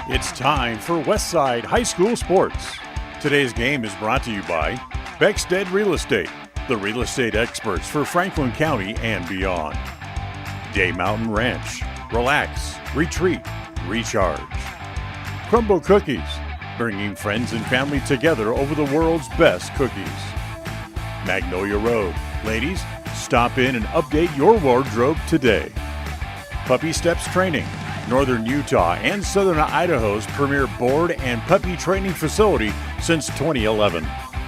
It's time for Westside High School Sports. Today's game is brought to you by Beckstead Real Estate, the real estate experts for Franklin County and beyond. Day Mountain Ranch, relax, retreat, recharge. Crumble Cookies, bringing friends and family together over the world's best cookies. Magnolia Road, ladies, stop in and update your wardrobe today. Puppy Steps Training, Northern Utah and Southern Idaho's premier board and puppy training facility since 2011.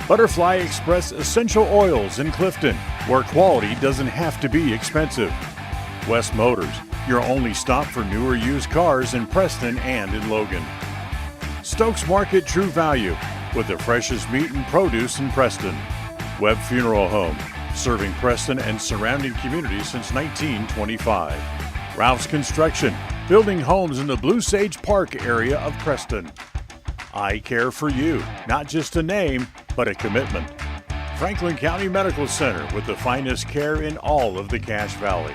Butterfly Express Essential Oils in Clifton, where quality doesn't have to be expensive. West Motors, your only stop for newer used cars in Preston and in Logan. Stokes Market True Value, with the freshest meat and produce in Preston. Webb Funeral Home, serving Preston and surrounding communities since 1925. Ralph's Construction, building homes in the Blue Sage Park area of Preston. I Care for You, not just a name, but a commitment. Franklin County Medical Center, with the finest care in all of the Cache Valley.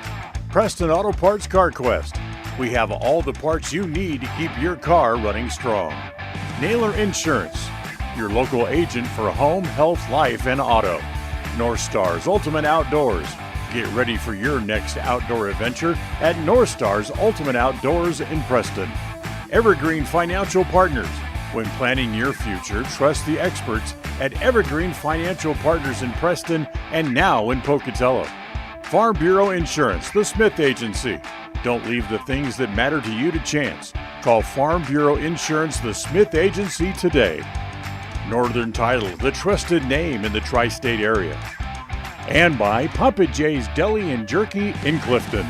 Preston Auto Parts Car Quest, we have all the parts you need to keep your car running strong. Naylor Insurance, your local agent for home, health, life, and auto. North Stars Ultimate Outdoors, get ready for your next outdoor adventure at North Stars Ultimate Outdoors in Preston. Evergreen Financial Partners, when planning your future, trust the experts at Evergreen Financial Partners in Preston and now in Pocatello. Farm Bureau Insurance, the Smith Agency. Don't leave the things that matter to you to chance. Call Farm Bureau Insurance, the Smith Agency today. Northern Title, the trusted name in the tri-state area. And by Papa J's Deli and Jerky in Clifton.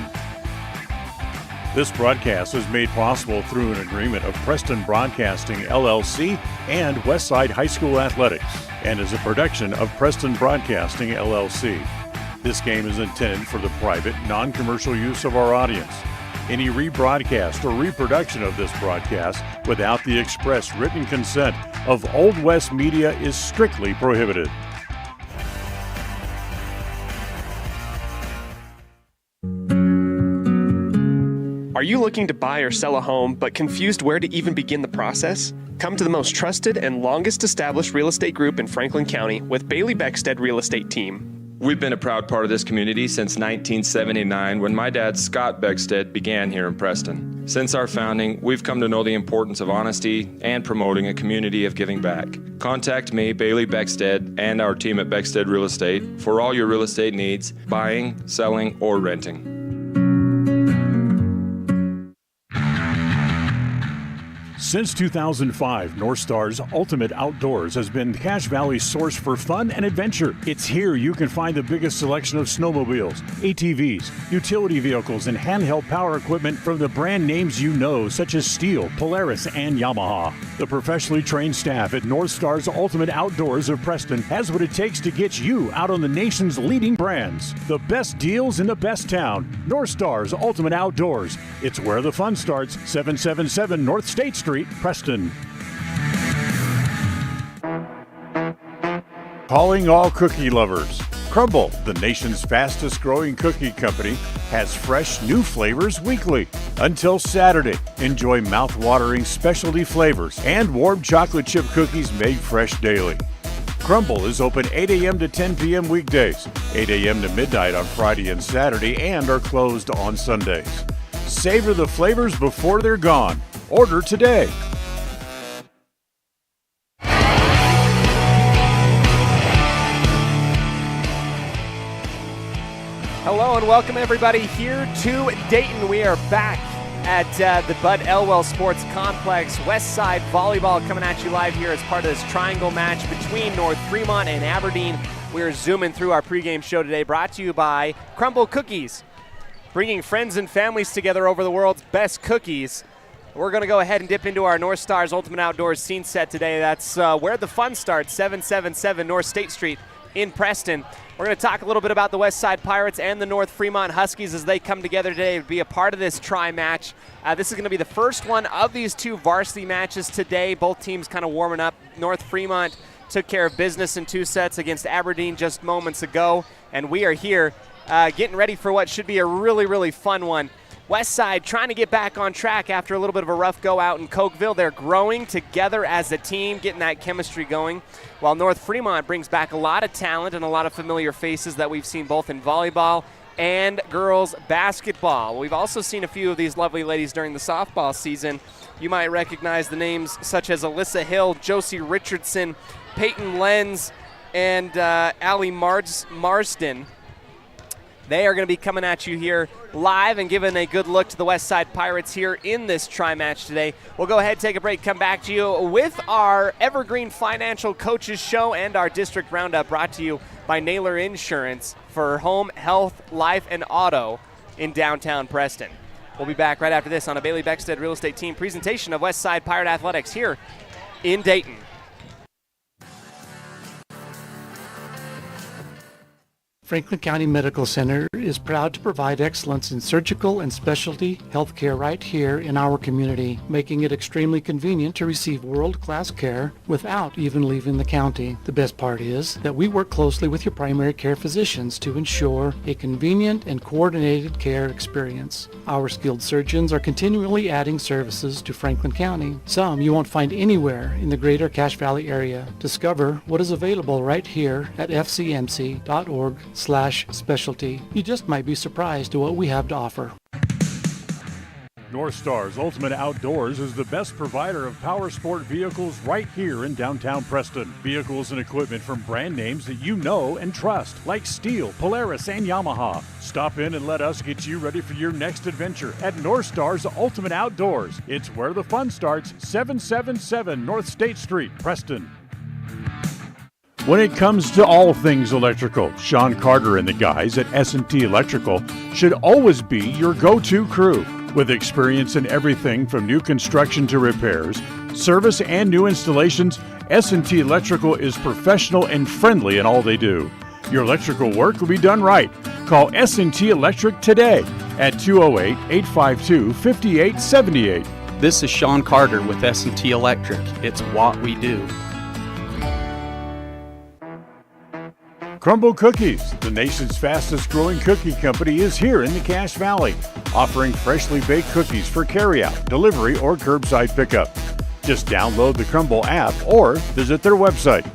This broadcast is made possible through an agreement of Preston Broadcasting, LLC and Westside High School Athletics, and is a production of Preston Broadcasting, LLC. This game is intended for the private, non-commercial use of our audience. Any rebroadcast or reproduction of this broadcast without the express written consent of Old West Media is strictly prohibited. Are you looking to buy or sell a home but confused where to even begin the process? Come to the most trusted and longest established real estate group in Franklin County with Bailey Beckstead Real Estate Team. We've been a proud part of this community since 1979 when my dad, Scott Beckstead, began here in Preston. Since our founding, we've come to know the importance of honesty and promoting a community of giving back. Contact me, Bailey Beckstead, and our team at Beckstead Real Estate for all your real estate needs, buying, selling, or renting. Since 2005, North Stars Ultimate Outdoors has been Cache Valley's source for fun and adventure. It's here you can find the biggest selection of snowmobiles, ATVs, utility vehicles, and handheld power equipment from the brand names you know, such as Steel, Polaris, and Yamaha. The professionally trained staff at North Stars Ultimate Outdoors of Preston has what it takes to get you out on the nation's leading brands. The best deals in the best town. North Stars Ultimate Outdoors. It's where the fun starts. 777 North State Street, Preston. Calling all cookie lovers. Crumble, the nation's fastest growing cookie company, has fresh new flavors weekly. Until Saturday, enjoy mouth-watering specialty flavors and warm chocolate chip cookies made fresh daily. Crumble is open 8 a.m. to 10 p.m. weekdays, 8 a.m. to midnight on Friday and Saturday, and are closed on Sundays. Savor the flavors before they're gone. Order today. Hello and welcome everybody here to Dayton. We are back at the Bud Elwell Sports Complex. Westside Volleyball coming at you live here as part of this triangle match between North Fremont and Aberdeen. We're zooming through our pregame show today, brought to you by Crumble Cookies, bringing friends and families together over the world's best cookies. We're going to go ahead and dip into our North Stars Ultimate Outdoors scene set today. That's where the fun starts, 777 North State Street in Preston. We're going to talk a little bit about the Westside Pirates and the North Fremont Huskies as they come together today to be a part of this tri-match. This is going to be the first one of these two varsity matches today. Both teams kind of warming up. North Fremont took care of business in 2 sets against Aberdeen just moments ago, and we are here getting ready for what should be a really, really fun one. Westside trying to get back on track after a little bit of a rough go out in Cokeville. They're growing together as a team, getting that chemistry going, while North Fremont brings back a lot of talent and a lot of familiar faces that we've seen both in volleyball and girls basketball. We've also seen a few of these lovely ladies during the softball season. You might recognize the names such as Alyssa Hill, Josie Richardson, Peyton Lenz, and Allie Marsden. They are going to be coming at you here live and giving a good look to the Westside Pirates here in this tri-match today. We'll go ahead, take a break, come back to you with our Evergreen Financial Coaches Show and our District Roundup, brought to you by Naylor Insurance for home, health, life, and auto in downtown Preston. We'll be back right after this on a Bailey Beckstead Real Estate Team presentation of Westside Pirate Athletics here in Dayton. Franklin County Medical Center is proud to provide excellence in surgical and specialty healthcare right here in our community, making it extremely convenient to receive world-class care without even leaving the county. The best part is that we work closely with your primary care physicians to ensure a convenient and coordinated care experience. Our skilled surgeons are continually adding services to Franklin County, some you won't find anywhere in the greater Cache Valley area. Discover what is available right here at fcmc.org/specialty. You just might be surprised at what we have to offer. North Star's Ultimate Outdoors is the best provider of power sport vehicles right here in downtown Preston. Vehicles and equipment from brand names that you know and trust, like Steel, Polaris, and Yamaha. Stop in and let us get you ready for your next adventure at North Star's Ultimate Outdoors. It's where the fun starts, 777 North State Street, Preston. When it comes to all things electrical, Sean Carter and the guys at S&T Electrical should always be your go-to crew. With experience in everything from new construction to repairs, service, and new installations, S&T Electrical is professional and friendly in all they do. Your electrical work will be done right. Call S&T Electric today at 208-852-5878. This is Sean Carter with S&T Electric. It's what we do. Crumble Cookies, the nation's fastest growing cookie company, is here in the Cache Valley, offering freshly baked cookies for carryout, delivery, or curbside pickup. Just download the Crumble app or visit their website.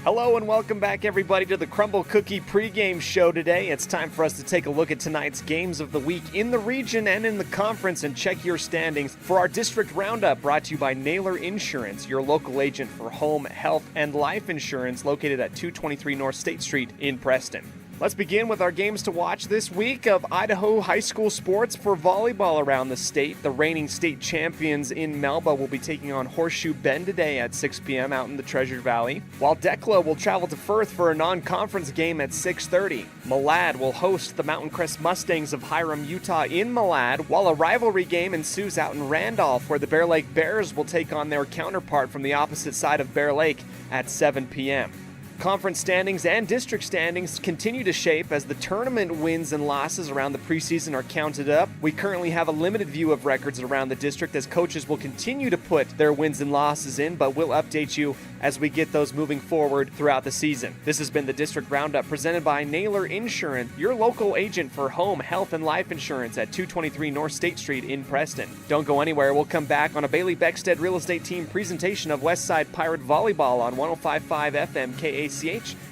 Hello and welcome back, everybody, to the Crumble Cookie pregame show today. It's time for us to take a look at tonight's games of the week in the region and in the conference and check your standings for our district roundup, brought to you by Naylor Insurance, your local agent for home, health, and life insurance, located at 223 North State Street in Preston. Let's begin with our games to watch this week of Idaho high school sports for volleyball around the state. The reigning state champions in Melba will be taking on Horseshoe Bend today at 6 p.m. out in the Treasure Valley, while Decla will travel to Firth for a non-conference game at 6:30. Malad will host the Mountain Crest Mustangs of Hiram, Utah in Malad, while a rivalry game ensues out in Randolph, where the Bear Lake Bears will take on their counterpart from the opposite side of Bear Lake at 7 p.m. Conference standings and district standings continue to shape as the tournament wins and losses around the preseason are counted up. We currently have a limited view of records around the district, as coaches will continue to put their wins and losses in, but we'll update you as we get those moving forward throughout the season. This has been the District Roundup presented by Naylor Insurance, your local agent for home, health, and life insurance at 223 North State Street in Preston. Don't go anywhere. We'll come back on a Bailey Beckstead Real Estate Team presentation of Westside Pirate Volleyball on 105.5 FM KACH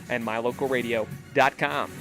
and mylocalradio.com.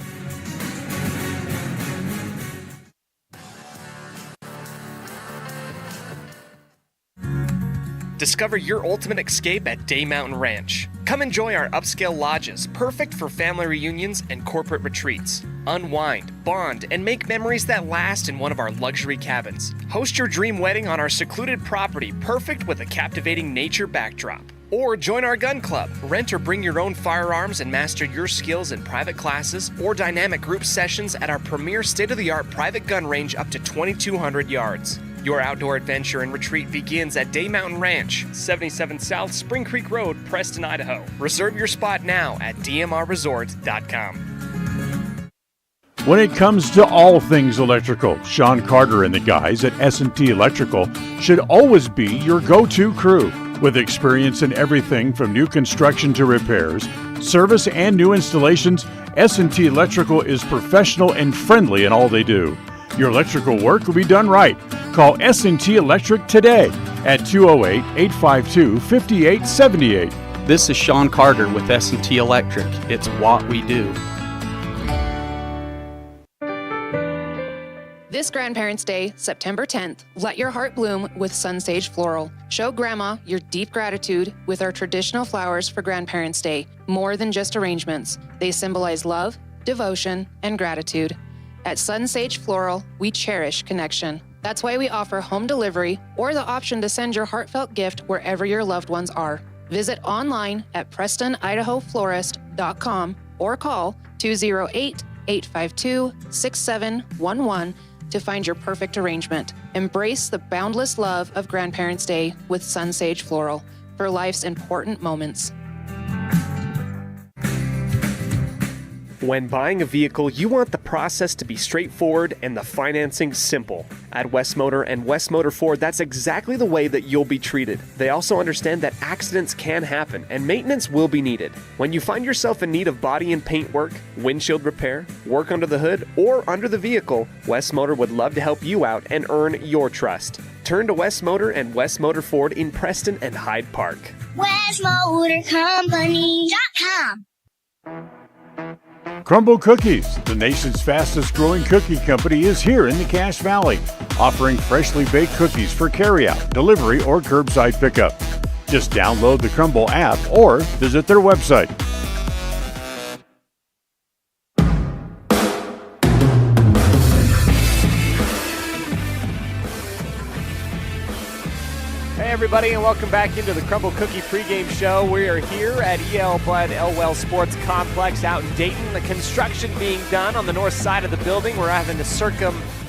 Discover your ultimate escape at Day Mountain Ranch. Come enjoy our upscale lodges, perfect for family reunions and corporate retreats. Unwind, bond, and make memories that last in one of our luxury cabins. Host your dream wedding on our secluded property, perfect with a captivating nature backdrop. Or join our gun club. Rent or bring your own firearms and master your skills in private classes or dynamic group sessions at our premier state-of-the-art private gun range up to 2,200 yards. Your outdoor adventure and retreat begins at Day Mountain Ranch, 77 South Spring Creek Road, Preston, Idaho. Reserve your spot now at dmrresort.com. When it comes to all things electrical, Sean Carter and the guys at S&T Electrical should always be your go-to crew. With experience in everything from new construction to repairs, service, and new installations, S&T Electrical is professional and friendly in all they do. Your electrical work will be done right. Call S&T Electric today at 208-852-5878. This is Sean Carter with S&T Electric. It's what we do. This Grandparents' Day, September 10th, let your heart bloom with Sunsage Floral. Show Grandma your deep gratitude with our traditional flowers for Grandparents' Day. More than just arrangements, they symbolize love, devotion, and gratitude. At Sunsage Floral, we cherish connection. That's why we offer home delivery or the option to send your heartfelt gift wherever your loved ones are. Visit online at PrestonIdahoFlorist.com or call 208-852-6711 to find your perfect arrangement. Embrace the boundless love of Grandparents' Day with Sunsage Floral for life's important moments. When buying a vehicle, you want the process to be straightforward and the financing simple. At West Motor and West Motor Ford, that's exactly the way that you'll be treated. They also understand that accidents can happen and maintenance will be needed. When you find yourself in need of body and paint work, windshield repair, work under the hood, or under the vehicle, West Motor would love to help you out and earn your trust. Turn to West Motor and West Motor Ford in Preston and Hyde Park. WestMotorCompany.com. Crumble Cookies, the nation's fastest growing cookie company, is here in the Cache Valley, offering freshly baked cookies for carryout, delivery, or curbside pickup. Just download the Crumble app or visit their website. Hey everybody, and welcome back into the Crumble Cookie pregame show. We are here at EL Bud Elwell Sports Complex out in Dayton. The construction being done on the north side of the building. We're having to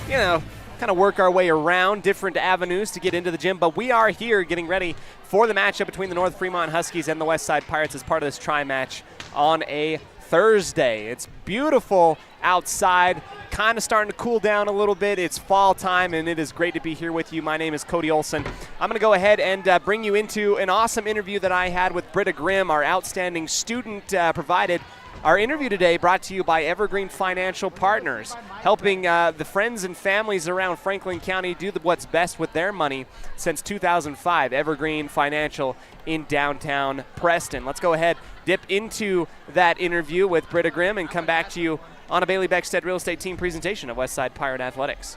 kind of work our way around different avenues to get into the gym. But we are here getting ready for the matchup between the North Fremont Huskies and the West Side Pirates as part of this tri-match on a Thursday. It's beautiful outside, kind of starting to cool down a little bit. It's fall time, and it is great to be here with you. My name is Cody Olsen. I'm going to go ahead and bring you into an awesome interview that I had with Britta Grimm, our outstanding student provided. Our interview today brought to you by Evergreen Financial Partners, helping the friends and families around Franklin County do what's best with their money since 2005. Evergreen Financial in downtown Preston. Let's go ahead, dip into that interview with Britta Grimm, and come back to you on a Bailey Beckstead Real Estate Team presentation of Westside Pirate Athletics.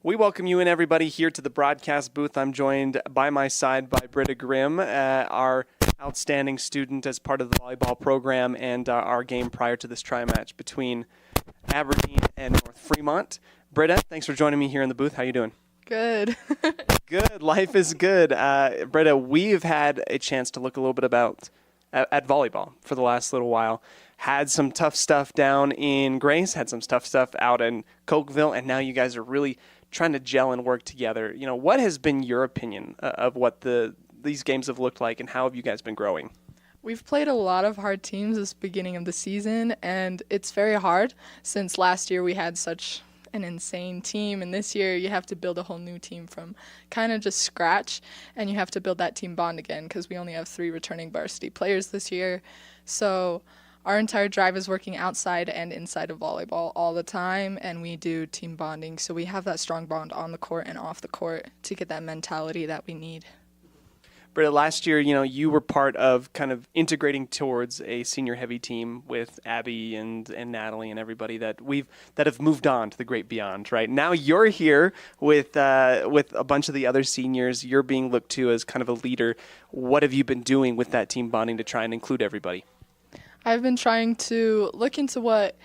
We welcome you and everybody here to the broadcast booth. I'm joined by my side by Britta Grimm, our outstanding student as part of the volleyball program, and our game prior to this tri-match between Aberdeen and North Fremont. Britta, thanks for joining me here in the booth. How you doing? Good. Good. Life is good. Britta, we've had a chance to look a little bit at volleyball for the last little while. Had some tough stuff down in Grace, had some tough stuff out in Cokeville, and now you guys are really trying to gel and work together. You know, what has been your opinion of what these games have looked like, and how have you guys been growing? We've played a lot of hard teams this beginning of the season, and it's very hard since last year we had such an insane team, and this year you have to build a whole new team from kind of just scratch, and you have to build that team bond again because we only have 3 returning varsity players this year. So our entire drive is working outside and inside of volleyball all the time, and we do team bonding. So we have that strong bond on the court and off the court to get that mentality that we need. Britta, last year, you were part of kind of integrating towards a senior-heavy team with Abby and Natalie and everybody that have moved on to the great beyond. Right now, you're here with a bunch of the other seniors. You're being looked to as kind of a leader. What have you been doing with that team bonding to try and include everybody? I've been trying to look into what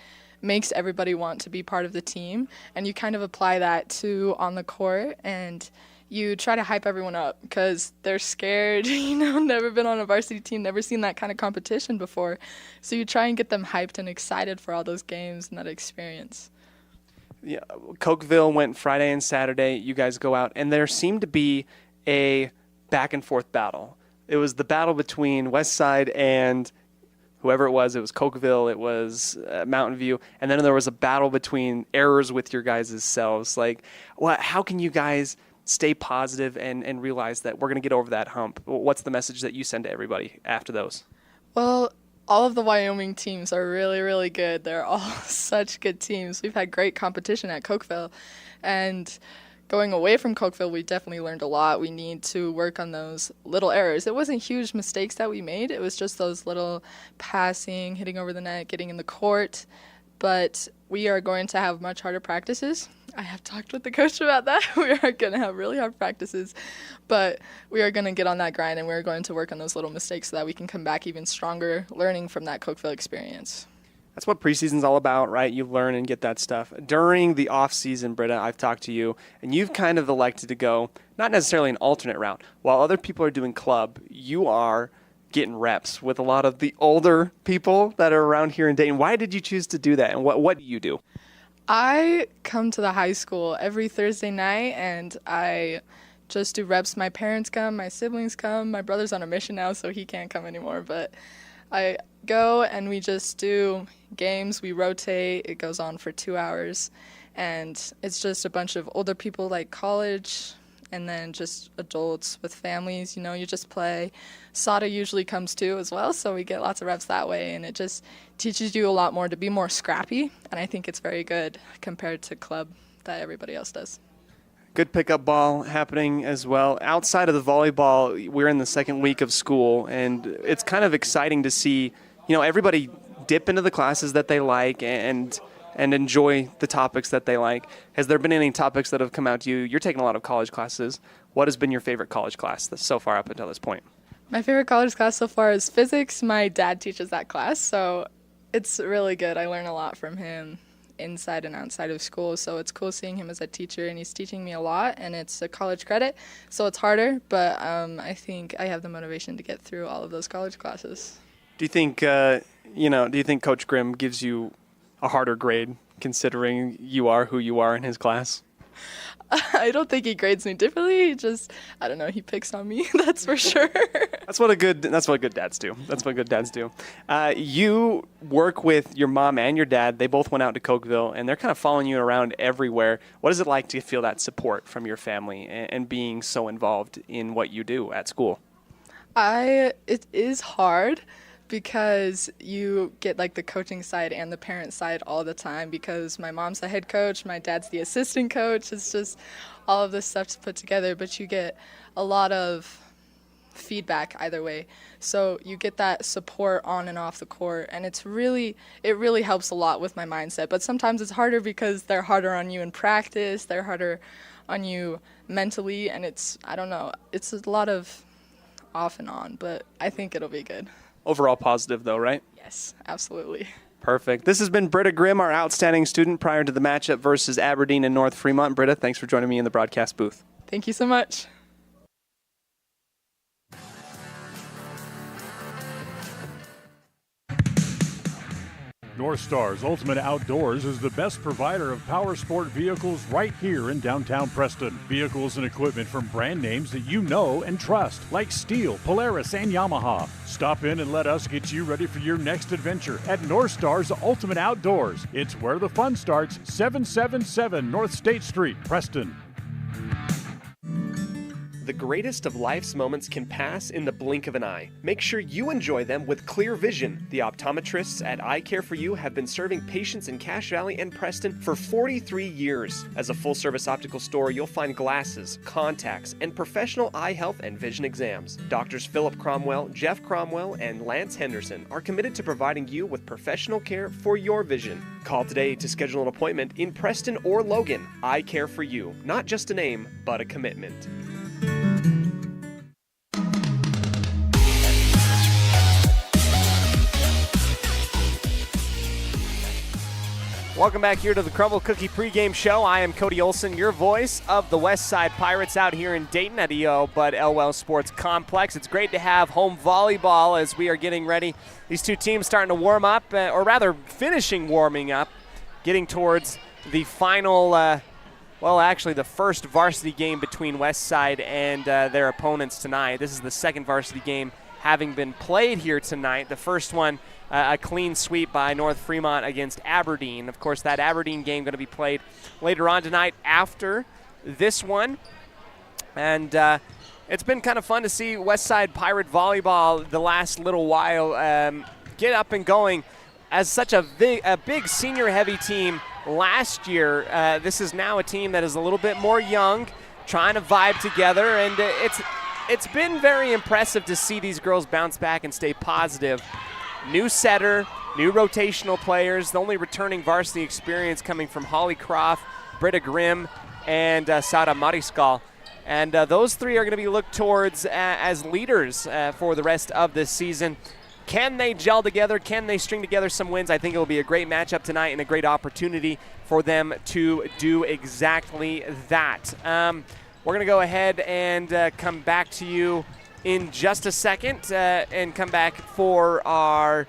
makes everybody want to be part of the team, and you kind of apply that to on the court, and you try to hype everyone up because they're scared, never been on a varsity team, never seen that kind of competition before. So you try and get them hyped and excited for all those games and that experience. Yeah, Cokeville went Friday and Saturday. You guys go out, and there seemed to be a back and forth battle. It was the battle between Westside and whoever it was Cokeville, it was Mountain View, and then there was a battle between errors with your guys' selves. Like, how can you guys stay positive and realize that we're going to get over that hump? What's the message that you send to everybody after those? Well, all of the Wyoming teams are really, really good. They're all such good teams. We've had great competition at Cokeville, and going away from Cokeville, we definitely learned a lot. We need to work on those little errors. It wasn't huge mistakes that we made. It was just those little passing, hitting over the net, getting in the court. But we are going to have much harder practices. I have talked with the coach about that. We are going to have really hard practices, but we are going to get on that grind, and we're going to work on those little mistakes so that we can come back even stronger, learning from that Cokeville experience. That's what preseason's all about, right? You learn and get that stuff. During the off-season, Britta, I've talked to you, and you've kind of elected to go, not necessarily an alternate route. While other people are doing club, you are getting reps with a lot of the older people that are around here in Dayton. Why did you choose to do that, and what do you do? I come to the high school every Thursday night, and I just do reps. My parents come, my siblings come. My brother's on a mission now, so he can't come anymore, but I go and we just do games. We rotate. It goes on for 2 hours, and it's just a bunch of older people like college and then just adults with families. You just play. SADA usually comes too as well, so we get lots of reps that way, and it just teaches you a lot more to be more scrappy, and I think it's very good compared to club that everybody else does. Good pickup ball happening as well. Outside of the volleyball, we're in the second week of school, and it's kind of exciting to see, everybody dip into the classes that they like and enjoy the topics that they like. Has there been any topics that have come out to you? You're taking a lot of college classes. What has been your favorite college class so far up until this point? My favorite college class so far is physics. My dad teaches that class, so it's really good. I learn a lot from him inside and outside of school, so it's cool seeing him as a teacher, and he's teaching me a lot, and it's a college credit, so it's harder, but I think I have the motivation to get through all of those college classes. Do you think Coach Grimm gives you a harder grade considering you are who you are in his class? I don't think he grades me differently. He just, I don't know, he picks on me. That's for sure. That's what good dads do. That's what good dads do. You work with your mom and your dad. They both went out to Cokeville, and they're kind of following you around everywhere. What is it like to feel that support from your family and being so involved in what you do at school? It is hard, because you get like the coaching side and the parent side all the time, because my mom's the head coach, my dad's the assistant coach. It's just all of this stuff to put together, but you get a lot of feedback either way. So you get that support on and off the court, and it really helps a lot with my mindset. But sometimes it's harder because they're harder on you in practice, they're harder on you mentally, and it's a lot of off and on, but I think it'll be good. Overall positive, though, right? Yes, absolutely. Perfect. This has been Britta Grimm, our outstanding student prior to the matchup versus Aberdeen and North Fremont. Britta, thanks for joining me in the broadcast booth. Thank you so much. North Star's Ultimate Outdoors is the best provider of power sport vehicles right here in downtown Preston. Vehicles and equipment from brand names that you know and trust, like Steel, Polaris, and Yamaha. Stop in and let us get you ready for your next adventure at North Star's Ultimate Outdoors. It's where the fun starts, 777 North State Street, Preston. The greatest of life's moments can pass in the blink of an eye. Make sure you enjoy them with clear vision. The optometrists at Eye Care for You have been serving patients in Cache Valley and Preston for 43 years. As a full-service optical store, you'll find glasses, contacts, and professional eye health and vision exams. Doctors Philip Cromwell, Jeff Cromwell, and Lance Henderson are committed to providing you with professional care for your vision. Call today to schedule an appointment in Preston or Logan. Eye Care for You, not just a name, but a commitment. Welcome back here to the Crumble Cookie pregame show. I am Cody Olsen, your voice of the West Side Pirates out here in Dayton at EO Bud Elwell Sports Complex. It's great to have home volleyball as we are getting ready. These two teams starting to warm up, or rather finishing warming up, getting towards the final, the first varsity game between West Side and their opponents tonight. This is the second varsity game having been played here tonight. The first one a clean sweep by North Fremont against Aberdeen. Of course, that Aberdeen game going to be played later on tonight after this one. And it's been kind of fun to see Westside Pirate Volleyball the last little while get up and going as such a big senior-heavy team last year. This is now a team that is a little bit more young, trying to vibe together, and it's been very impressive to see these girls bounce back and stay positive. New setter, new rotational players, the only returning varsity experience coming from Holly Croft, Britta Grimm, and Sara Mariscal. And those three are going to be looked towards as leaders for the rest of this season. Can they gel together? Can they string together some wins? I think it will be a great matchup tonight and a great opportunity for them to do exactly that. We're going to go ahead and come back to you in just a second and come back for our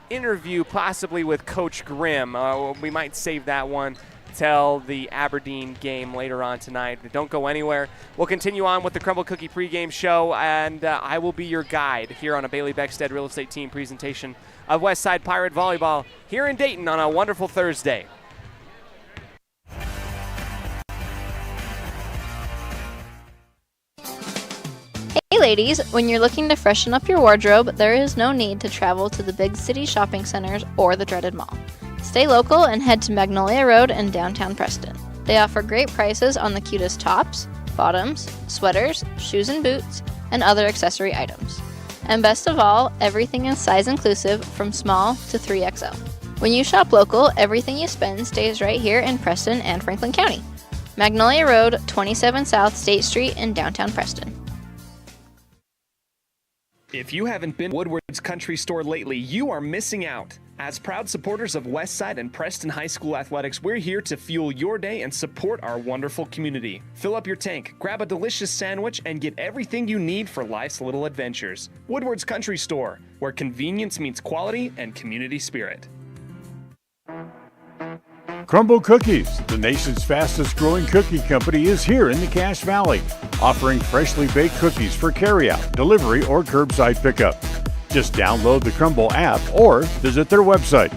interview possibly with Coach Grimm. We might save that one till the Aberdeen game later on tonight. Don't go anywhere. We'll continue on with the Crumble Cookie pregame show, and I will be your guide here on a Bailey Beckstead Real Estate Team presentation of Westside Pirate Volleyball here in Dayton on a wonderful Thursday. Hey ladies, when you're looking to freshen up your wardrobe, there is no need to travel to the big city shopping centers or the dreaded mall. Stay local and head to Magnolia Road in downtown Preston. They offer great prices on the cutest tops, bottoms, sweaters, shoes and boots, and other accessory items. And best of all, everything is size inclusive from small to 3XL. When you shop local, everything you spend stays right here in Preston and Franklin County. Magnolia Road, 27 South State Street in downtown Preston. If you haven't been to Woodward's Country Store lately, you are missing out. As proud supporters of Westside and Preston High School athletics, we're here to fuel your day and support our wonderful community. Fill up your tank, grab a delicious sandwich, and get everything you need for life's little adventures. Woodward's Country Store, where convenience meets quality and community spirit. Crumble Cookies, the nation's fastest growing cookie company, is here in the Cache Valley, offering freshly baked cookies for carryout, delivery, or curbside pickup. Just download the Crumble app or visit their website.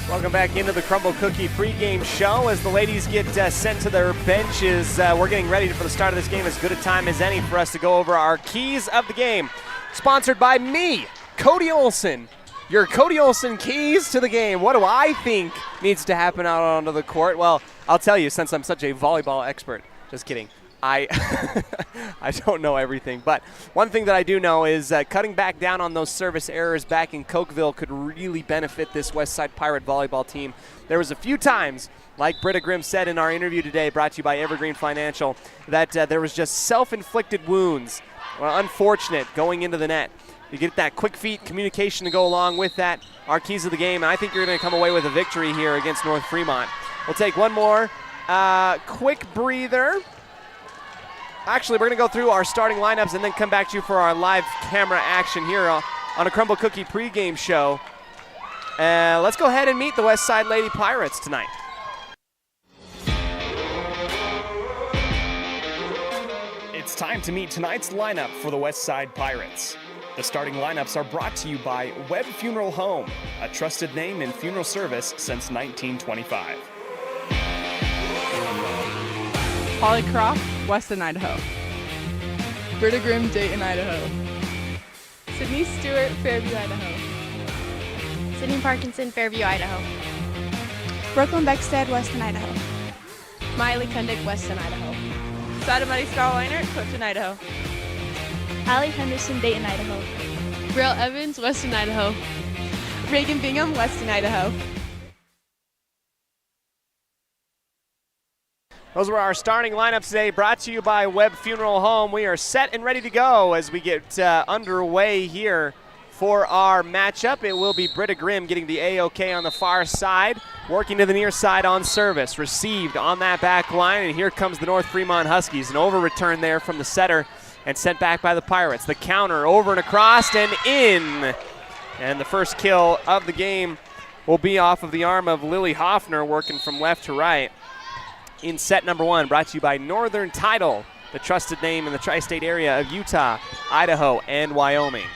Welcome back into the Crumble Cookie pregame show as the ladies get sent to their benches. We're getting ready for the start of this game. As good a time as any for us to go over our keys of the game. Sponsored by me, Cody Olsen. Your Cody Olsen keys to the game. What do I think needs to happen out onto the court? Well, I'll tell you, since I'm such a volleyball expert. Just kidding. I don't know everything, but one thing that I do know is cutting back down on those service errors back in Cokeville could really benefit this Westside Pirate volleyball team. There was a few times, like Britta Grimm said in our interview today, brought to you by Evergreen Financial, that there was just self-inflicted wounds. Well, unfortunate going into the net. You get that quick feet communication to go along with that. Our keys of the game, and I think you're going to come away with a victory here against North Fremont. We'll take one more quick breather. Actually, we're going to go through our starting lineups and then come back to you for our live camera action here on a Crumble Cookie pregame show. Let's go ahead and meet the Westside Lady Pirates tonight. It's time to meet tonight's lineup for the Westside Pirates. The starting lineups are brought to you by Webb Funeral Home, a trusted name in funeral service since 1925. Holly Croft, Weston, Idaho. Britta Grimm, Dayton, Idaho. Sydney Stewart, Fairview, Idaho. Sydney Parkinson, Fairview, Idaho. Brooklyn Beckstead, Weston, Idaho. Miley Kundick, Weston, Idaho. Sada Marie Starliner, Clifton, Idaho. Allie Henderson, Dayton, Idaho. Brielle Evans, Weston, Idaho. Reagan Bingham, Weston, Idaho. Those were our starting lineups today, brought to you by Webb Funeral Home. We are set and ready to go as we get underway here for our matchup. It will be Britta Grimm getting the A-OK on the far side, working to the near side on service. Received on that back line, and here comes the North Fremont Huskies. An over return there from the setter and sent back by the Pirates. The counter over and across and in. And the first kill of the game will be off of the arm of Lily Hoffner, working from left to right in set number 1, brought to you by Northern Title, the trusted name in the tri-state area of Utah, Idaho, and Wyoming.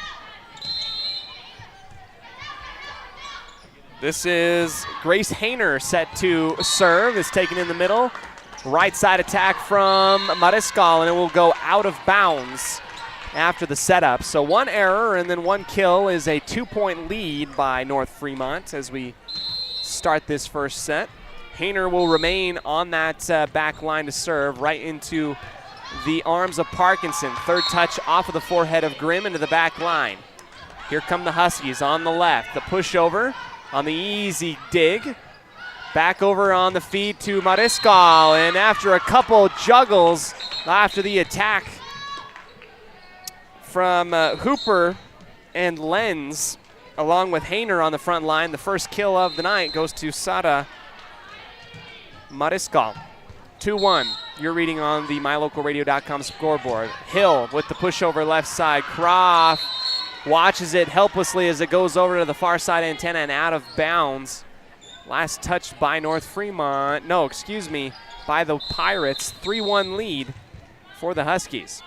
This is Grace Hayner set to serve. It's taken in the middle. Right side attack from Mariscal, and it will go out of bounds after the setup. So 1 error and then 1 kill is a 2-point lead by North Fremont as we start this first set. Hayner will remain on that back line to serve right into the arms of Parkinson. Third touch off of the forehead of Grimm into the back line. Here come the Huskies on the left. The pushover on the easy dig. Back over on the feed to Mariscal, and after a couple juggles after the attack from Hooper and Lenz, along with Hayner on the front line, the first kill of the night goes to Sara Mariscal. 2-1, you're reading on the mylocalradio.com scoreboard. Hill with the pushover left side. Croft watches it helplessly as it goes over to the far side antenna and out of bounds. Last touch by North Fremont. No, excuse me, by the Pirates. 3-1 lead for the Huskies.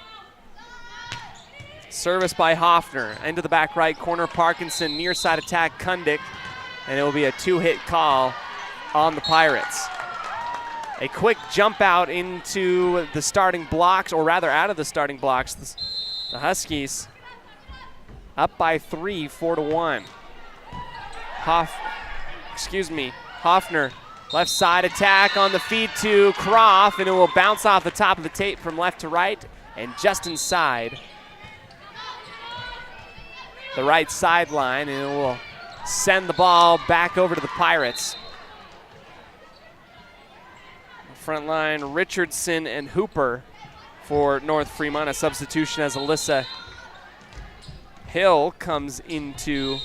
Service by Hoffner. Into the back right corner, Parkinson. Near side attack, Kundick. And it will be a 2-hit call on the Pirates. A quick jump out into the starting blocks, or rather out of the starting blocks. The Huskies up by 3, 4-1. Hoffner, left side attack on the feed to Croft, and it will bounce off the top of the tape from left to right and just inside the right sideline, and it will send the ball back over to the Pirates. Front line, Richardson and Hooper for North Fremont. A substitution as Alyssa Hill comes into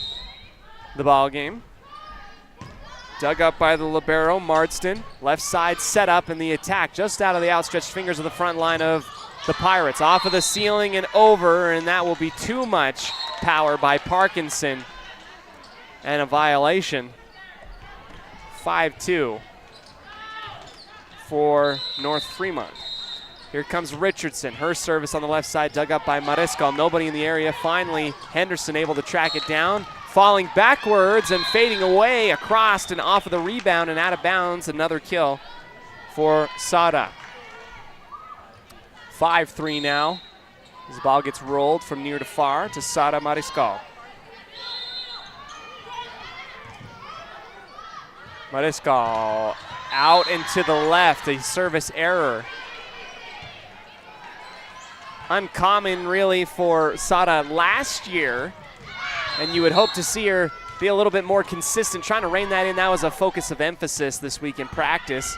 the ball game. Dug up by the libero, Marsden. Left side set up in the attack, just out of the outstretched fingers of the front line of the Pirates. Off of the ceiling and over, and that will be too much power by Parkinson. And a violation. 5-2 for North Fremont. Here comes Richardson. Her service on the left side, dug up by Mariscal. Nobody in the area. Finally, Henderson able to track it down. Falling backwards and fading away across and off of the rebound and out of bounds. Another kill for Sada. 5-3 now as the ball gets rolled from near to far to Sada Mariscal. Mariscal out and to the left, a service error. Uncommon really for Sada last year, and you would hope to see her be a little bit more consistent, trying to rein that in. That was a focus of emphasis this week in practice.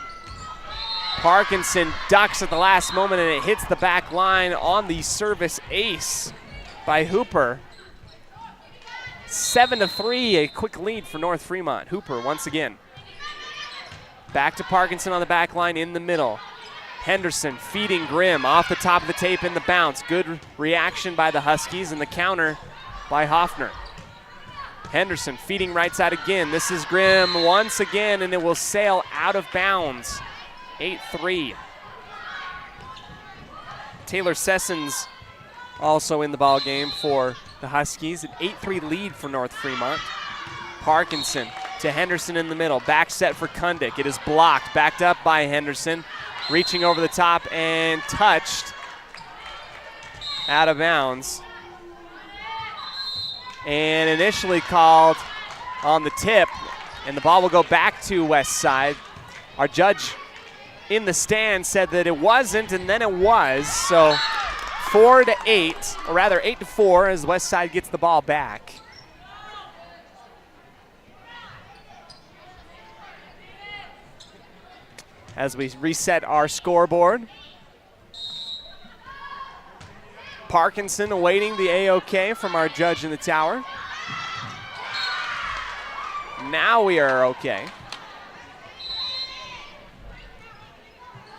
Parkinson ducks at the last moment, and it hits the back line on the service ace by Hooper. 7-3, a quick lead for North Fremont. Hooper once again. Back to Parkinson on the back line in the middle. Henderson feeding Grimm off the top of the tape in the bounce. Good reaction by the Huskies, and the counter by Hoffner. Henderson feeding right side again. This is Grimm once again, and it will sail out of bounds. 8-3. Taylor Sessons also in the ball game for the Huskies. An 8-3 lead for North Fremont. Parkinson to Henderson in the middle. Back set for Kundick. It is blocked. Backed up by Henderson. Reaching over the top and touched out of bounds. And initially called on the tip, and the ball will go back to West Side. Our judge in the stand said that it wasn't, and then it was. So 4-8, or rather 8-4, as West Side gets the ball back. As we reset our scoreboard. Parkinson awaiting the A-OK from our judge in the tower. Now we are okay.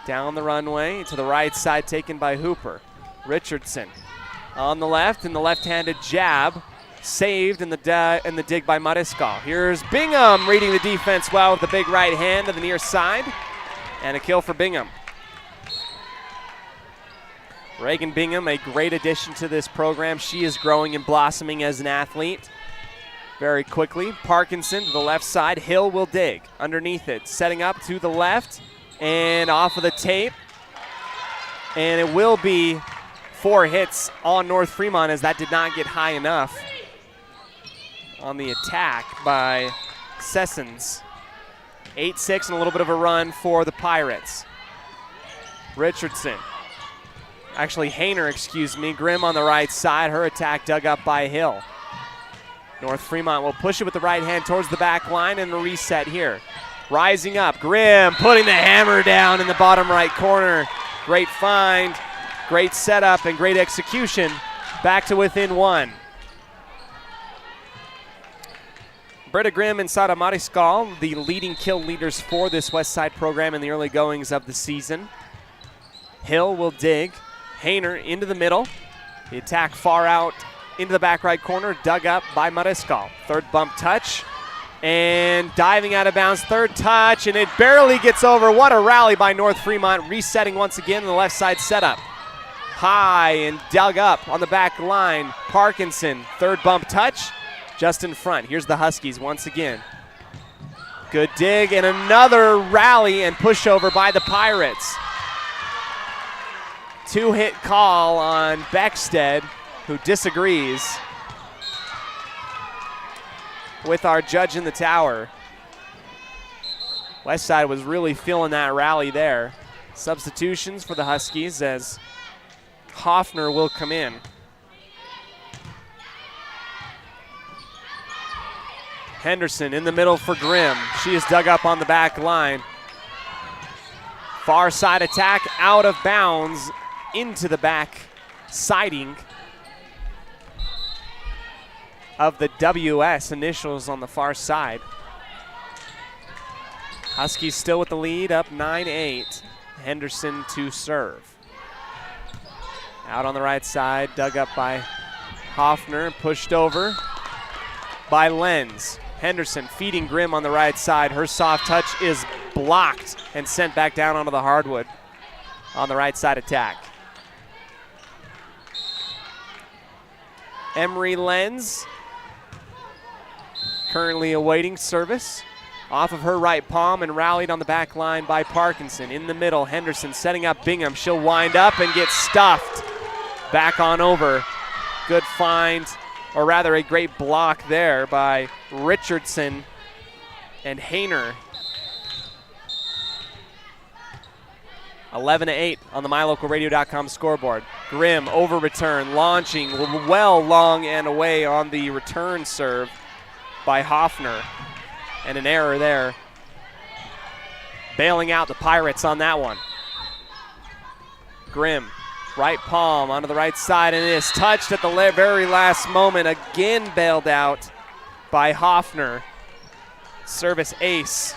Down the runway to the right side, taken by Hooper. Richardson on the left, and the left-handed jab saved in the dig by Mariscal. Here's Bingham reading the defense well with the big right hand to the near side, and a kill for Bingham. Reagan Bingham, a great addition to this program. She is growing and blossoming as an athlete very quickly. Parkinson to the left side. Hill will dig underneath it, setting up to the left and off of the tape. And it will be 4 hits on North Fremont, as that did not get high enough on the attack by Sessons. 8-6 and a little bit of a run for the Pirates. Richardson. Actually, Hayner, excuse me. Grimm on the right side. Her attack dug up by Hill. North Fremont will push it with the right hand towards the back line, and a reset here. Rising up, Grimm putting the hammer down in the bottom right corner. Great find, great setup, and great execution. Back to within 1. Britta Grimm and Sara Mariscal, the leading kill leaders for this West Side program in the early goings of the season. Hill will dig. Hayner into the middle. The attack far out into the back right corner, dug up by Mariscal. Third bump touch, and diving out of bounds, third touch, and it barely gets over. What a rally by North Fremont, resetting once again in the left side setup. High and dug up on the back line. Parkinson, third bump touch, just in front. Here's the Huskies once again. Good dig, and another rally and pushover by the Pirates. 2-hit call on Beckstead, who disagrees with our judge in the tower. Westside was really feeling that rally there. Substitutions for the Huskies as Hoffner will come in. Henderson in the middle for Grimm. She is dug up on the back line. Far side attack out of bounds into the back siding of the WS initials on the far side. Huskies still with the lead, up 9-8. Henderson to serve. Out on the right side, dug up by Hoffner, pushed over by Lenz. Henderson feeding Grimm on the right side. Her soft touch is blocked and sent back down onto the hardwood on the right side attack. Emery Lenz currently awaiting service off of her right palm and rallied on the back line by Parkinson. In the middle, Henderson setting up Bingham. She'll wind up and get stuffed back on over. Good find, or rather a great block there by Richardson and Hayner. 11-8 on the MyLocalRadio.com scoreboard. Grimm over return, launching well long and away on the return serve by Hoffner. And an error there. Bailing out the Pirates on that one. Grimm, right palm onto the right side, and it is touched at the very last moment. Again bailed out by Hoffner. Service ace.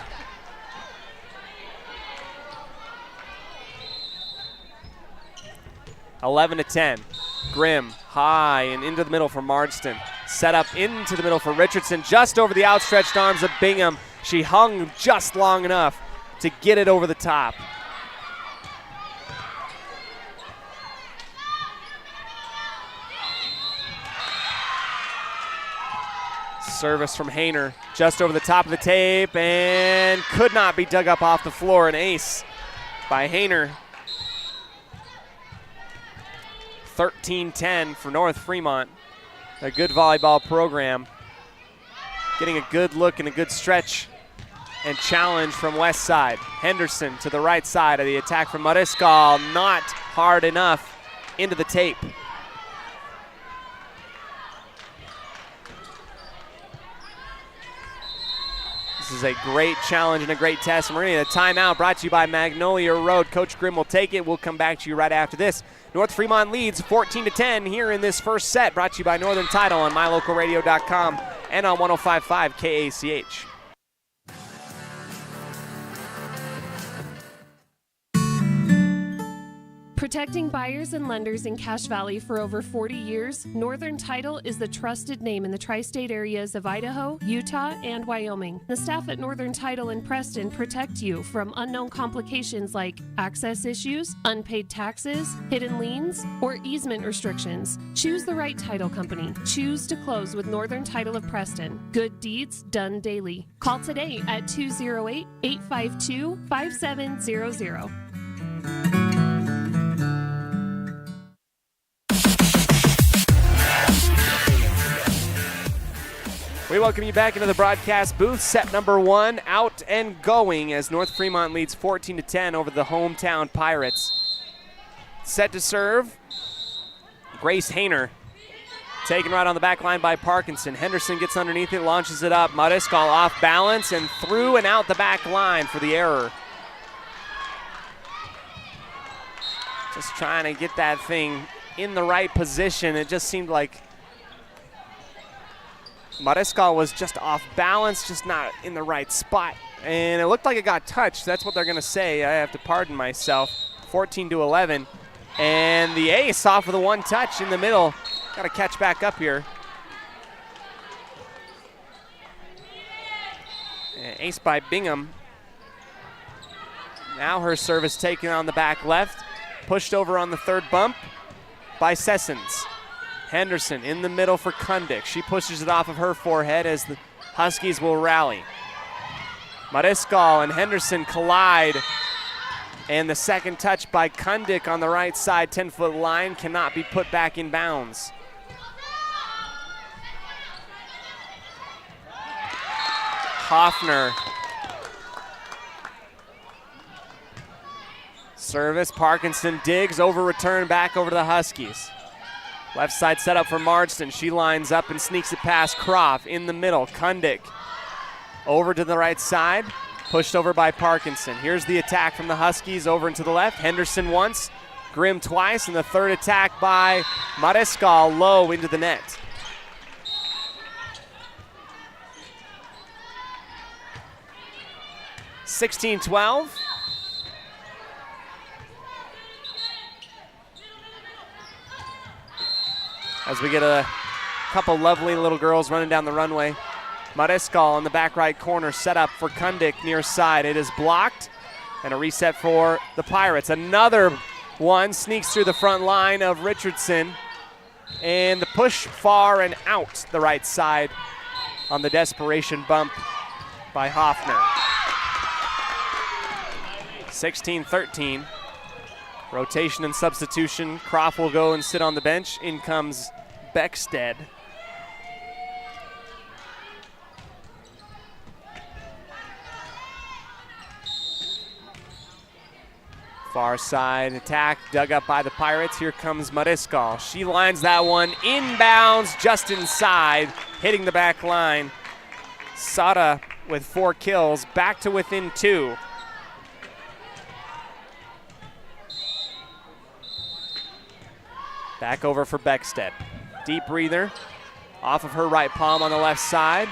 (11-10). Grimm high and into the middle for Marsden. Set up into the middle for Richardson, just over the outstretched arms of Bingham. She hung just long enough to get it over the top. Service from Hayner, just over the top of the tape, and could not be dug up off the floor. An ace by Hayner. 13-10 for North Fremont. A good volleyball program. Getting a good look and a good stretch and challenge from West Side. Henderson to the right side of the attack from Mariscal. Not hard enough into the tape. This is a great challenge and a great test. And we're going to get a timeout brought to you by Magnolia Road. Coach Grimm will take it. We'll come back to you right after this. North Fremont leads 14-10 here in this first set, brought to you by Northern Title on MyLocalRadio.com and on 105.5 KACH. Protecting buyers and lenders in Cache Valley for over 40 years, Northern Title is the trusted name in the tri-state areas of Idaho, Utah, and Wyoming. The staff at Northern Title in Preston protect you from unknown complications like access issues, unpaid taxes, hidden liens, or easement restrictions. Choose the right title company. Choose to close with Northern Title of Preston. Good deeds done daily. Call today at 208-852-5700. We welcome you back into the broadcast booth. Set number 1 out and going as North Fremont leads 14-10 over the hometown Pirates. Set to serve, Grace Hayner. Taken right on the back line by Parkinson. Henderson gets underneath it, launches it up. Mariscal off balance and through and out the back line for the error. Just trying to get that thing in the right position. It just seemed like Mariscal was just off balance, just not in the right spot. And it looked like it got touched. That's what they're going to say. I have to pardon myself. 14-11. And the ace off with a one touch in the middle. Got to catch back up here. And ace by Bingham. Now her service taken on the back left. Pushed over on the third bump by Sessons. Henderson in the middle for Kundick. She pushes it off of her forehead as the Huskies will rally. Mariscal and Henderson collide. And the second touch by Kundick on the right side 10-foot line cannot be put back in bounds. Hoffner. Service, Parkinson digs, over return back over to the Huskies. Left side set up for Marston. She lines up and sneaks it past Croft in the middle. Kundick over to the right side, pushed over by Parkinson. Here's the attack from the Huskies over and to the left. Henderson once, Grimm twice, and the third attack by Mariscal low into the net. (16-12). As we get a couple lovely little girls running down the runway. Mariscal in the back right corner, set up for Kundick near side. It is blocked, and a reset for the Pirates. Another one sneaks through the front line of Richardson, and the push far and out the right side on the desperation bump by Hoffner. 16-13. Rotation and substitution. Croft will go and sit on the bench. In comes Beckstead. Far side attack dug up by the Pirates. Here comes Mariscal. She lines that one inbounds just inside, hitting the back line. Sada with 4 kills, back to within 2. Back over for Beckstead. Deep breather off of her right palm on the left side.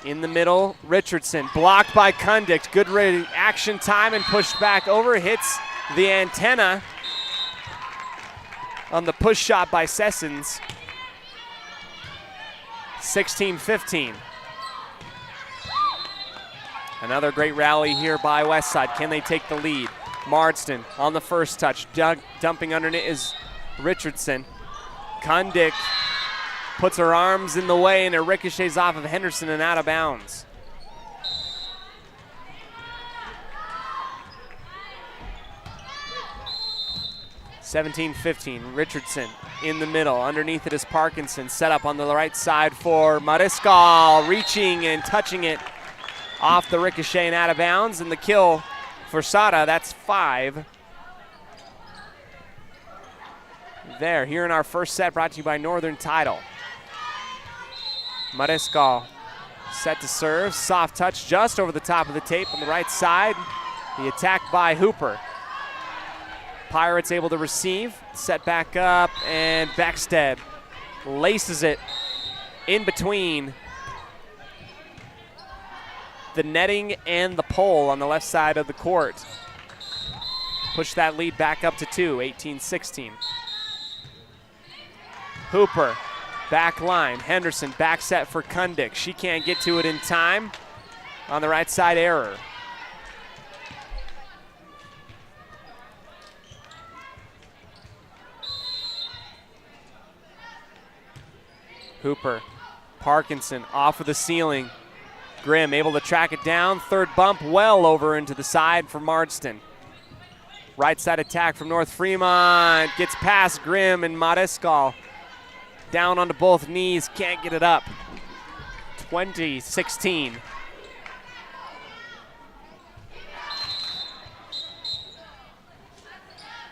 In the middle, Richardson blocked by Kundick. Good reaction time and pushed back over. Hits the antenna on the push shot by Sessons. 16-15. Another great rally here by Westside. Can they take the lead? Marsden on the first touch. Dumping underneath is Richardson. Kundick puts her arms in the way and it ricochets off of Henderson and out of bounds. (17-15). Richardson in the middle. Underneath it is Parkinson. Set up on the right side for Mariscal. Reaching and touching it off the ricochet and out of bounds. And the kill for Sada. That's 5. There, here in our first set, brought to you by Northern Title. Mariscal set to serve. Soft touch just over the top of the tape on the right side. The attack by Hooper. Pirates able to receive. Set back up, and Beckstead laces it in between the netting and the pole on the left side of the court. push that lead back up to 2, 18-16. Hooper, back line. Henderson, back set for Kundick. She can't get to it in time. On the right side, error. Hooper, Parkinson off of the ceiling. Grimm able to track it down. Third bump well over into the side for Marsden. Right side attack from North Fremont. Gets past Grimm and Mariscal. Down onto both knees, can't get it up. 20-16.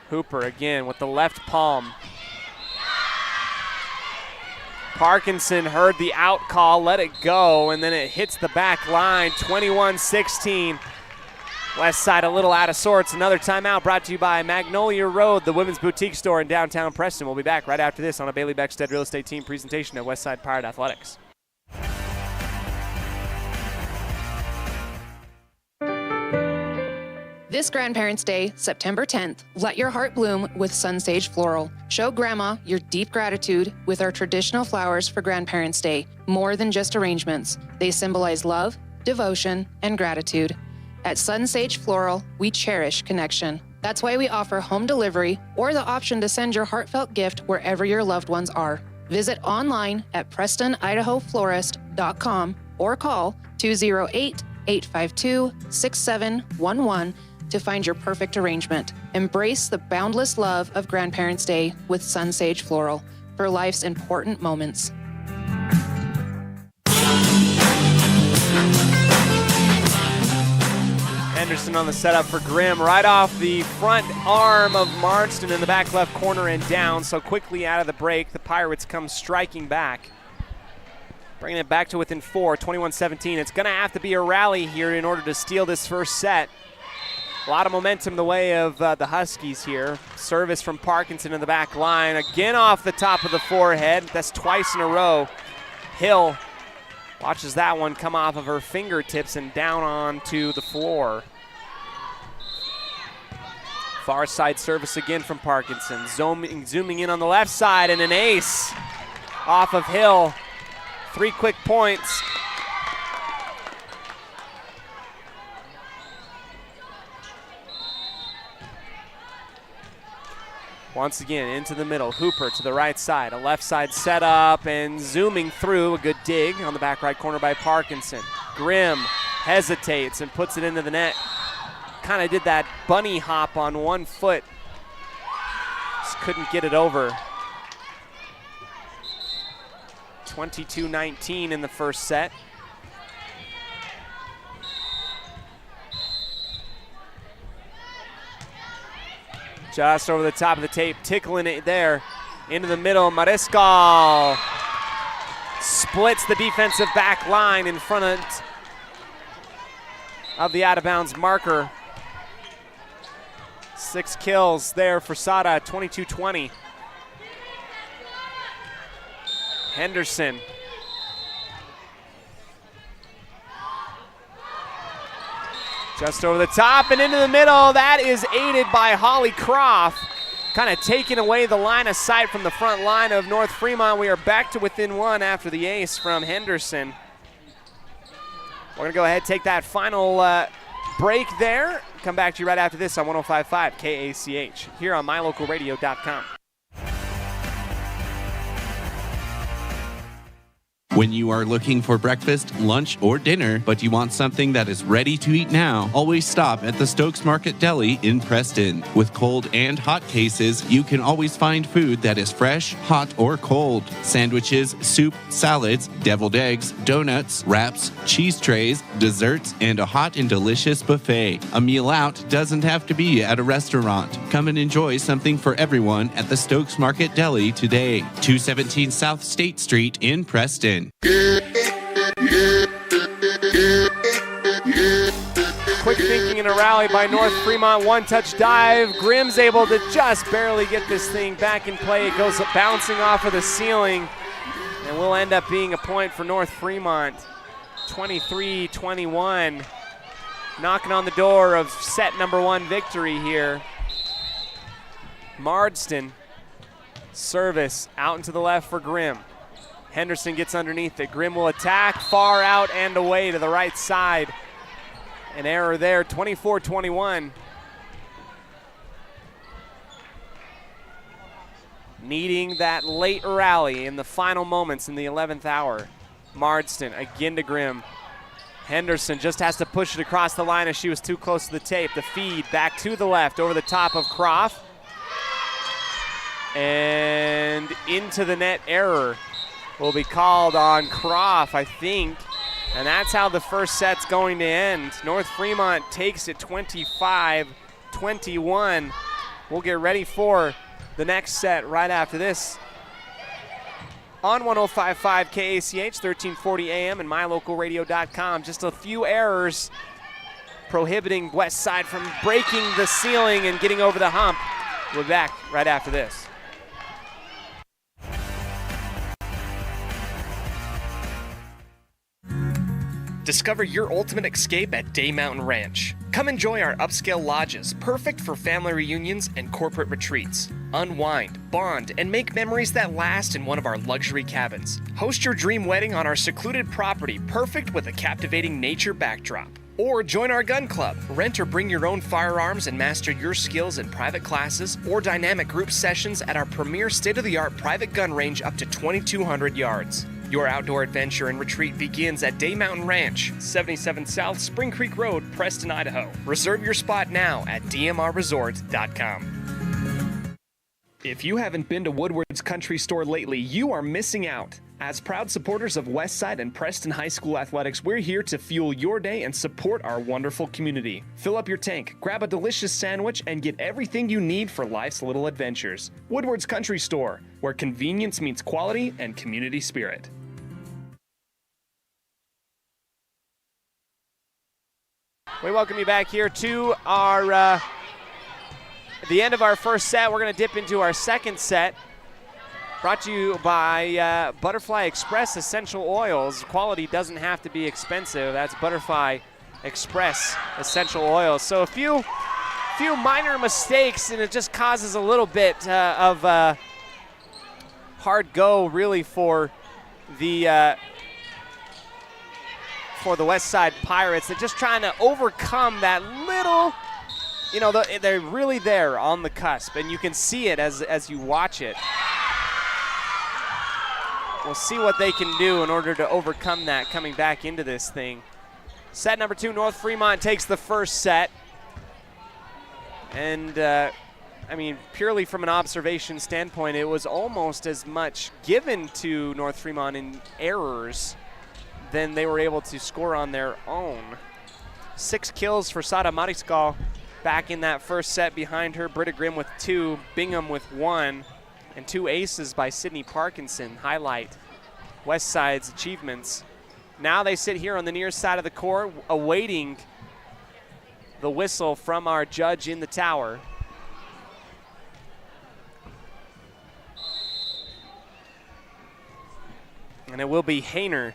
Hooper again with the left palm. Parkinson heard the out call, let it go, and then it hits the back line. 21-16. West side a little out of sorts. Another timeout brought to you by Magnolia Road, the women's boutique store in downtown Preston. We'll be back right after this on a Bailey Beckstead Real Estate Team presentation at Westside Pirate Athletics. This Grandparents' Day, September 10th, let your heart bloom with Sunsage Floral. Show Grandma your deep gratitude with our traditional flowers for Grandparents' Day. More than just arrangements. They symbolize love, devotion, and gratitude. At Sunsage Floral, we cherish connection. That's why we offer home delivery or the option to send your heartfelt gift wherever your loved ones are. Visit online at PrestonIdahoFlorist.com or call 208-852-6711 to find your perfect arrangement. Embrace the boundless love of Grandparents' Day with Sunsage Floral for life's important moments. Henderson on the setup for Grimm, right off the front arm of Marsden in the back left corner and down. So quickly out of the break, the Pirates come striking back, bringing it back to within 4, 21-17. It's going to have to be a rally here in order to steal this first set. A lot of momentum the way of the Huskies here. Service from Parkinson in the back line. Again off the top of the forehead. That's twice in a row. Hill watches that one come off of her fingertips and down onto the floor. Far side service again from Parkinson. Zooming in on the left side, and an ace off of Hill. 3 quick points. Once again, into the middle. Hooper to the right side. A left side setup and zooming through. A good dig on the back right corner by Parkinson. Grimm hesitates and puts it into the net. Kind of did that bunny hop on one foot. Just couldn't get it over. 22-19 in the first set. Just over the top of the tape, tickling it there. Into the middle, Mariscal splits the defensive back line in front of the out-of-bounds marker. 6 kills there for Sada, 22-20. Henderson. Just over the top and into the middle. That is aided by Holly Croft. Kind of taking away the line of sight from the front line of North Fremont. We are back to within 1 after the ace from Henderson. We're going to go ahead and take that final break there. Come back to you right after this on 105.5 KACH here on mylocalradio.com. When you are looking for breakfast, lunch, or dinner, but you want something that is ready to eat now, always stop at the Stokes Market Deli in Preston. With cold and hot cases, you can always find food that is fresh, hot, or cold. Sandwiches, soup, salads, deviled eggs, donuts, wraps, cheese trays, desserts, and a hot and delicious buffet. A meal out doesn't have to be at a restaurant. Come and enjoy something for everyone at the Stokes Market Deli today. 217 South State Street in Preston. Quick thinking in a rally by North Fremont. 1-touch dive. Grimm's able to just barely get this thing back in play. It goes bouncing off of the ceiling and will end up being a point for North Fremont. 23-21. Knocking on the door of set number 1 victory here. Marsden, service out into the left for Grimm. Henderson gets underneath it. Grimm will attack, far out and away to the right side. An error there, 24-21. Needing that late rally in the final moments in the 11th hour. Marsden again to Grimm. Henderson just has to push it across the line as she was too close to the tape. The feed back to the left over the top of Croft. And into the net error will be called on Croft, I think. And that's how the first set's going to end. North Fremont takes it 25-21. We'll get ready for the next set right after this on 105.5 KACH, 1340 AM and mylocalradio.com. Just a few errors prohibiting West Side from breaking the ceiling and getting over the hump. We'll be back right after this. Discover your ultimate escape at Day Mountain Ranch. Come enjoy our upscale lodges, perfect for family reunions and corporate retreats. Unwind, bond, and make memories that last in one of our luxury cabins. Host your dream wedding on our secluded property, perfect with a captivating nature backdrop. Or join our gun club. Rent or bring your own firearms and master your skills in private classes or dynamic group sessions at our premier state-of-the-art private gun range up to 2,200 yards. Your outdoor adventure and retreat begins at Day Mountain Ranch, 77 South Spring Creek Road, Preston, Idaho. Reserve your spot now at dmrresort.com. If you haven't been to Woodward's Country Store lately, you are missing out. As proud supporters of Westside and Preston High School athletics, we're here to fuel your day and support our wonderful community. Fill up your tank, grab a delicious sandwich, and get everything you need for life's little adventures. Woodward's Country Store, where convenience meets quality and community spirit. We welcome you back here to our the end of our first set. We're going to dip into our second set. Brought to you by Butterfly Express Essential Oils. Quality doesn't have to be expensive. That's Butterfly Express Essential Oils. So a few minor mistakes, and it just causes a little bit of hard go, really, for the West Side Pirates. They're just trying to overcome that little, they're really there on the cusp, and you can see it as you watch it. We'll see what they can do in order to overcome that coming back into this thing. Set number 2, North Fremont takes the first set. And, purely from an observation standpoint, it was almost as much given to North Fremont in errors than they were able to score on their own. 6 kills for Sada Mariscal back in that first set. Behind her, Britta Grimm with 2, Bingham with 1, and 2 aces by Sydney Parkinson highlight West Side's achievements. Now they sit here on the near side of the court awaiting the whistle from our judge in the tower. And it will be Hayner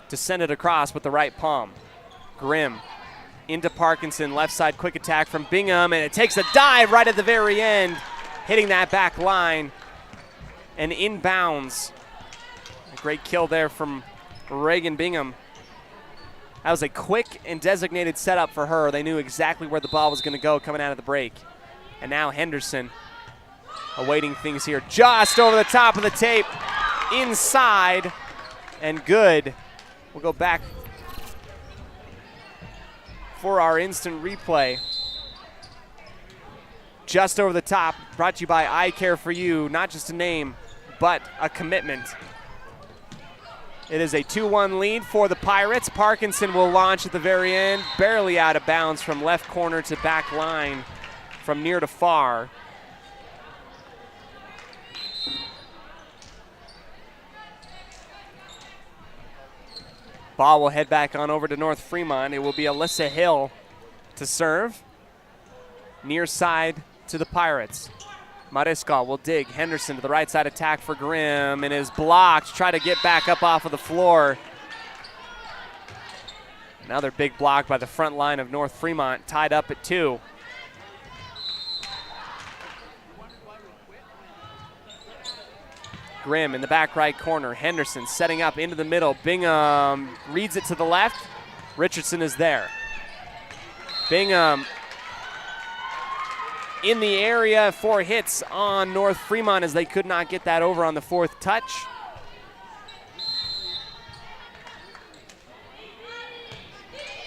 to send it across with the right palm. Grimm into Parkinson, left side quick attack from Bingham, and it takes a dive right at the very end, hitting that back line and inbounds. A great kill there from Reagan Bingham. That was a quick and designated setup for her. They knew exactly where the ball was going to go coming out of the break. And now Henderson awaiting things here, just over the top of the tape, inside, and good. We'll go back for our instant replay. Just over the top, brought to you by Eye Care for You, not just a name, but a commitment. It is a 2-1 lead for the Pirates. Parkinson will launch at the very end, barely out of bounds from left corner to back line, from near to far. Ball will head back on over to North Fremont. It will be Alyssa Hill to serve. Near side to the Pirates. Mariscal will dig. Henderson to the right side attack for Grimm, and is blocked. Try to get back up off of the floor. Another big block by the front line of North Fremont, tied up at 2. Grimm in the back right corner. Henderson setting up into the middle. Bingham reads it to the left. Richardson is there. Bingham in the area, 4 hits on North Fremont as they could not get that over on the 4th touch.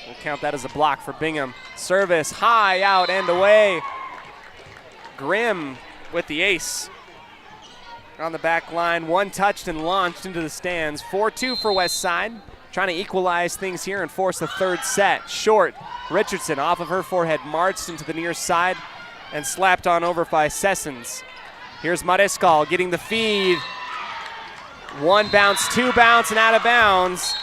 We'll count that as a block for Bingham. Service high out and away. Grimm with the ace on the back line. 1 touched and launched into the stands. 4-2 for West Side. Trying to equalize things here and force the 3rd set. Short. Richardson off of her forehead, marched into the near side and slapped on over by Sessons. Here's Mariscal getting the feed. 1 bounce, 2 bounce, and out of bounds.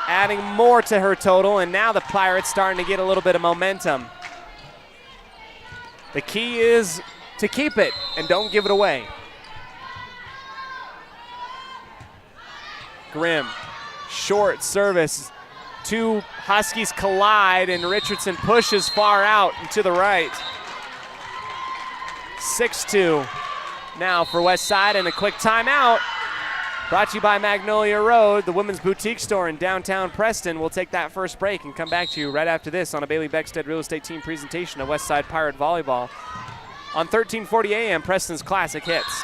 Adding more to her total, and now the Pirates starting to get a little bit of momentum. The key is to keep it and don't give it away. Grimm, short service. 2 Huskies collide, and Richardson pushes far out and to the right. 6-2 now for West Side, and a quick timeout. Brought to you by Magnolia Road, the women's boutique store in downtown Preston. We'll take that first break and come back to you right after this on a Bailey Beckstead Real Estate Team presentation of West Side Pirate Volleyball on 1340 AM, Preston's Classic Hits.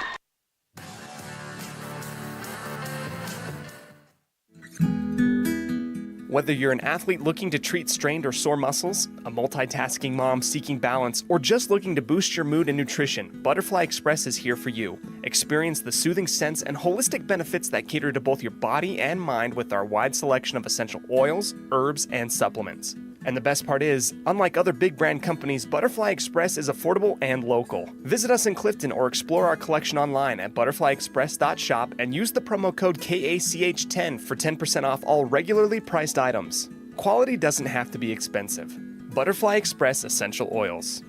Whether you're an athlete looking to treat strained or sore muscles, a multitasking mom seeking balance, or just looking to boost your mood and nutrition, Butterfly Express is here for you. Experience the soothing scents and holistic benefits that cater to both your body and mind with our wide selection of essential oils, herbs, and supplements. And the best part is, unlike other big brand companies, Butterfly Express is affordable and local. Visit us in Clifton or explore our collection online at butterflyexpress.shop and use the promo code KACH10 for 10% off all regularly priced items. Quality doesn't have to be expensive. Butterfly Express Essential Oils.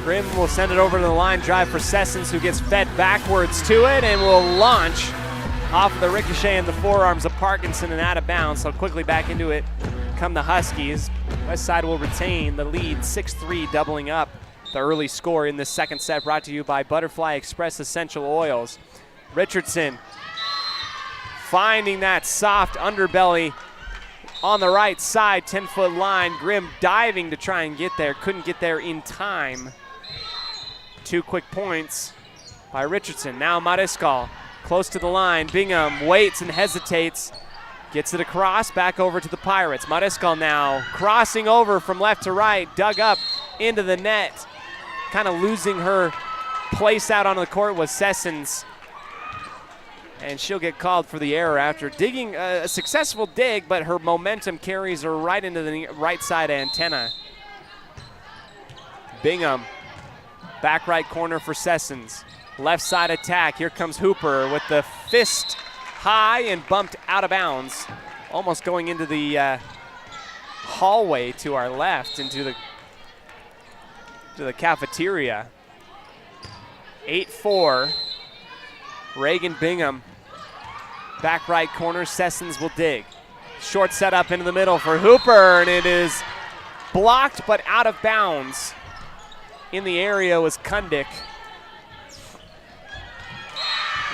Grimm will send it over to the line drive for Sessons, who gets fed backwards to it and will launch off of the ricochet in the forearms of Parkinson and out of bounds. So quickly back into it come the Huskies. West Side will retain the lead 6-3, doubling up the early score in this second set, brought to you by Butterfly Express Essential Oils. Richardson finding that soft underbelly on the right side, 10-foot line. Grimm diving to try and get there, couldn't get there in time. 2 quick points by Richardson. Now Mariscal close to the line. Bingham waits and hesitates. Gets it across, back over to the Pirates. Mariscal now crossing over from left to right, dug up into the net. Kind of losing her place out on the court was Sessons. And she'll get called for the error after digging a successful dig, but her momentum carries her right into the right side antenna. Bingham, back right corner for Sessons. Left side attack. Here comes Hooper with the fist high and bumped out of bounds. Almost going into the hallway to our left, into the cafeteria. 8-4. Reagan Bingham. Back right corner. Sessons will dig. Short set up into the middle for Hooper, and it is blocked but out of bounds. In the area was Kundick.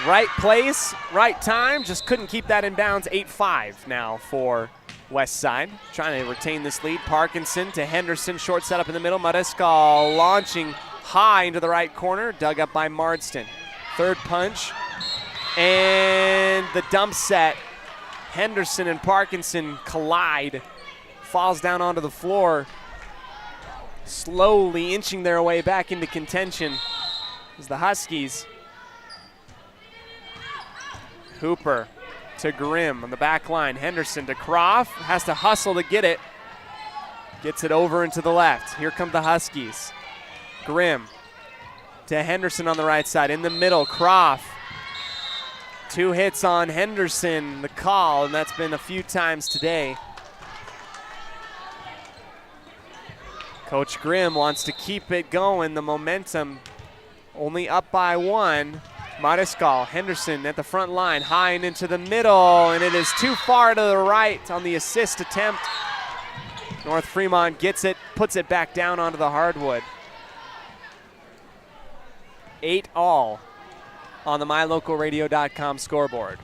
Right place, right time, just couldn't keep that in bounds. 8-5 now for West Side. Trying to retain this lead. Parkinson to Henderson, short setup in the middle. Mariscal launching high into the right corner, dug up by Marsden. 3rd punch, and the dump set. Henderson and Parkinson collide. Falls down onto the floor, slowly inching their way back into contention as the Huskies. Hooper to Grimm on the back line. Henderson to Croft. Has to hustle to get it. Gets it over and to the left. Here come the Huskies. Grimm to Henderson on the right side. In the middle, Croft. 2 hits on Henderson, the call, and that's been a few times today. Coach Grimm wants to keep it going. The momentum only up by 1. Mariscal, Henderson at the front line, high and into the middle, and it is too far to the right on the assist attempt. North Fremont gets it, puts it back down onto the hardwood. 8-all on the mylocalradio.com scoreboard.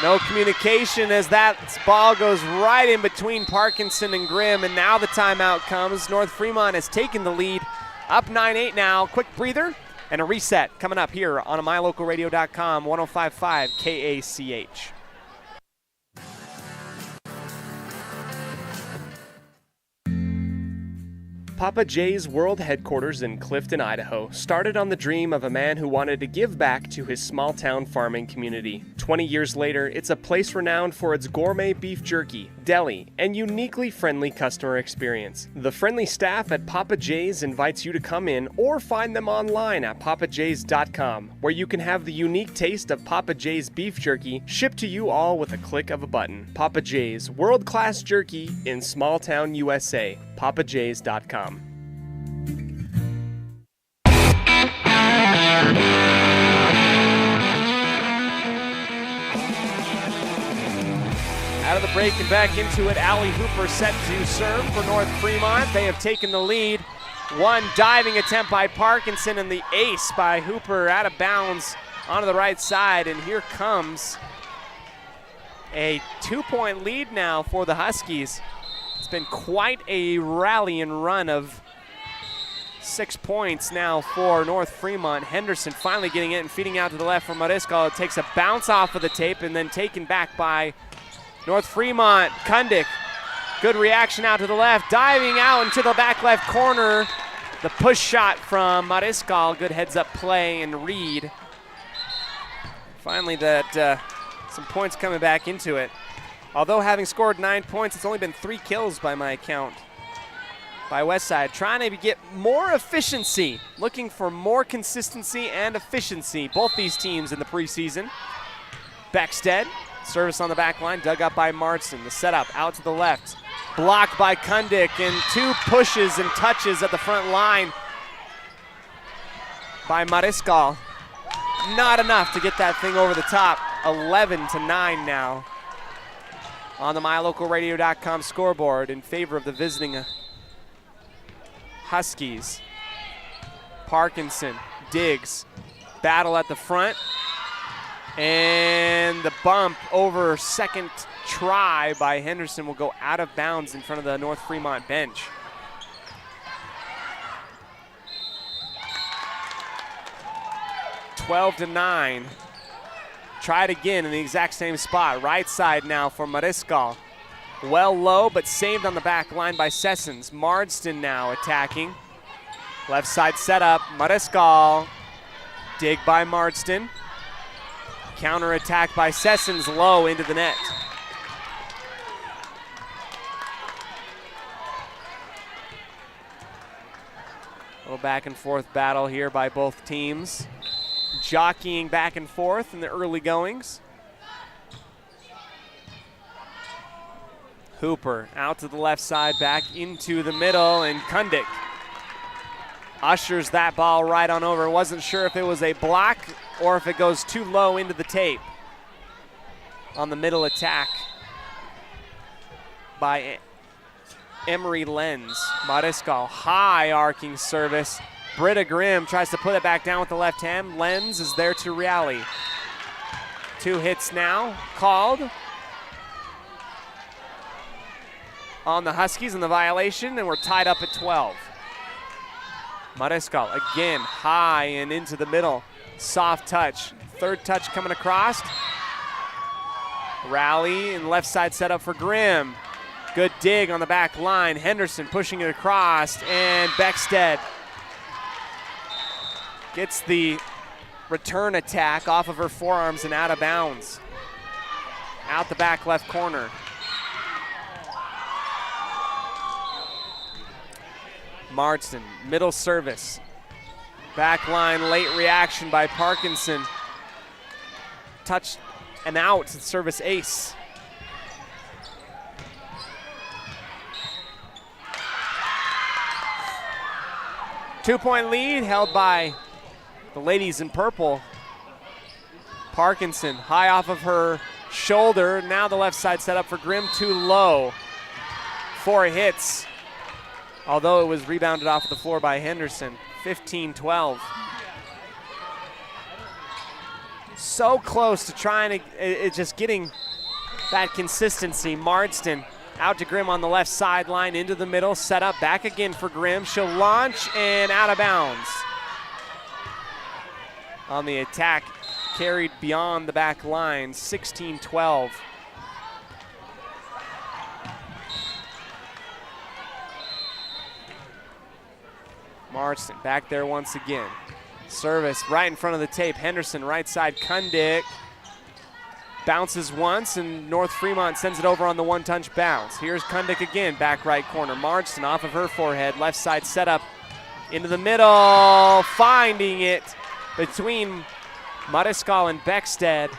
No communication as that ball goes right in between Parkinson and Grimm, and now the timeout comes. North Fremont has taken the lead, up 9-8 now. Quick breather and a reset coming up here on a mylocalradio.com 105.5 KACH. Papa J's World Headquarters in Clifton, Idaho, started on the dream of a man who wanted to give back to his small-town farming community. 20 years later, it's a place renowned for its gourmet beef jerky, deli, and uniquely friendly customer experience. The friendly staff at Papa J's invites you to come in or find them online at papajs.com, where you can have the unique taste of Papa J's beef jerky shipped to you all with a click of a button. Papa J's, world-class jerky in small-town USA. papajs.com. Out of the break and back into it, Allie Hooper set to serve for North Fremont. They have taken the lead. One diving attempt by Parkinson and the ace by Hooper out of bounds onto the right side. And here comes a 2-point lead now for the Huskies. It's been quite a rally and run of 6 points now for North Fremont. Henderson finally getting it and feeding out to the left for Mariscal. It takes a bounce off of the tape and then taken back by North Fremont. Kundick, good reaction out to the left, diving out into the back left corner. The push shot from Mariscal, good heads-up play and read. Finally some points coming back into it. Although having scored 9 points, it's only been 3 kills by my account by Westside. Trying to get more efficiency, looking for more consistency and efficiency. Both these teams in the preseason. Beckstead, service on the back line, dug up by Marston. The setup out to the left, blocked by Kundick, and 2 pushes and touches at the front line by Mariscal. Not enough to get that thing over the top. 11-9 now on the mylocalradio.com scoreboard in favor of the visiting Huskies. Parkinson digs, battle at the front, and the bump over second try by Henderson will go out of bounds in front of the North Fremont bench. (12-9). Try it again in the exact same spot. Right side now for Mariscal. Well low, but saved on the back line by Sessons. Marsden now attacking. Left side setup. Mariscal. Dig by Marsden. Counter attack by Sessons, low into the net. A little back and forth battle here by both teams. Jockeying back and forth in the early goings. Hooper out to the left side, back into the middle, and Kundick ushers that ball right on over. Wasn't sure if it was a block or if it goes too low into the tape on the middle attack by Emery Lenz. Mariscal, high arcing service. Britta Grimm tries to put it back down with the left hand. Lenz is there to rally. 2 hits now called on the Huskies in the violation, and we're tied up at 12. Mariscal again high and into the middle. Soft touch. Third touch coming across. Rally and left side set up for Grimm. Good dig on the back line. Henderson pushing it across, and Beckstead gets the return attack off of her forearms and out of bounds. Out the back left corner. Marsden, middle service. Back line, late reaction by Parkinson. Touch and out, service ace. Two-point lead held by the ladies in purple. Parkinson high off of her shoulder. Now the left side set up for Grimm, too low. 4 hits, although it was rebounded off the floor by Henderson. 15-12. So close to trying to, just getting that consistency. Marsden out to Grimm on the left sideline, into the middle, set up, back again for Grimm. She'll launch and out of bounds. On the attack, carried beyond the back line, 16-12. Marsden back there once again. Service right in front of the tape. Henderson right side, Kundick. Bounces once, and North Fremont sends it over on the one-touch bounce. Here's Kundick again, back right corner. Marsden off of her forehead, left side set up into the middle, finding it between Mariskal and Beckstead.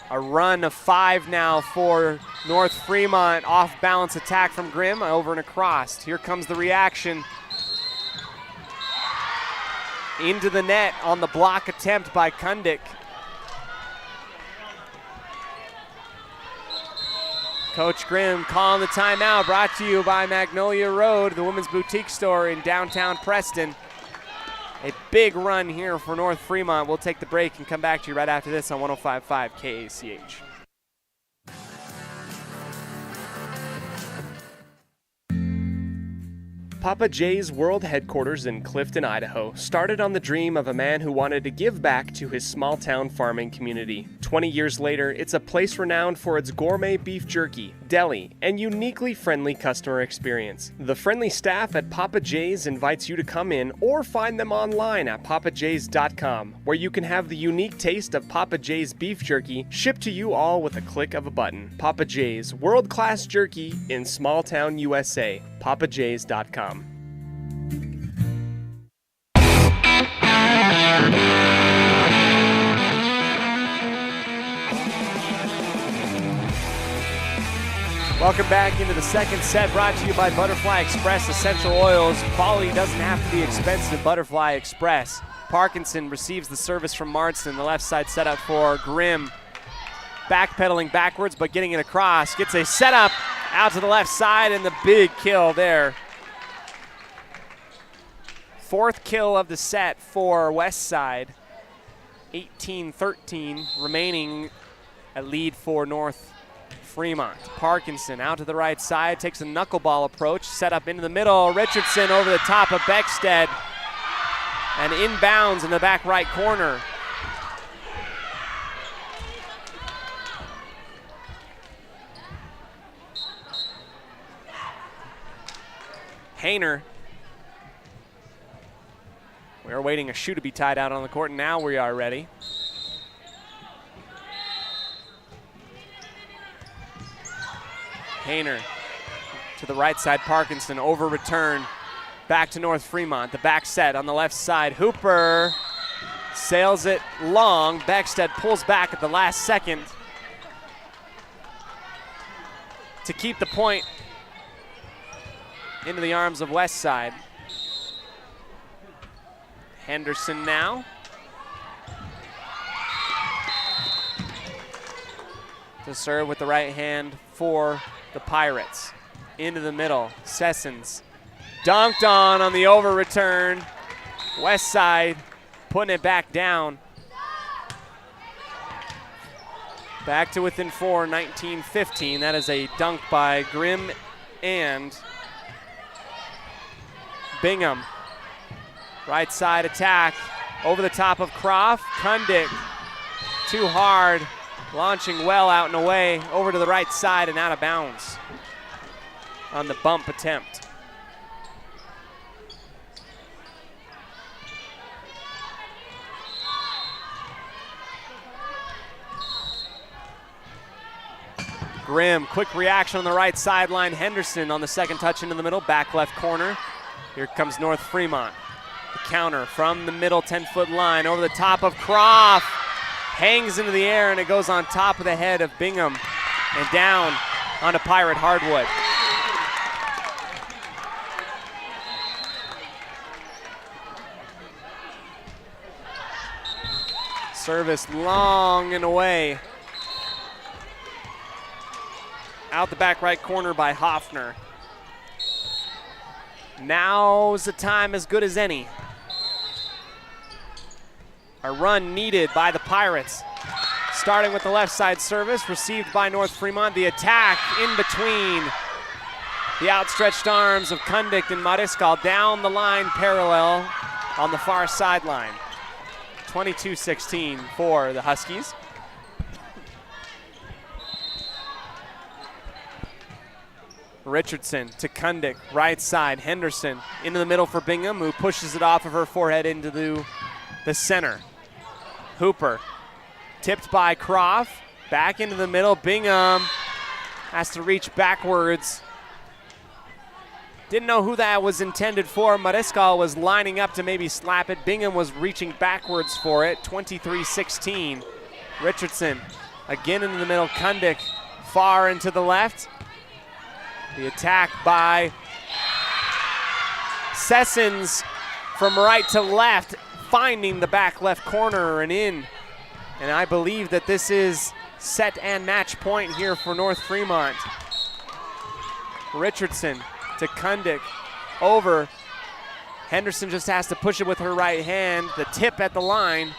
A run of 5 now for North Fremont. Off balance attack from Grimm, over and across. Here comes the reaction. Into the net on the block attempt by Kundick. Coach Grimm calling the timeout, brought to you by Magnolia Road, the women's boutique store in downtown Preston. A big run here for North Fremont. We'll take the break and come back to you right after this on 105.5 KACH. Papa J's World Headquarters in Clifton, Idaho, started on the dream of a man who wanted to give back to his small-town farming community. 20 years later, it's a place renowned for its gourmet beef jerky, deli, and uniquely friendly customer experience. The friendly staff at Papa J's invites you to come in or find them online at papajs.com, where you can have the unique taste of Papa J's beef jerky shipped to you all with a click of a button. Papa J's, world-class jerky in small-town USA. papajs.com. Welcome back into the second set, brought to you by Butterfly Express Essential Oils. Quality doesn't have to be expensive. Butterfly Express. Parkinson receives the service from Marsden. The left side set up for Grimm. Backpedaling backwards, but getting it across. Gets a setup out to the left side, and the big kill there. 4th kill of the set for West Side. 18-13 remaining, a lead for North Fremont. Parkinson out to the right side, takes a knuckleball approach, set up into the middle. Richardson over the top of Beckstead, and inbounds in the back right corner. Hayner. We are waiting a shoe to be tied out on the court, and now we are ready. Hayner to the right side, Parkinson over return, back to North Fremont. The back set on the left side, Hooper sails it long. Beckstead pulls back at the last second to keep the point into the arms of West Side. Henderson now. To serve with the right hand for the Pirates. Into the middle, Sessons. Dunked on the over return. West Side putting it back down. Back to within 4, 19-15. That is a dunk by Grimm and Bingham. Right side attack over the top of Croft. Kundick too hard, launching well out and away over to the right side and out of bounds on the bump attempt. Grimm, quick reaction on the right sideline. Henderson on the second touch into the middle, back left corner. Here comes North Fremont. The counter from the middle 10-foot line over the top of Croft. Hangs into the air, and it goes on top of the head of Bingham. and down onto Pirate hardwood. Service long and away. Out the back right corner by Hoffner. Now's the time as good as any. A run needed by the Pirates. Starting with the left side service, received by North Fremont. The attack in between the outstretched arms of Kundick and Mariscal down the line parallel on the far sideline. 22-16 for the Huskies. Richardson to Kundick, right side. Henderson into the middle for Bingham, who pushes it off of her forehead into the center. Hooper tipped by Croft, back into the middle. Bingham has to reach backwards. Didn't know who that was intended for. Mariscal was lining up to maybe slap it. Bingham was reaching backwards for it. 23-16. Richardson again into the middle. Kundick far into the left. The attack by Sessons from right to left, finding the back left corner and in. And I believe that this is set and match point here for North Fremont. Richardson to Kundick, over. Henderson just has to push it with her right hand. The tip at the line.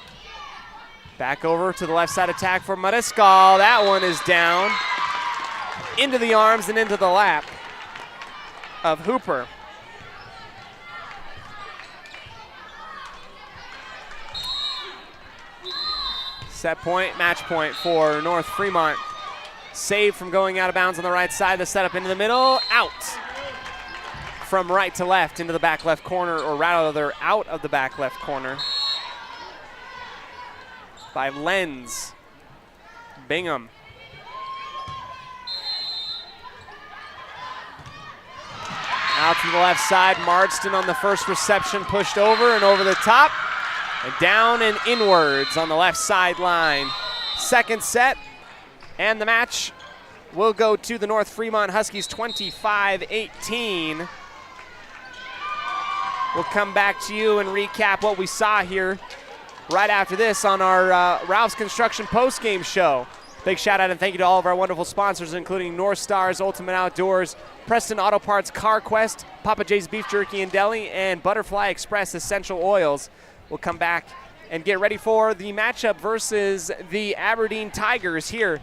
Back over to the left side attack for Mariscal. That one is down. Into the arms and into the lap of Hooper. Set point, match point for North Fremont. Save from going out of bounds on the right side. The setup into the middle, out. From right to left into the back left corner, or rather out of the back left corner by Lenz. Bingham. Out to the left side, Marston on the first reception, pushed over and over the top. And down and inwards on the left sideline. Second set, and the match will go to the North Fremont Huskies 25-18. We'll come back to you and recap what we saw here right after this on our Ralph's Construction postgame show. Big shout out and thank you to all of our wonderful sponsors, including North Stars Ultimate Outdoors, Preston Auto Parts, CarQuest, Papa J's Beef Jerky and Deli, and Butterfly Express Essential Oils. We'll come back and get ready for the matchup versus the Aberdeen Tigers here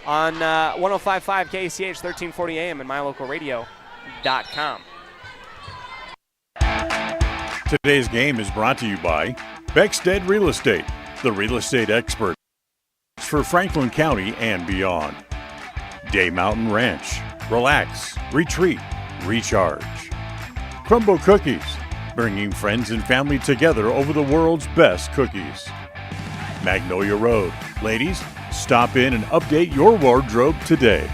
on 105.5 KACH, 1340 AM and mylocalradio.com. Today's game is brought to you by Beckstead Real Estate, the real estate experts for Franklin County and beyond. Day Mountain Ranch, relax, retreat, recharge. Crumble Cookies, bringing friends and family together over the world's best cookies. Magnolia Road, ladies, stop in and update your wardrobe today.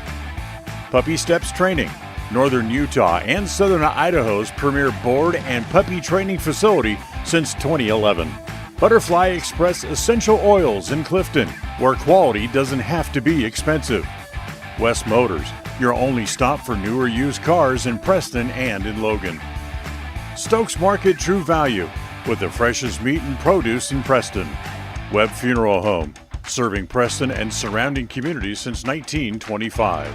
Puppy Steps Training, Northern Utah and Southern Idaho's premier board and puppy training facility since 2011. Butterfly Express Essential Oils in Clifton, where quality doesn't have to be expensive. West Motors, your only stop for newer used cars in Preston and in Logan. Stokes Market True Value, with the freshest meat and produce in Preston. Webb Funeral Home, serving Preston and surrounding communities since 1925.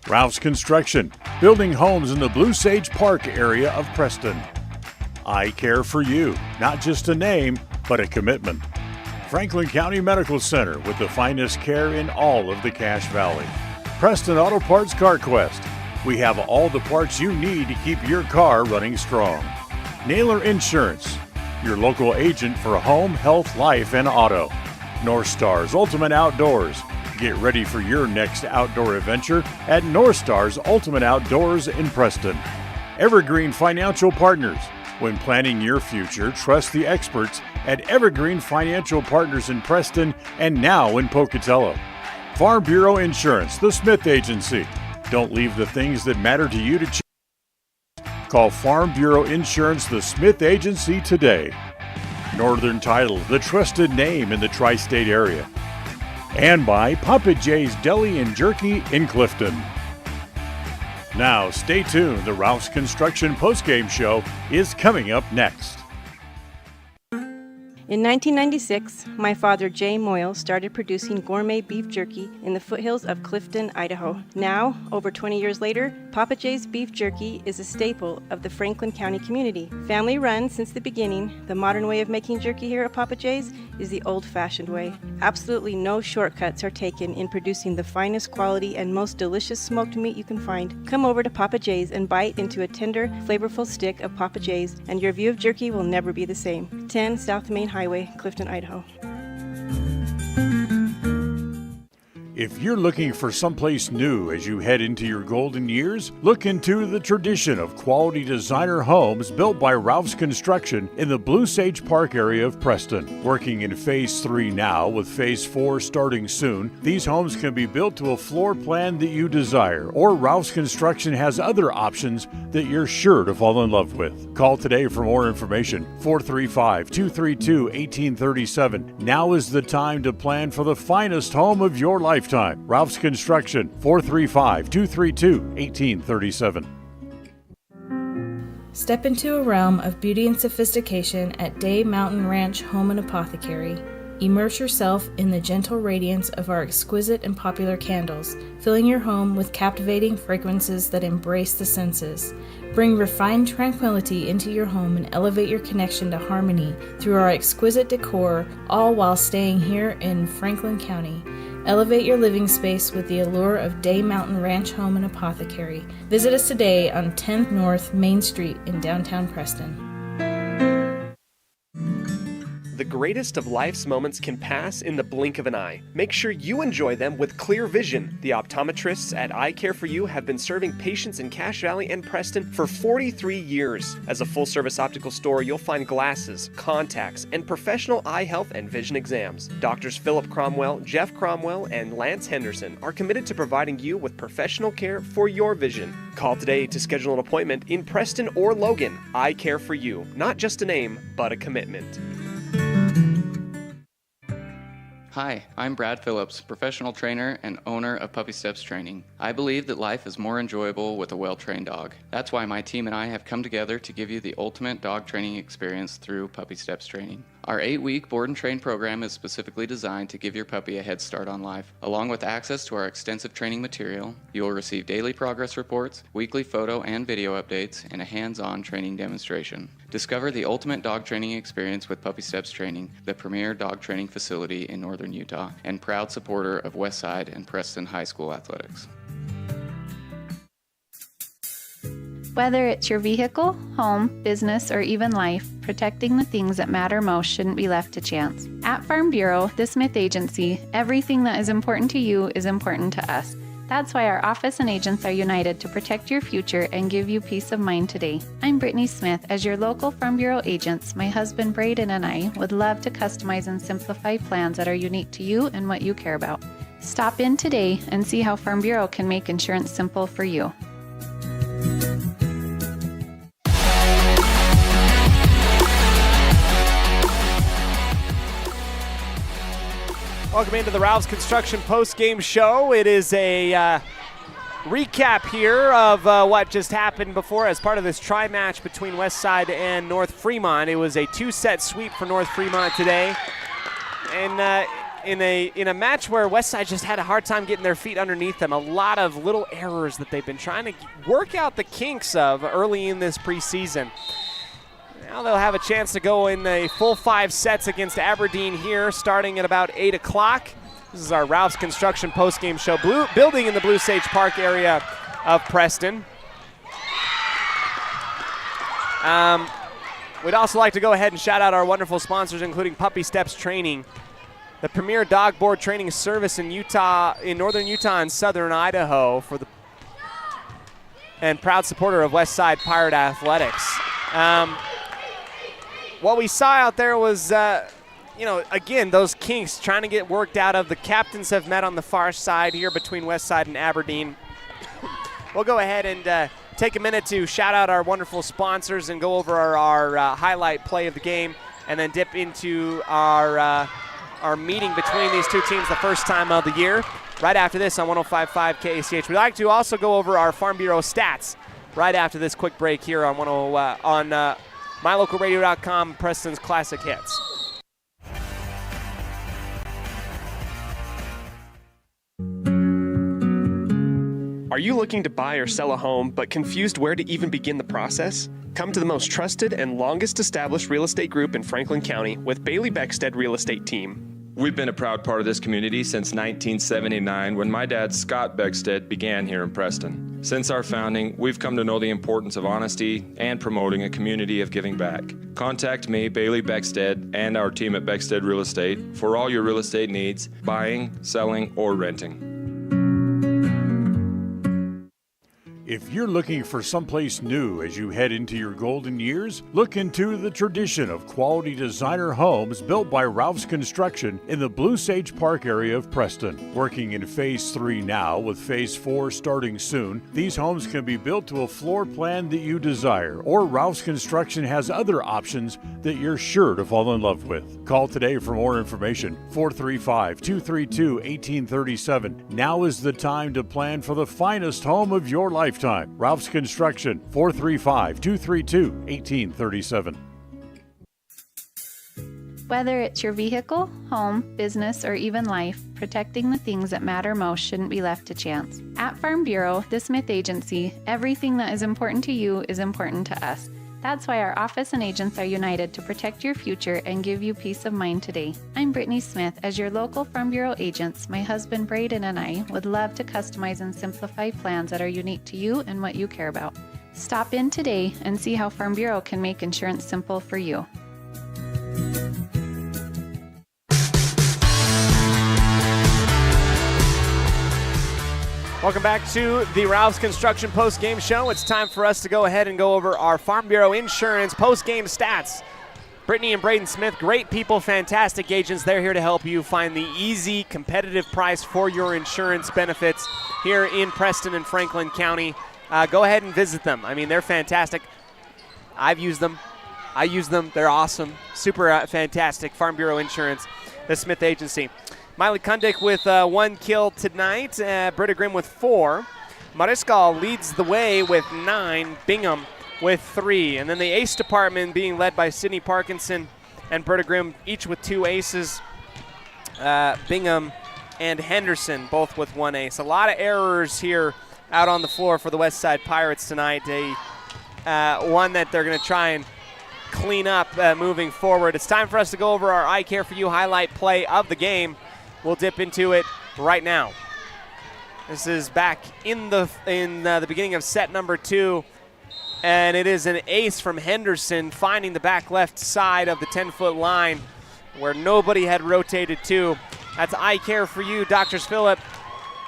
Ralph's Construction, building homes in the Blue Sage Park area of Preston. I Care for You, not just a name, but a commitment. Franklin County Medical Center, with the finest care in all of the Cache Valley. Preston Auto Parts CarQuest, we have all the parts you need to keep your car running strong. Naylor Insurance, your local agent for home, health, life, and auto. North Stars Ultimate Outdoors, get ready for your next outdoor adventure at North Stars Ultimate Outdoors in Preston. Evergreen Financial Partners, when planning your future, trust the experts at Evergreen Financial Partners in Preston and now in Pocatello. Farm Bureau Insurance, the Smith Agency. Don't leave the things that matter to you to chance. Call Farm Bureau Insurance, the Smith Agency today. Northern Title, the trusted name in the tri-state area. and by Papa J's Deli and Jerky in Clifton. Now, stay tuned. The Ralph's Construction postgame show is coming up next. In 1996, my father, Jay Moyle, started producing gourmet beef jerky in the foothills of Clifton, Idaho. Now, over 20 years later, Papa J's beef jerky is a staple of the Franklin County community. Family run since the beginning, the modern way of making jerky here at Papa J's is the old-fashioned way. Absolutely no shortcuts are taken in producing the finest quality and most delicious smoked meat you can find. Come over to Papa J's and bite into a tender, flavorful stick of Papa J's, and your view of jerky will never be the same. 10 South Main Highway, Clifton, Idaho. If you're looking for someplace new as you head into your golden years, look into the tradition of quality designer homes built by Ralph's Construction in the Blue Sage Park area of Preston. Working in Phase 3 now, with Phase 4 starting soon, these homes can be built to a floor plan that you desire, or Ralph's Construction has other options that you're sure to fall in love with. Call today for more information, 435-232-1837. Now is the time to plan for the finest home of your lifetime. Ralph's Construction, 435-232-1837. Step into a realm of beauty and sophistication at Day Mountain Ranch Home and Apothecary. Immerse yourself in the gentle radiance of our exquisite and popular candles, filling your home with captivating fragrances that embrace the senses. Bring refined tranquility into your home and elevate your connection to harmony through our exquisite decor, all while staying here in Franklin County. Elevate your living space with the allure of Day Mountain Ranch Home and Apothecary. Visit us today on 10th North Main Street in downtown Preston. The greatest of life's moments can pass in the blink of an eye. Make sure you enjoy them with clear vision. The optometrists at Eye Care for You have been serving patients in Cache Valley and Preston for 43 years. As a full-service optical store, you'll find glasses, contacts, and professional eye health and vision exams. Doctors Philip Cromwell, Jeff Cromwell, and Lance Henderson are committed to providing you with professional care for your vision. Call today to schedule an appointment in Preston or Logan. Eye Care for You, not just a name, but a commitment. Hi, I'm Brad Phillips, professional trainer and owner of Puppy Steps Training. I believe that life is more enjoyable with a well-trained dog. That's why my team and I have come together to give you the ultimate dog training experience through Puppy Steps Training. Our 8-week board and train program is specifically designed to give your puppy a head start on life. Along with access to our extensive training material, you will receive daily progress reports, weekly photo and video updates, and a hands-on training demonstration. Discover the ultimate dog training experience with Puppy Steps Training, the premier dog training facility in northern Utah, and proud supporter of Westside and Preston High School athletics. Whether it's your vehicle, home, business, or even life, protecting the things that matter most shouldn't be left to chance. At Farm Bureau, the Smith Agency, everything that is important to you is important to us. That's why our office and agents are united to protect your future and give you peace of mind today. I'm Brittany Smith. As your local Farm Bureau agents, my husband Braden and I would love to customize and simplify plans that are unique to you and what you care about. Stop in today and see how Farm Bureau can make insurance simple for you. Welcome into the Ralph's Construction post-game show. It is a recap here of what just happened before as part of this tri-match between Westside and North Fremont. It was a 2-set sweep for North Fremont today. And in a match where Westside just had a hard time getting their feet underneath them. A lot of little errors that they've been trying to work out the kinks of early in this preseason. Now they'll have a chance to go in a full 5 sets against Aberdeen here, starting at about 8 o'clock. This is our Ralph's Construction postgame show, building in the Blue Sage Park area of Preston. We'd also like to go ahead and shout out our wonderful sponsors, including Puppy Steps Training, the premier dog board training service in Utah, in northern Utah and southern Idaho, and proud supporter of Westside Pirate Athletics. What we saw out there was, again, those kinks trying to get worked out of. The captains have met on the far side here between Westside and Aberdeen. We'll go ahead and take a minute to shout out our wonderful sponsors and go over our highlight play of the game, and then dip into our our meeting between these two teams the first time of the year. Right after this on 105.5 KACH. We'd like to also go over our Farm Bureau stats right after this quick break here on MyLocalRadio.com, Preston's Classic Hits. Are you looking to buy or sell a home but confused where to even begin the process? Come to the most trusted and longest established real estate group in Franklin County with Bailey Beckstead Real Estate Team. We've been a proud part of this community since 1979 when my dad, Scott Beckstead, began here in Preston. Since our founding, we've come to know the importance of honesty and promoting a community of giving back. Contact me, Bailey Beckstead, and our team at Beckstead Real Estate for all your real estate needs, buying, selling, or renting. If you're looking for someplace new as you head into your golden years, look into the tradition of quality designer homes built by Ralph's Construction in the Blue Sage Park area of Preston. Working in Phase 3 now, with Phase 4 starting soon, these homes can be built to a floor plan that you desire, or Ralph's Construction has other options that you're sure to fall in love with. Call today for more information, 435-232-1837. Now is the time to plan for the finest home of your lifetime. Ralph's Construction, 435-232-1837. Whether it's your vehicle, home, business, or even life, protecting the things that matter most shouldn't be left to chance. At Farm Bureau, the Smith Agency, everything that is important to you is important to us. That's why our office and agents are united to protect your future and give you peace of mind today. I'm Brittany Smith. As your local Farm Bureau agents, my husband Braden and I would love to customize and simplify plans that are unique to you and what you care about. Stop in today and see how Farm Bureau can make insurance simple for you. Welcome back to the Ralph's Construction post-game show. It's time for us to go ahead and go over our Farm Bureau Insurance post-game stats. Brittany and Braden Smith, great people, fantastic agents. They're here to help you find the easy, competitive price for your insurance benefits here in Preston and Franklin County. Go ahead and visit them. I mean, they're fantastic. I've used them. I use them. They're awesome. Super fantastic. Farm Bureau Insurance, the Smith Agency. Miley Kundick with 1 kill tonight. Britta Grimm with 4. Mariscal leads the way with 9. Bingham with 3. And then the ace department being led by Sydney Parkinson and Britta Grimm, each with 2 aces. Bingham and Henderson both with 1 ace. A lot of errors here out on the floor for the West Side Pirates tonight. One that they're going to try and clean up moving forward. It's time for us to go over our I Care For You highlight play of the game. We'll dip into it right now. This is back in the beginning of set number 2, and it is an ace from Henderson finding the back left side of the 10-foot line where nobody had rotated to. That's I Care For You. Doctors Phillip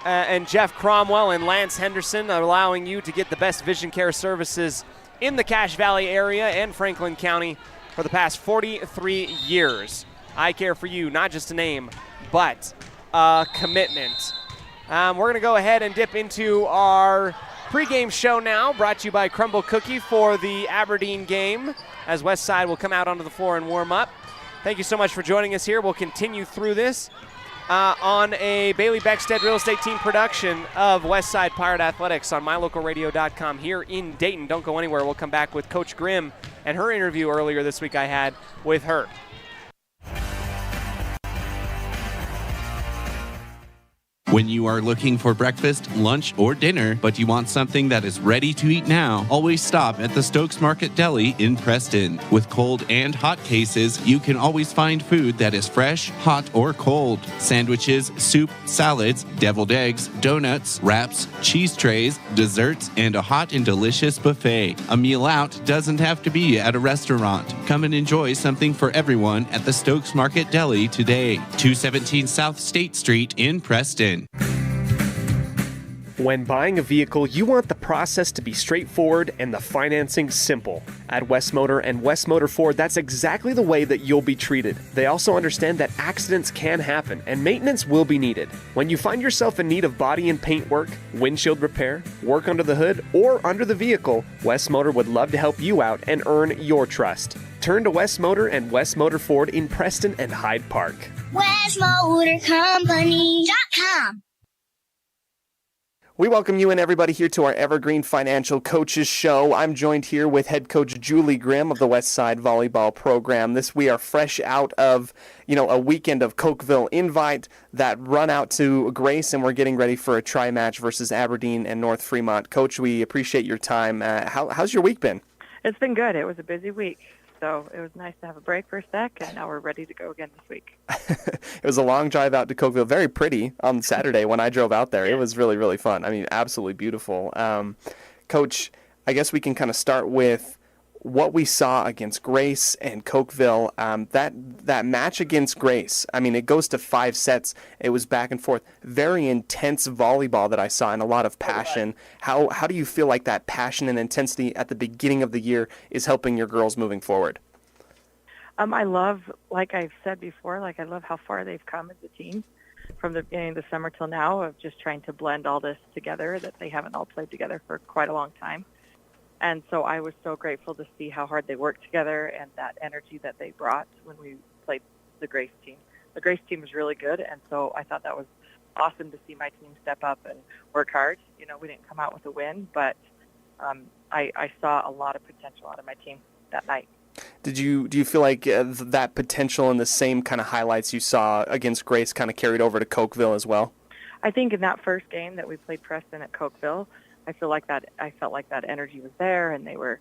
and Jeff Cromwell and Lance Henderson are allowing you to get the best vision care services in the Cache Valley area and Franklin County for the past 43 years. I Care For You, not just a name, but a commitment. We're going to go ahead and dip into our pregame show now, brought to you by Crumble Cookie for the Aberdeen game, as Westside will come out onto the floor and warm up. Thank you so much for joining us here. We'll continue through this on a Bailey Beckstead Real Estate Team production of Westside Pirate Athletics on MyLocalRadio.com here in Dayton. Don't go anywhere. We'll come back with Coach Grimm and her interview earlier this week I had with her. When you are looking for breakfast, lunch, or dinner, but you want something that is ready to eat now, always stop at the Stokes Market Deli in Preston. With cold and hot cases, you can always find food that is fresh, hot, or cold. Sandwiches, soup, salads, deviled eggs, donuts, wraps, cheese trays, desserts, and a hot and delicious buffet. A meal out doesn't have to be at a restaurant. Come and enjoy something for everyone at the Stokes Market Deli today. 217 South State Street in Preston. When buying a vehicle, you want the process to be straightforward and the financing simple. At West Motor and West Motor Ford, that's exactly the way that you'll be treated. They also understand that accidents can happen and maintenance will be needed. When you find yourself in need of body and paint work, windshield repair, work under the hood, or under the vehicle, West Motor would love to help you out and earn your trust. Turn to West Motor and West Motor Ford in Preston and Hyde Park. West BexMotorCompany.com. We welcome you and everybody here to our Evergreen Financial Coaches Show. I'm joined here with head coach Julie Grimm of the Westside Volleyball Program. We are fresh out of, a weekend of Cokeville Invite, that run out to Grace, and we're getting ready for a tri-match versus Aberdeen and North Fremont. Coach, we appreciate your time. How's your week been? It's been good. It was a busy week. So it was nice to have a break for a sec, and now we're ready to go again this week. It was a long drive out to Cokeville. Very pretty on Saturday when I drove out there. It was really, really fun. I mean, absolutely beautiful. Coach, I guess we can kind of start with what we saw against Grace and Cokeville. That match against Grace, I mean, it goes to 5 sets. It was back and forth. Very intense volleyball that I saw, and a lot of passion. How do you feel like that passion and intensity at the beginning of the year is helping your girls moving forward? I love, like I've said before, I love how far they've come as a team from the beginning of the summer till now, of just trying to blend all this together, that they haven't all played together for quite a long time. And so I was so grateful to see how hard they worked together and that energy that they brought when we played the Grace team. The Grace team was really good, and so I thought that was awesome to see my team step up and work hard. We didn't come out with a win, but I saw a lot of potential out of my team that night. Do you feel like that potential and the same kind of highlights you saw against Grace kind of carried over to Cokeville as well? I think in that first game that we played Preston at Cokeville, I felt like that energy was there, and they were,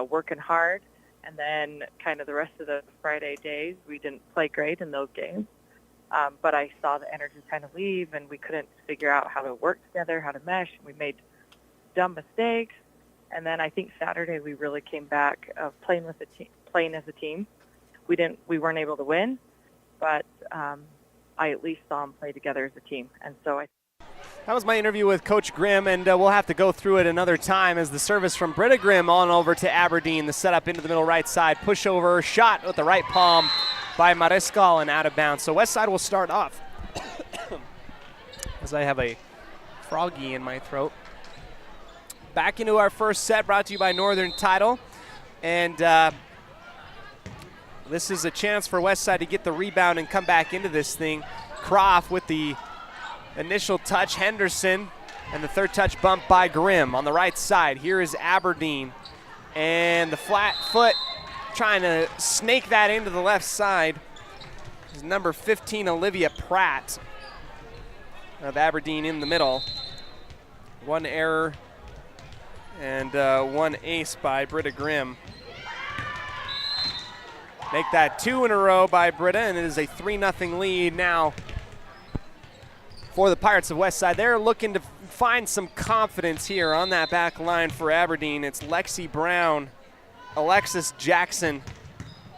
working hard. And then kind of the rest of the Friday days, we didn't play great in those games. But I saw the energy kind of leave, and we couldn't figure out how to work together, how to mesh. We made dumb mistakes. And then I think Saturday we really came back playing as a team. We weren't able to win, but I at least saw them play together as a team. And so that was my interview with Coach Grimm, and we'll have to go through it another time as the service from Britta Grimm on over to Aberdeen. The setup into the middle right side, pushover, shot with the right palm by Mariscal and out of bounds. So Westside will start off as I have a froggy in my throat. Back into our first set, brought to you by Northern Title. And this is a chance for Westside to get the rebound and come back into this thing. Croft with the initial touch, Henderson, and the third touch bump by Grimm on the right side. Here is Aberdeen, and the flat foot trying to snake that into the left side is number 15, Olivia Pratt of Aberdeen in the middle. One error and one ace by Britta Grimm. Make that 2 in a row by Britta, and it is a 3-0 lead now for the Pirates of Westside. They're looking to find some confidence here on that back line for Aberdeen. It's Lexi Brown, Alexis Jackson,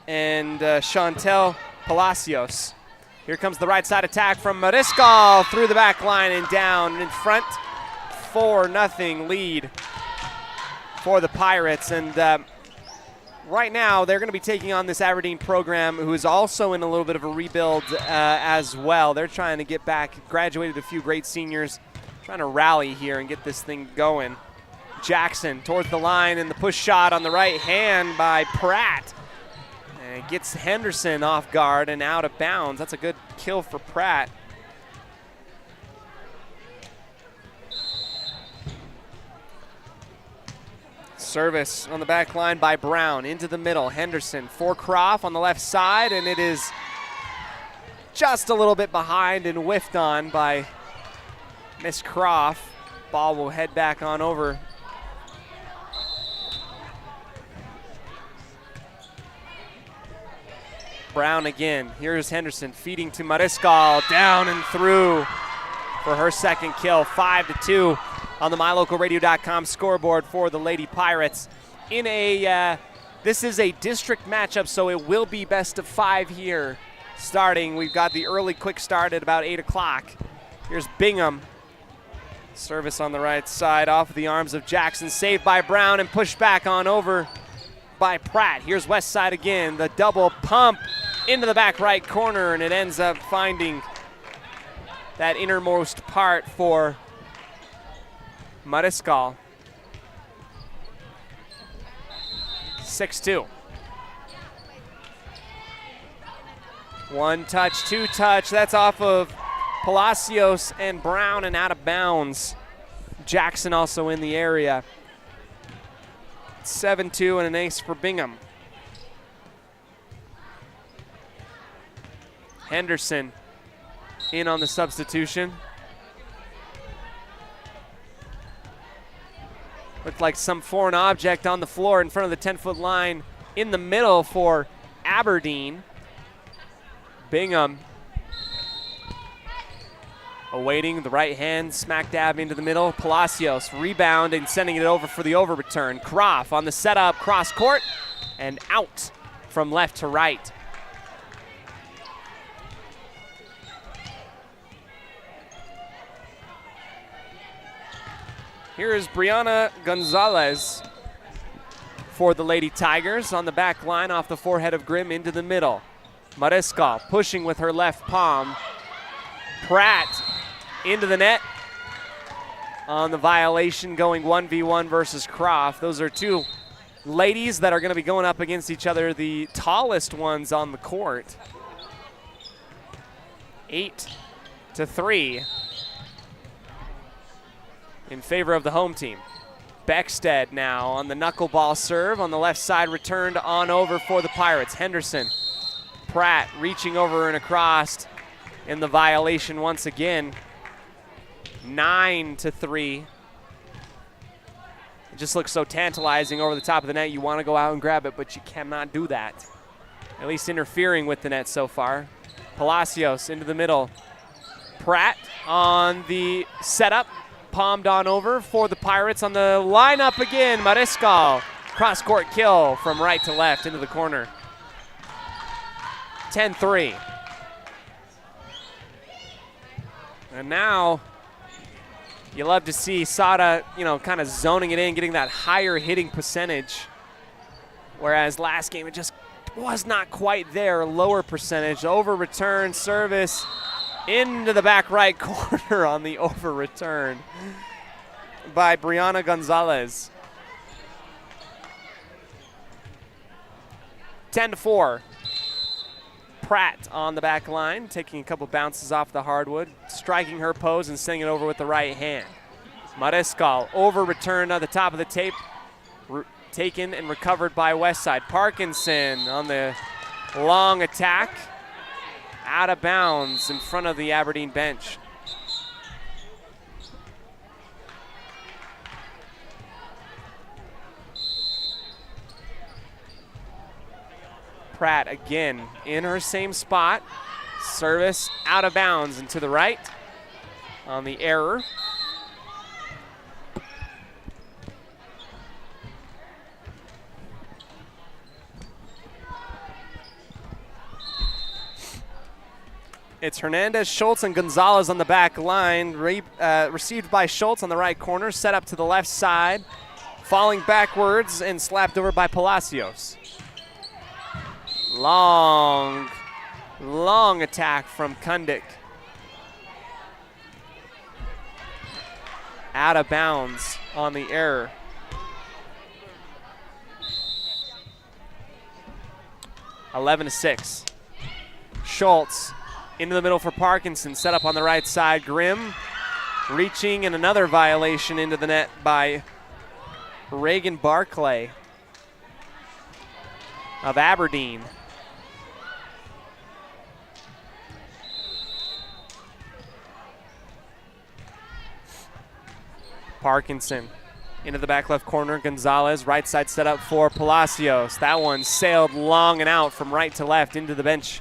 and Chantel Palacios. Here comes the right side attack from Mariscal through the back line and down in front. 4-0 lead for the Pirates. And right now they're going to be taking on this Aberdeen program, who is also in a little bit of a rebuild as well. They're trying to get back, graduated a few great seniors, trying to rally here and get this thing going. Jackson towards the line, and the push shot on the right hand by Pratt. And it gets Henderson off guard and out of bounds. That's a good kill for Pratt. Service on the back line by Brown into the middle. Henderson for Croft on the left side, and it is just a little bit behind and whiffed on by Miss Croft. Ball will head back on over. Brown again. Here's Henderson feeding to Mariscal, down and through for her second kill. 5-2 on the MyLocalRadio.com scoreboard for the Lady Pirates. In a this is a district matchup, so it will be best of 5 here starting. We've got the early quick start at about 8 o'clock. Here's Bingham. Service on the right side off the arms of Jackson, saved by Brown and pushed back on over by Pratt. Here's Westside again, the double pump into the back right corner, and it ends up finding that innermost part for Mariscal. 6-2. 1 touch, 2 touch. That's off of Palacios and Brown and out of bounds. Jackson also in the area. 7-2 and an ace for Bingham. Henderson in on the substitution. Looked like some foreign object on the floor in front of the 10-foot line in the middle for Aberdeen. Bingham awaiting the right hand, smack dab into the middle. Palacios rebound and sending it over for the over return. Croft on the setup, cross court, and out from left to right. Here is Brianna Gonzalez for the Lady Tigers on the back line off the forehead of Grimm into the middle. Mariscal pushing with her left palm. Pratt into the net on the violation, going 1v1 versus Croft. Those are two ladies that are going to be going up against each other, the tallest ones on the court. 8-3 in favor of the home team. Beckstead now on the knuckleball serve on the left side, returned on over for the Pirates. Henderson, Pratt reaching over and across in the violation once again. 9-3. It just looks so tantalizing over the top of the net. You want to go out and grab it, but you cannot do that. At least interfering with the net so far. Palacios into the middle. Pratt on the setup. Palmed on over for the Pirates on the lineup again. Mariscal, cross-court kill from right to left into the corner. 10-3. And now you love to see Sada, kind of zoning it in, getting that higher hitting percentage. Whereas last game it just was not quite there, lower percentage. Over return service into the back right corner on the over return by Brianna Gonzalez. 10-4. Pratt on the back line, taking a couple bounces off the hardwood, striking her pose and sending it over with the right hand. Mariscal over returned on the top of the tape, taken and recovered by Westside. Parkinson on the long attack. Out of bounds in front of the Aberdeen bench. Pratt again in her same spot. Service out of bounds and to the right on the error. It's Hernandez, Schultz, and Gonzalez on the back line. Received by Schultz on the right corner, set up to the left side, falling backwards and slapped over by Palacios. Long attack from Kundik. Out of bounds on the error. (11-6). Schultz into the middle for Parkinson, set up on the right side. Grimm reaching, and another violation into the net by Reagan Barclay of Aberdeen. Parkinson into the back left corner. Gonzalez, right side set up for Palacios. That one sailed long and out from right to left into the bench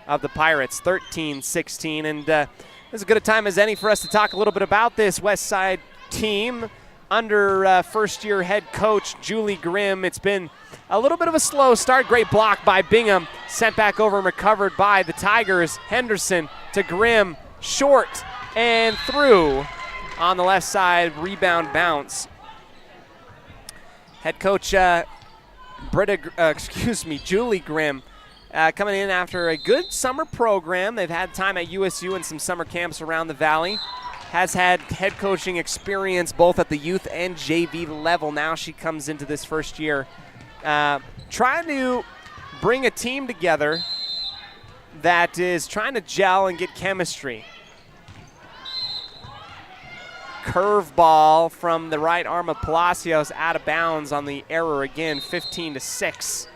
of the Pirates. 13-16, and this is as good a time as any for us to talk a little bit about this West Side team under first-year head coach Julie Grimm. It's been a little bit of a slow start. Great block by Bingham, sent back over and recovered by the Tigers. Henderson to Grimm, short and through on the left side, rebound bounce. Head coach Julie Grimm coming in after a good summer program. They've had time at USU and some summer camps around the Valley. Has had head coaching experience both at the youth and JV level. Now she comes into this first year trying to bring a team together that is trying to gel and get chemistry. Curveball from the right arm of Palacios, out of bounds on the error again, 15-6.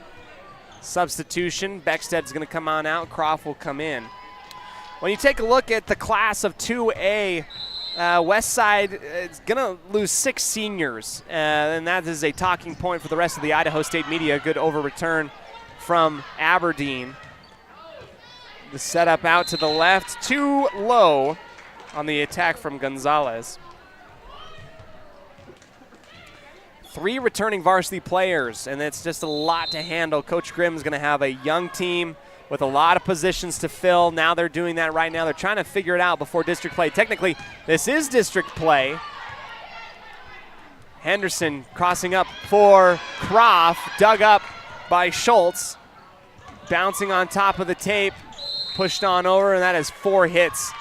Substitution, Becksted's going to come on out, Croft will come in. When you take a look at the class of 2A, Westside is going to lose 6 seniors, and that is a talking point for the rest of the Idaho State media. Good over return from Aberdeen. The setup out to the left, too low on the attack from Gonzalez. 3 returning varsity players, and it's just a lot to handle. Coach Grimm's going to have a young team with a lot of positions to fill. Now they're doing that right now. They're trying to figure it out before district play. Technically, this is district play. Henderson crossing up for Croft, dug up by Schultz. Bouncing on top of the tape, pushed on over, and that is 4 hits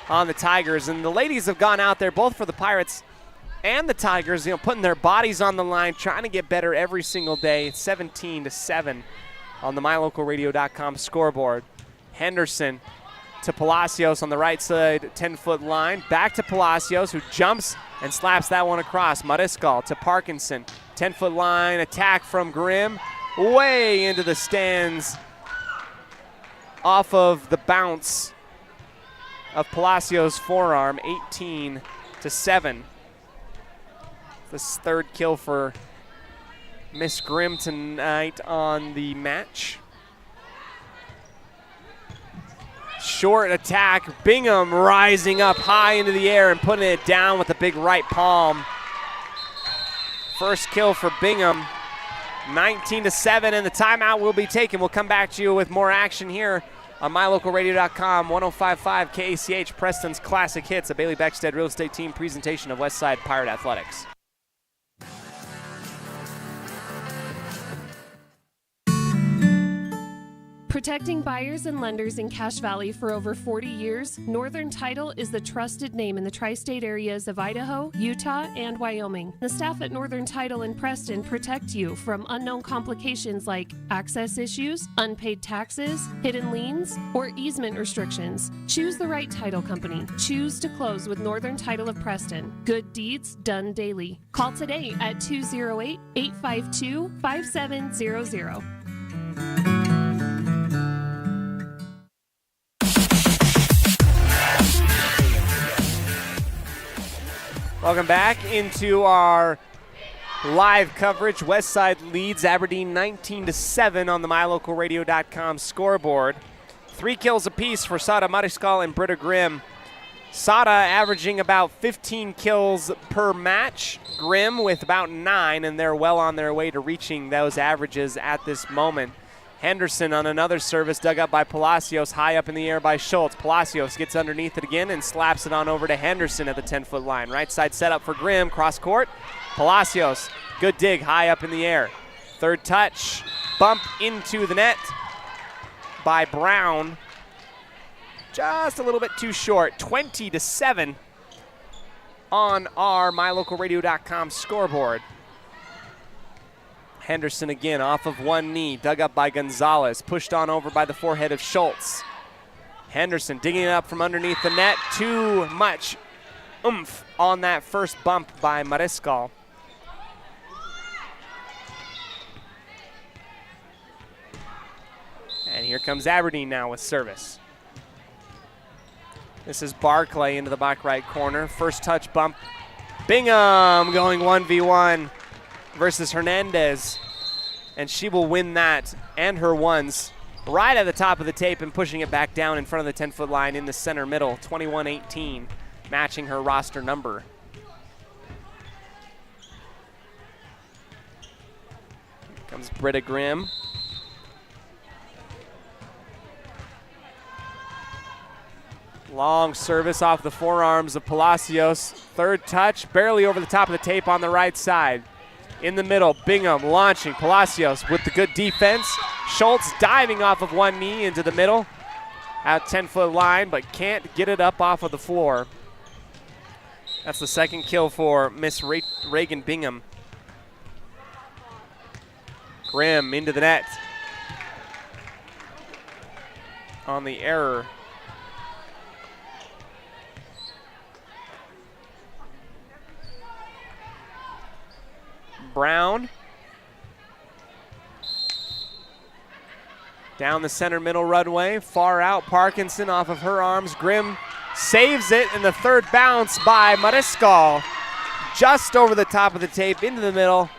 on the Tigers. And the ladies have gone out there, both for the Pirates and the Tigers, putting their bodies on the line, trying to get better every single day. 17-7 on the MyLocalRadio.com scoreboard. Henderson to Palacios on the right side, 10-foot line. Back to Palacios, who jumps and slaps that one across. Mariscal to Parkinson, 10-foot line, attack from Grimm, way into the stands off of the bounce of Palacios' forearm, 18-7. This 3rd kill for Miss Grimm tonight on the match. Short attack, Bingham rising up high into the air and putting it down with a big right palm. First kill for Bingham, 19-7, and the timeout will be taken. We'll come back to you with more action here on MyLocalRadio.com, 105.5 KACH, Preston's Classic Hits, a Bailey Beckstead Real Estate Team presentation of Westside Pirate Athletics. Protecting buyers and lenders in Cache Valley for over 40 years, Northern Title is the trusted name in the tri-state areas of Idaho, Utah, and Wyoming. The staff at Northern Title in Preston protect you from unknown complications like access issues, unpaid taxes, hidden liens, or easement restrictions. Choose the right title company. Choose to close with Northern Title of Preston. Good deeds done daily. Call today at 208-852-5700. Welcome back into our live coverage. Westside leads Aberdeen 19-7 on the MyLocalRadio.com scoreboard. 3 kills apiece for Sada Mariscal and Britta Grimm. Sada averaging about 15 kills per match. Grimm with about 9, and they're well on their way to reaching those averages at this moment. Henderson on another service, dug up by Palacios, high up in the air by Schultz. Palacios gets underneath it again and slaps it on over to Henderson at the 10-foot line. Right side setup for Grimm, cross court. Palacios, good dig, high up in the air. 3rd touch, bump into the net by Brown. Just a little bit too short, 20-7 on our MyLocalRadio.com scoreboard. Henderson again off of one knee, dug up by Gonzalez, pushed on over by the forehead of Schultz. Henderson digging it up from underneath the net. Too much oomph on that first bump by Mariscal. And here comes Aberdeen now with service. This is Barclay into the back right corner. First touch bump. Bingham going 1v1 versus Hernandez. And she will win that and her ones right at the top of the tape and pushing it back down in front of the 10-foot line in the center middle. 21-18, matching her roster number. Here comes Britta Grimm. Long service off the forearms of Palacios. 3rd touch, barely over the top of the tape on the right side. In the middle, Bingham launching. Palacios with the good defense. Schultz diving off of one knee into the middle. At 10-foot line, but can't get it up off of the floor. That's the 2nd kill for Miss Reagan Bingham. Grimm into the net. on the error. Brown. Down the center middle runway, far out. Parkinson off of her arms. Grimm saves it, and the third bounce by Mariscal. Just over the top of the tape, into the middle,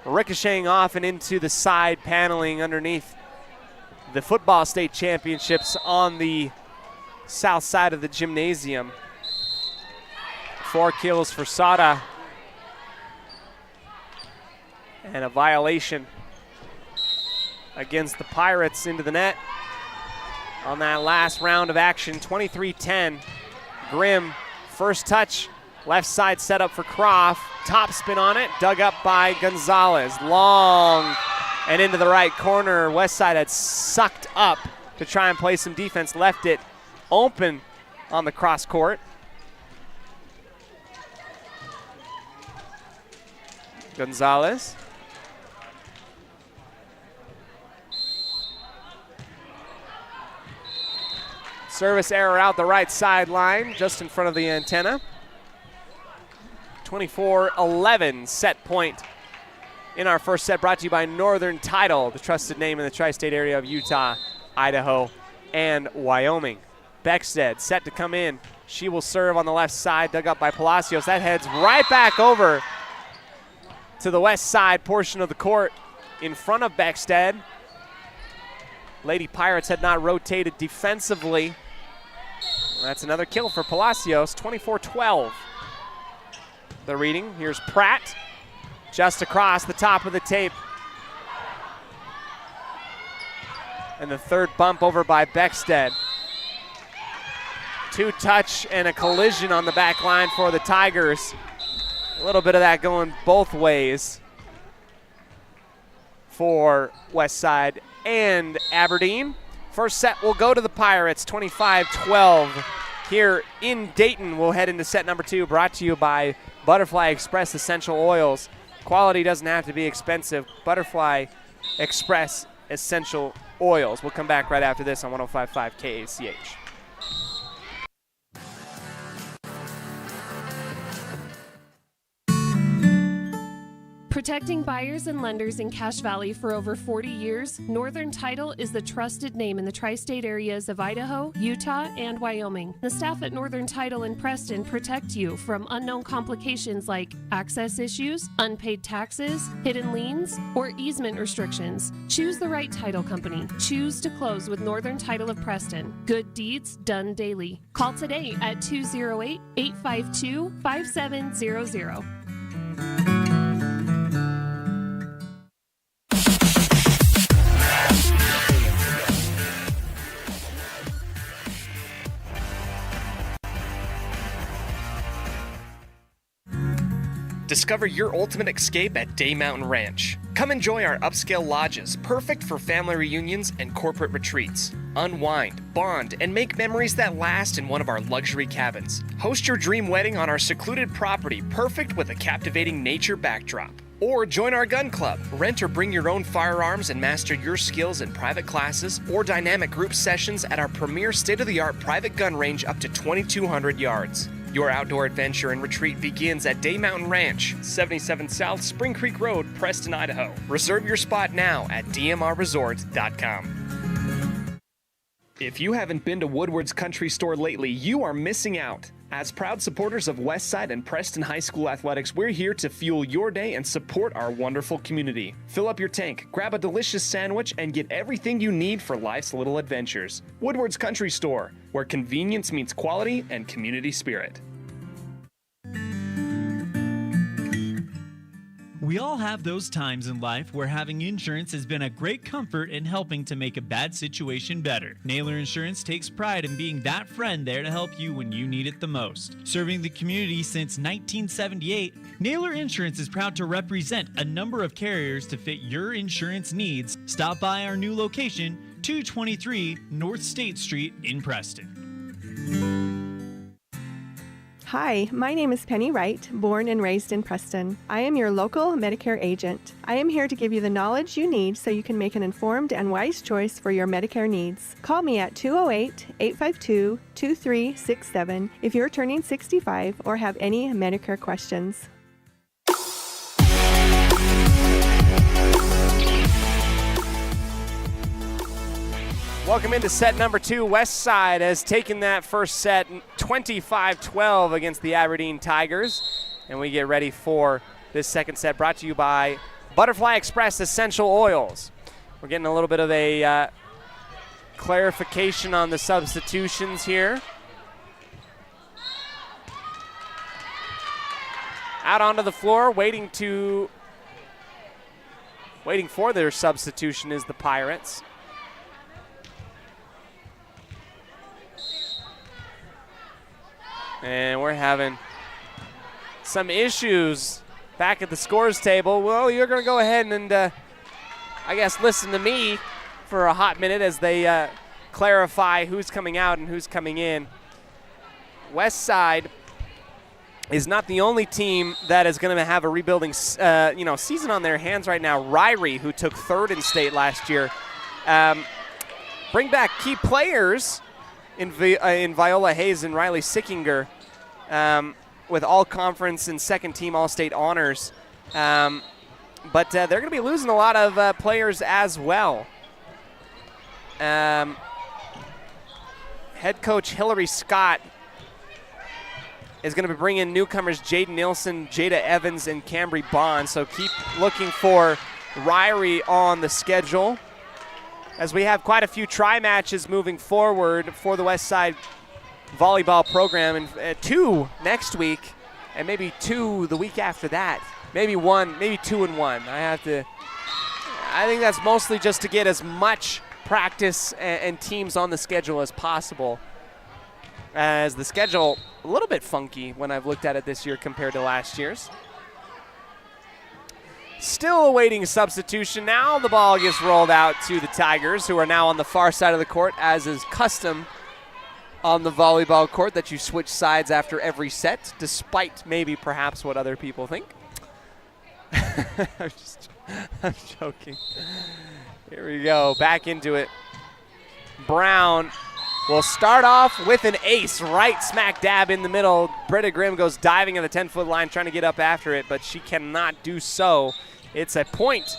ricocheting off and into the side paneling underneath the football state championships on the south side of the gymnasium. 4 kills for Sada. And a violation against the Pirates into the net on that last round of action. 23-10. Grimm, first touch, left side set up for Croft. Top spin on it, dug up by Gonzalez. Long and into the right corner. Westside had sucked up to try and play some defense, left it open on the cross court. Gonzalez. Service error out the right sideline, just in front of the antenna. 24-11 set point in our first set, brought to you by Northern Title, the trusted name in the tri-state area of Utah, Idaho, and Wyoming. Beckstead set to come in. She will serve on the left side, dug up by Palacios. That heads right back over to the west side portion of the court in front of Beckstead. Lady Pirates had not rotated defensively. That's another kill for Palacios, 24-12. The reading, here's Pratt, just across the top of the tape. And the third bump over by Beckstead. 2-touch and a collision on the back line for the Tigers. A little bit of that going both ways for Westside and Aberdeen. First set will go to the Pirates, 25-12. Here in Dayton, we'll head into set number 2, brought to you by Butterfly Express Essential Oils. Quality doesn't have to be expensive. Butterfly Express Essential Oils. We'll come back right after this on 105.5 KACH. Protecting buyers and lenders in Cache Valley for over 40 years, Northern Title is the trusted name in the tri-state areas of Idaho, Utah, and Wyoming. The staff at Northern Title in Preston protect you from unknown complications like access issues, unpaid taxes, hidden liens, or easement restrictions. Choose the right title company. Choose to close with Northern Title of Preston. Good deeds done daily. Call today at 208-852-5700. Discover your ultimate escape at Day Mountain Ranch. Come enjoy our upscale lodges, perfect for family reunions and corporate retreats. Unwind, bond, and make memories that last in one of our luxury cabins. Host your dream wedding on our secluded property, perfect with a captivating nature backdrop. Or join our gun club. Rent or bring your own firearms and master your skills in private classes or dynamic group sessions at our premier state-of-the-art private gun range up to 2,200 yards. Your outdoor adventure and retreat begins at Day Mountain Ranch, 77 South Spring Creek Road, Preston, Idaho. Reserve your spot now at dmrresort.com. If you haven't been to Woodward's Country Store lately, you are missing out. As proud supporters of Westside and Preston High School athletics, we're here to fuel your day and support our wonderful community. Fill up your tank, grab a delicious sandwich, and get everything you need for life's little adventures. Woodward's Country Store, where convenience meets quality and community spirit. We all have those times in life where having insurance has been a great comfort in helping to make a bad situation better. Naylor Insurance takes pride in being that friend there to help you when you need it the most. Serving the community since 1978, Naylor Insurance is proud to represent a number of carriers to fit your insurance needs. Stop by our new location, 223 North State Street in Preston. Hi, my name is Penny Wright, born and raised in Preston. I am your local Medicare agent. I am here to give you the knowledge you need so you can make an informed and wise choice for your Medicare needs. Call me at 208-852-2367 if you're turning 65 or have any Medicare questions. Welcome into set number 2. Westside has taken that first set 25-12 against the Aberdeen Tigers. And we get ready for this second set, brought to you by Butterfly Express Essential Oils. We're getting a little bit of a clarification on the substitutions here. Out onto the floor, waiting for their substitution is the Pirates. And we're having some issues back at the scores table. Well, you're going to go ahead and, I guess, listen to me for a hot minute as they clarify who's coming out and who's coming in. Westside is not the only team that is going to have a rebuilding season on their hands right now. Ryrie, who took third in state last year, bring back key players in Viola Hayes and Riley Sickinger, with all-conference and second-team all-state honors. But they're going to be losing a lot of players as well. Head coach Hillary Scott is going to be bringing newcomers Jaden Nilsson, Jada Evans, and Cambry Bond. So keep looking for Ryrie on the schedule, as we have quite a few tri-matches moving forward for the Westside volleyball program, and 2 next week, and maybe 2 the week after that. Maybe 1, maybe 2 and 1. I think that's mostly just to get as much practice and teams on the schedule as possible, as the schedule a little bit funky when I've looked at it this year compared to last year's. Still awaiting substitution. Now the ball gets rolled out to the Tigers, who are now on the far side of the court, as is custom on the volleyball court, that you switch sides after every set, despite maybe perhaps what other people think. I'm joking. Here we go, back into it. Brown will start off with an ace right smack dab in the middle. Britta Grimm goes diving at the 10-foot line, trying to get up after it, but she cannot do so. It's a point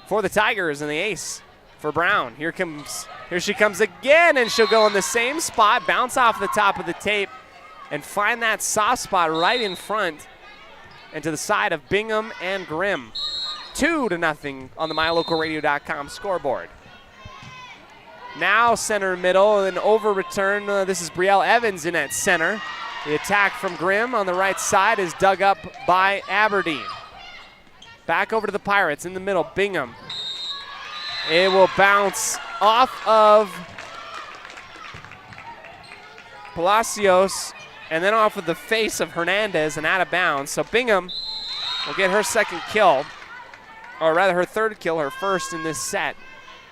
for the Tigers, and the ace for Brown. Here she comes again, and she'll go in the same spot, bounce off the top of the tape, and find that soft spot right in front and to the side of Bingham and Grimm. 2-0 on the MyLocalRadio.com scoreboard. Now center middle, and over return. This is Brielle Evans in at center. The attack from Grimm on the right side is dug up by Aberdeen. Back over to the Pirates in the middle, Bingham. It will bounce off of Palacios and then off of the face of Hernandez and out of bounds. So Bingham will get her second kill, or rather her third kill, her first in this set.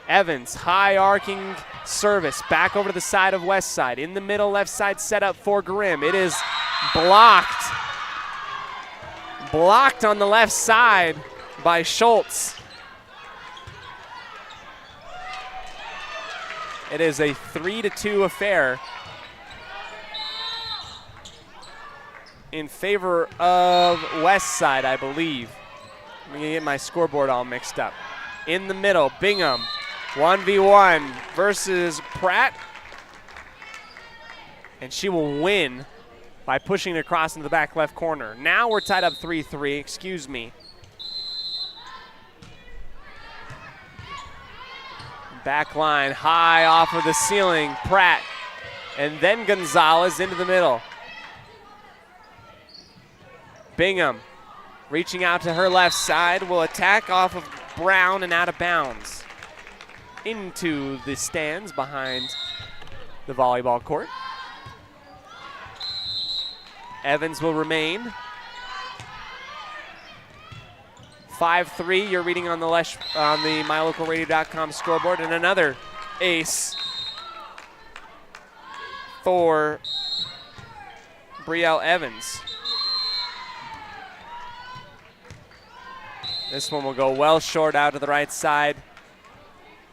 Evans, high arcing service, back over to the side of Westside. In the middle, left side set up for Grimm. It is blocked. Blocked on the left side by Schultz. It is a 3-2 affair in favor of Westside, I believe. I'm going to get my scoreboard all mixed up. In the middle, Bingham, 1v1 versus Pratt. And she will win by pushing it across into the back left corner. Now we're tied up 3-3, excuse me. Back line, high off of the ceiling, Pratt. And then Gonzalez into the middle. Bingham reaching out to her left side, will attack off of Brown and out of bounds. Into the stands behind the volleyball court. Evans will remain. 5-3, you're reading on the MyLocalRadio.com scoreboard, and another ace for Brielle Evans. This one will go well short out to the right side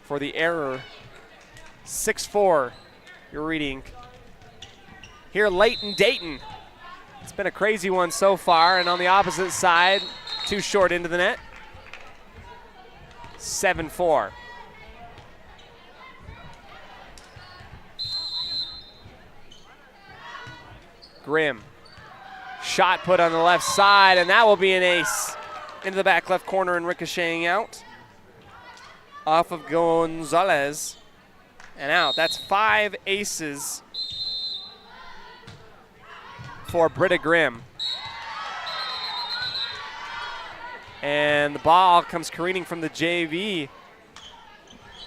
for the error. 6-4, your reading. Here late in Dayton. It's been a crazy one so far, and on the opposite side, too short into the net. 7-4. Grimm. Shot put on the left side, and that will be an ace. Into the back left corner and ricocheting out. Off of Gonzalez and out. That's 5 aces for Britta Grimm. And the ball comes careening from the JV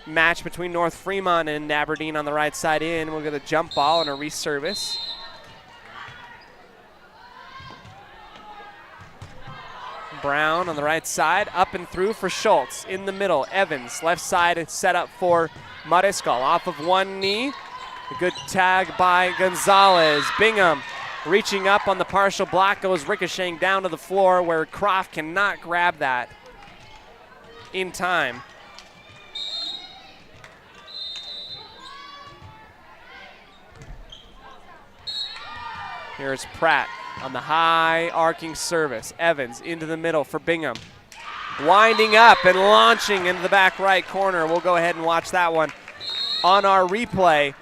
match between North Fremont and Aberdeen on the right side in. We'll get a jump ball and a reservice. Brown on the right side, up and through for Schultz. In the middle, Evans, left side set up for Mariscal. Off of one knee, a good tag by Gonzalez. Bingham reaching up on the partial block, goes ricocheting down to the floor where Croft cannot grab that in time. Here's Pratt on the high arcing service. Evans into the middle for Bingham. Winding up and launching into the back right corner. We'll go ahead and watch that one on our replay.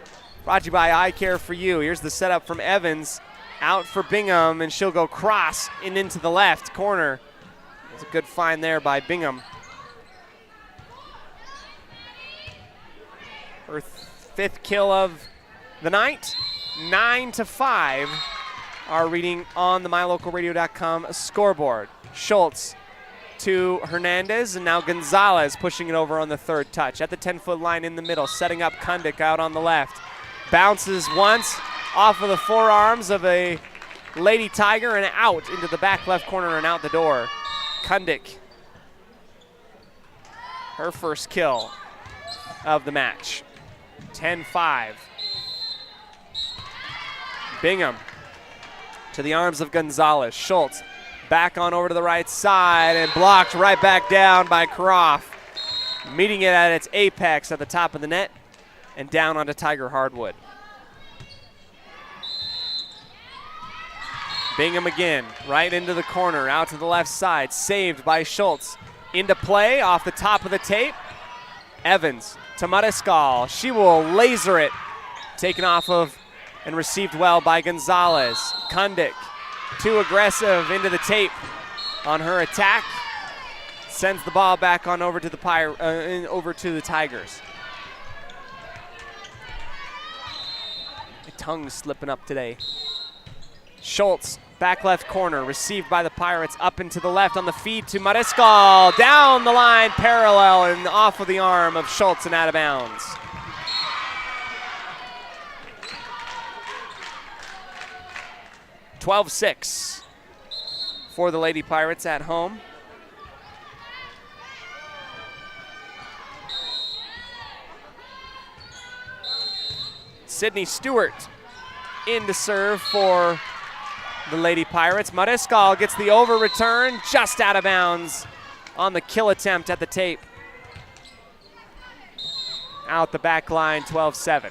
Brought to you by Eye Care for You. Here's the setup from Evans. Out for Bingham, and she'll go cross and into the left corner. It's a good find there by Bingham. Her 5th kill of the night. 9-5. Our reading on the MyLocalRadio.com scoreboard. Schultz to Hernandez, and now Gonzalez pushing it over on the 3rd touch. At the 10-foot line in the middle, setting up Kundik out on the left. Bounces once off of the forearms of a Lady Tiger and out into the back left corner and out the door. Kundik, her first kill of the match. 10-5. Bingham to the arms of Gonzalez. Schultz back on over to the right side and blocked right back down by Croft. Meeting it at its apex at the top of the net and down onto Tiger Hardwood. Bingham again, right into the corner, out to the left side, saved by Schultz. Into play, off the top of the tape. Evans to Mariscal. She will laser it. Taken off of and received well by Gonzalez. Kundik, too aggressive into the tape on her attack. Sends the ball back on over to the over to the Tigers. My tongue's slipping up today. Schultz, back left corner, received by the Pirates, up and to the left on the feed to Mariscal. Down the line, parallel and off of the arm of Schultz and out of bounds. (12-6) for the Lady Pirates at home. Sydney Stewart in to serve for the Lady Pirates. Mariscal gets the over return, just out of bounds on the kill attempt at the tape. Out the back line, 12-7.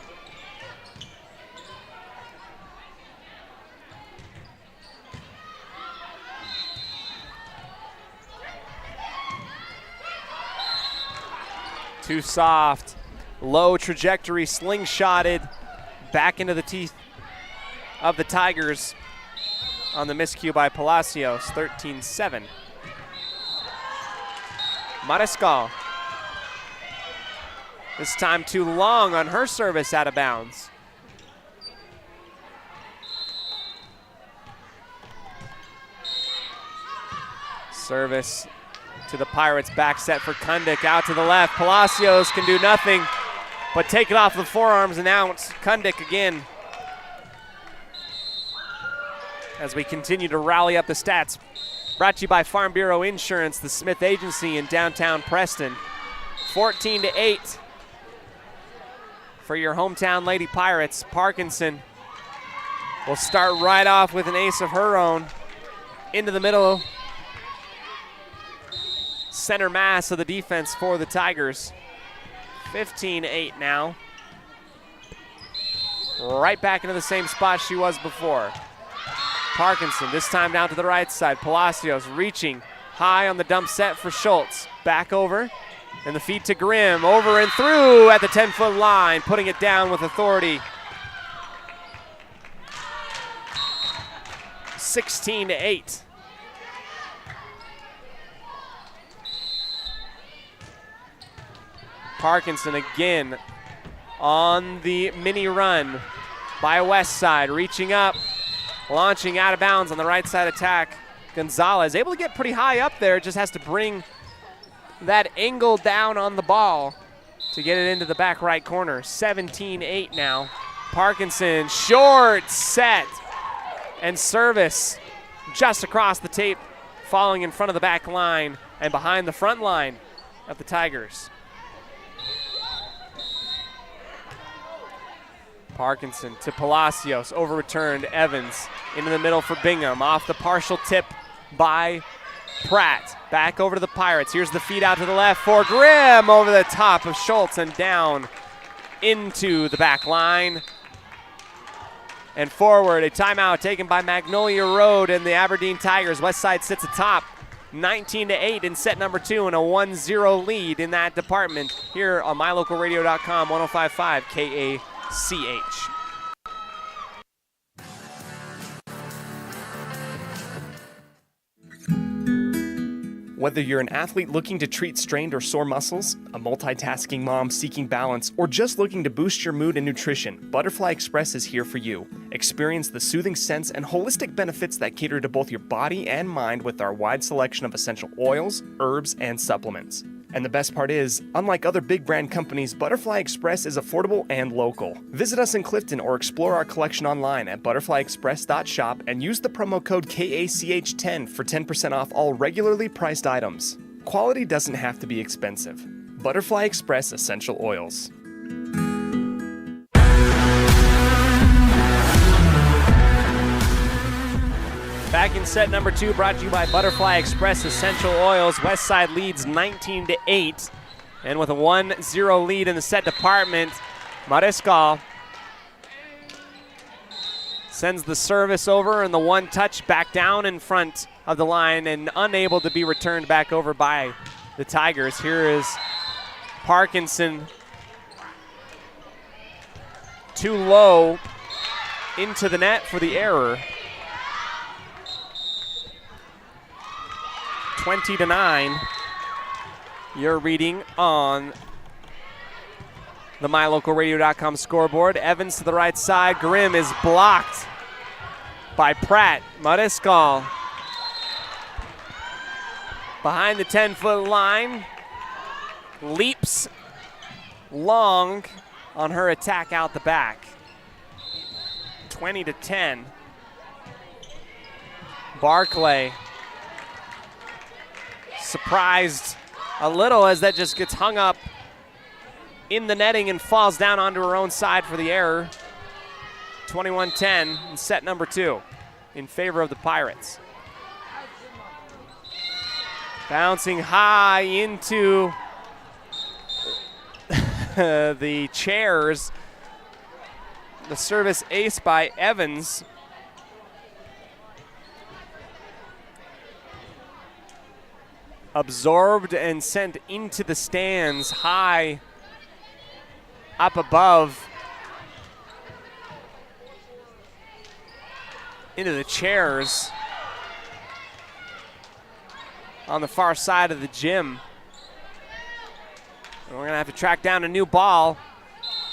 Too soft, low trajectory, slingshotted back into the teeth of the Tigers on the miscue by Palacios, 13-7. Mariscal, this time too long on her service, out of bounds. Service to the Pirates, back set for Kundik, out to the left. Palacios can do nothing but take it off the forearms and out. Kundik again. As we continue to rally up the stats. Brought to you by Farm Bureau Insurance, the Smith Agency in downtown Preston. 14-8 for your hometown Lady Pirates. Parkinson will start right off with an ace of her own into the middle. Center mass of the defense for the Tigers. 15-8 now. Right back into the same spot she was before. Parkinson, this time down to the right side. Palacios reaching high on the dump set for Schultz. Back over, and the feed to Grimm. Over and through at the 10-foot line, putting it down with authority. 16-8. Parkinson again on the mini run by West Side, reaching up, launching out of bounds on the right side attack. Gonzalez able to get pretty high up there, just has to bring that angle down on the ball to get it into the back right corner. 17-8 now. Parkinson, short set and service just across the tape, falling in front of the back line and behind the front line of the Tigers. Parkinson to Palacios, overreturned Evans into the middle for Bingham, off the partial tip by Pratt. Back over to the Pirates. Here's the feed out to the left for Grimm, over the top of Schultz and down into the back line. And forward, a timeout taken by Magnolia Road and the Aberdeen Tigers. West Side sits atop 19-8 in set number 2 and a 1-0 lead in that department here on mylocalradio.com, 105.5 KACH. Whether you're an athlete looking to treat strained or sore muscles, a multitasking mom seeking balance, or just looking to boost your mood and nutrition, Butterfly Express is here for you. Experience the soothing scents and holistic benefits that cater to both your body and mind with our wide selection of essential oils, herbs, and supplements. And the best part is, unlike other big brand companies, Butterfly Express is affordable and local. Visit us in Clifton or explore our collection online at butterflyexpress.shop and use the promo code KACH10 for 10% off all regularly priced items. Quality doesn't have to be expensive. Butterfly Express Essential Oils. Back in set number 2, brought to you by Butterfly Express Essential Oils. West Side leads 19-8. And with a 1-0 lead in the set department, Mariscal sends the service over and the one touch back down in front of the line and unable to be returned back over by the Tigers. Here is Parkinson, too low into the net for the error. 20-9, your reading on the mylocalradio.com scoreboard. Evans to the right side. Grimm is blocked by Pratt. Mariscal behind the 10-foot line. Leaps long on her attack out the back. 20-10. Barclay surprised a little as that just gets hung up in the netting and falls down onto her own side for the error. 21-10 in set number 2 in favor of the Pirates. Bouncing high into the chairs. The service ace by Evans. Absorbed and sent into the stands high up above into the chairs on the far side of the gym. And we're going to have to track down a new ball.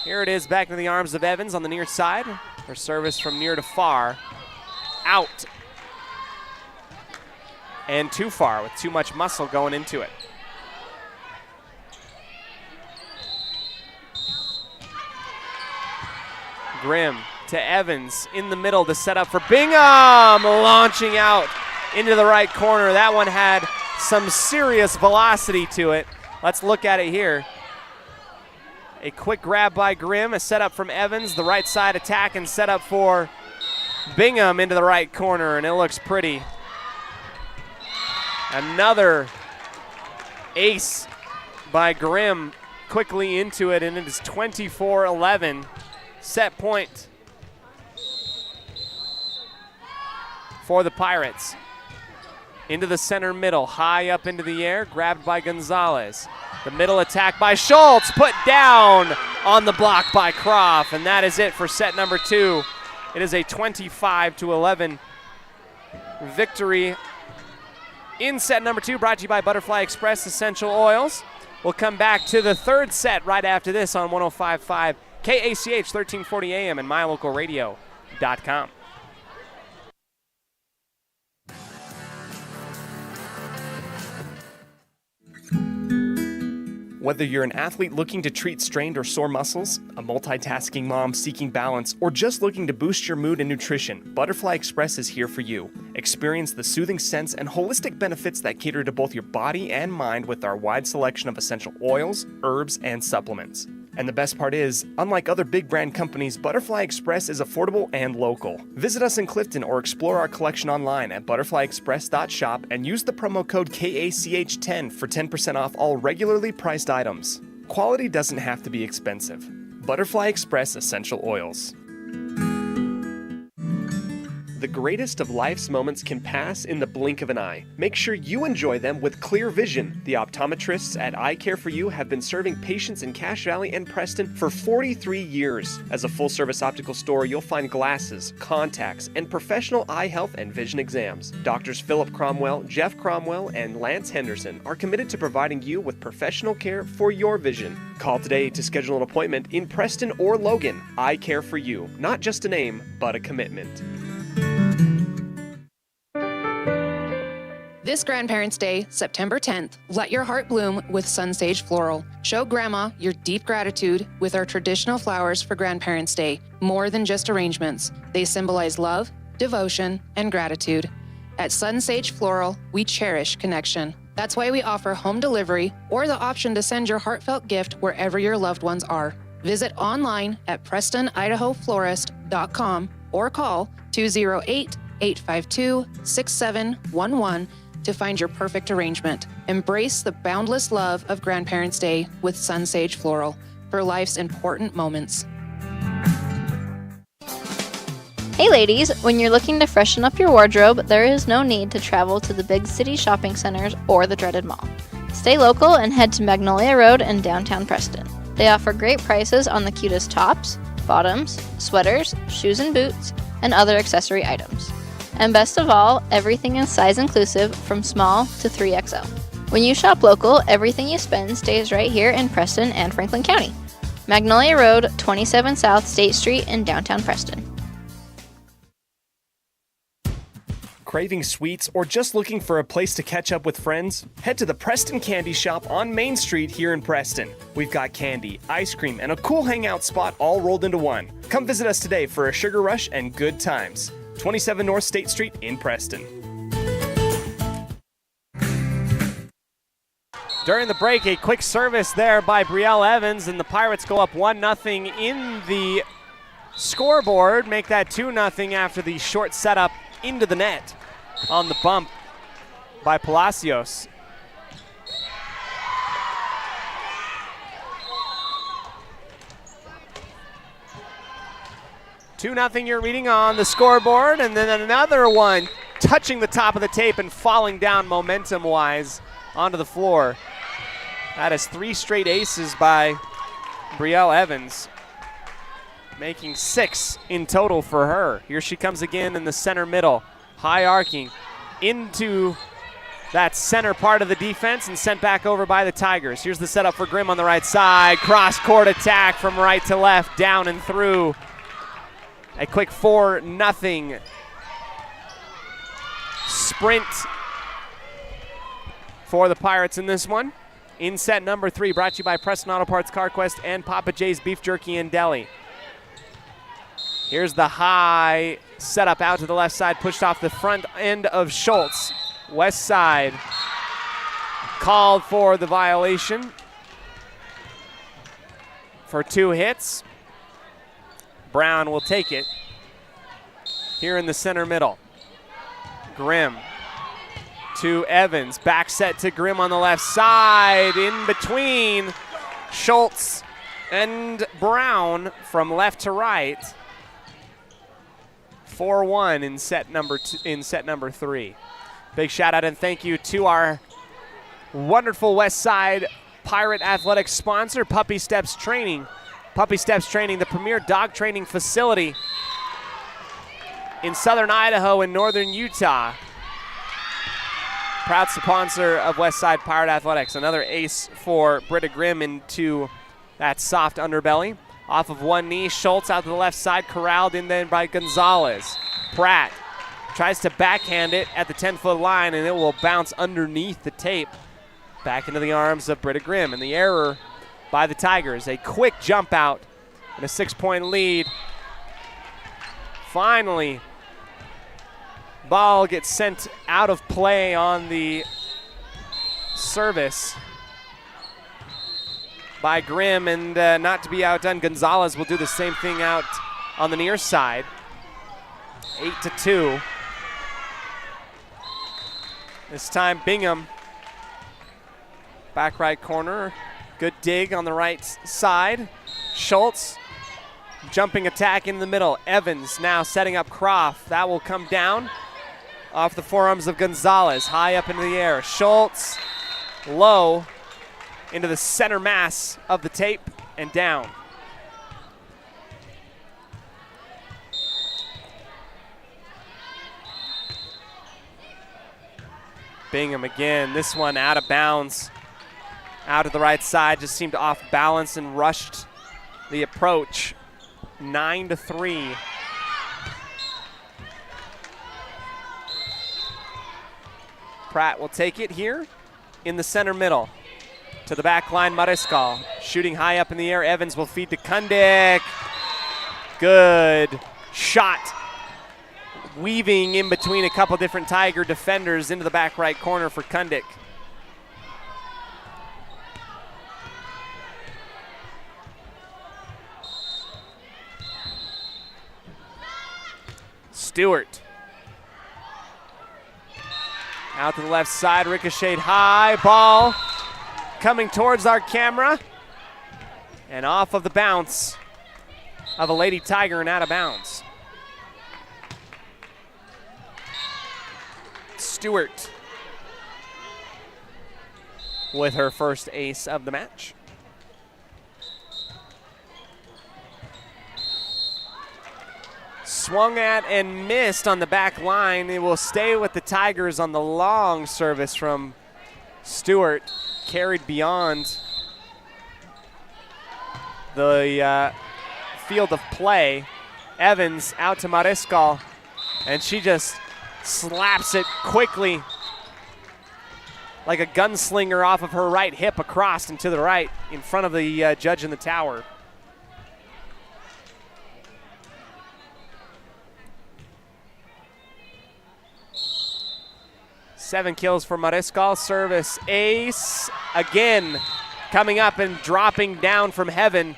Here it is back into the arms of Evans on the near side. Her service from near to far. Out. And too far with too much muscle going into it. Grimm to Evans in the middle to set up for Bingham, launching out into the right corner. That one had some serious velocity to it. Let's look at it here. A quick grab by Grimm, a setup from Evans, the right side attack and setup for Bingham into the right corner, and it looks pretty. Another ace by Grimm, quickly into it, and it is 24-11. Set point for the Pirates. Into the center middle, high up into the air, grabbed by Gonzalez. The middle attack by Schultz, put down on the block by Croft, and that is it for set number 2. It is a 25-11 victory in set number 2, brought to you by Butterfly Express Essential Oils. We'll come back to the third set right after this on 105.5 KACH 1340 AM and mylocalradio.com. Whether you're an athlete looking to treat strained or sore muscles, a multitasking mom seeking balance, or just looking to boost your mood and nutrition, Butterfly Express is here for you. Experience the soothing scents and holistic benefits that cater to both your body and mind with our wide selection of essential oils, herbs, and supplements. And the best part is, unlike other big brand companies, Butterfly Express is affordable and local. Visit us in Clifton or explore our collection online at butterflyexpress.shop and use the promo code KACH10 for 10% off all regularly priced items. Quality doesn't have to be expensive. Butterfly Express Essential Oils. The greatest of life's moments can pass in the blink of an eye. Make sure you enjoy them with clear vision. The optometrists at Eye Care For You have been serving patients in Cache Valley and Preston for 43 years. As a full-service optical store, you'll find glasses, contacts, and professional eye health and vision exams. Doctors Philip Cromwell, Jeff Cromwell, and Lance Henderson are committed to providing you with professional care for your vision. Call today to schedule an appointment in Preston or Logan. Eye Care For You. Not just a name, but a commitment. This Grandparents' Day, September 10th, let your heart bloom with Sunsage Floral. Show Grandma your deep gratitude with our traditional flowers for Grandparents' Day. More than just arrangements, they symbolize love, devotion, and gratitude. At Sunsage Floral, we cherish connection. That's why we offer home delivery or the option to send your heartfelt gift wherever your loved ones are. Visit online at PrestonIdahoFlorist.com or call 208-852-6711 to find your perfect arrangement. Embrace the boundless love of Grandparents' Day with Sunsage Floral for life's important moments. Hey ladies, when you're looking to freshen up your wardrobe, there is no need to travel to the big city shopping centers or the dreaded mall. Stay local and head to Magnolia Road in downtown Preston. They offer great prices on the cutest tops, bottoms, sweaters, shoes and boots, and other accessory items. And best of all, everything is size inclusive from small to 3XL. When you shop local, everything you spend stays right here in Preston and Franklin County. Magnolia Road, 27 South State Street in downtown Preston. Craving sweets or just looking for a place to catch up with friends? Head to the Preston Candy Shop on Main Street here in Preston. We've got candy, ice cream, and a cool hangout spot all rolled into one. Come visit us today for a sugar rush and good times. 27 North State Street in Preston. During the break, a quick service there by Brielle Evans, and the Pirates go up 1-0 in the scoreboard. Make that 2-0 after the short setup into the net on the bump by Palacios. Two-0 you're reading on the scoreboard, and then another one touching the top of the tape and falling down momentum-wise onto the floor. That is 3 straight aces by Brielle Evans, making 6 in total for her. Here she comes again in the center middle, high arcing into that center part of the defense and sent back over by the Tigers. Here's the setup for Grimm on the right side. Cross-court attack from right to left, down and through. A quick 4-0 sprint for the Pirates in this one. In set number 3, brought to you by Preston Auto Parts, CarQuest, and Papa J's Beef Jerky and Deli. Here's the high setup out to the left side, pushed off the front end of Schultz. West side called for the violation for 2 hits. Brown will take it. here in the center middle. Grimm to Evans. Back set to Grimm on the left side. In between Schultz and Brown from left to right. 4-1 in set number 3. Big shout out and thank you to our wonderful West Side Pirate Athletics sponsor, Puppy Steps Training. Puppy Steps Training, the premier dog training facility in southern Idaho and northern Utah. Proud sponsor of West Side Pirate Athletics. Another ace for Britta Grimm into that soft underbelly. Off of one knee, Schultz out to the left side, corralled in then by Gonzalez. Pratt tries to backhand it at the 10-foot line, and it will bounce underneath the tape. Back into the arms of Britta Grimm, and the error by the Tigers. A quick jump out and a 6-point lead. Finally, ball gets sent out of play on the service by Grimm, and not to be outdone, Gonzalez will do the same thing out on the near side. 8-2. This time Bingham, back right corner. Good dig on the right side. Schultz, jumping attack in the middle. Evans now setting up Croft. That will come down off the forearms of Gonzalez. High up into the air. Schultz, low, into the center mass of the tape and down. Bingham again, this one out of bounds. Out to the right side, just seemed off balance and rushed the approach. 9-3. Pratt will take it here in the center middle. To the back line, Mariscal. Shooting high up in the air, Evans will feed to Kundik. Good shot. Weaving in between a couple different Tiger defenders into the back right corner for Kundik. Stewart. Out to the left side, ricocheted high, ball coming towards our camera. And off of the bounce of a Lady Tiger and out of bounds. Stewart with her first ace of the match. Swung at and missed on the back line. It will stay with the Tigers on the long service from Stewart. Carried beyond the field of play. Evans out to Mariscal, and she just slaps it quickly like a gunslinger off of her right hip across and to the right in front of the judge in the tower. Seven kills for Mariscal. Service ace again, coming up and dropping down from heaven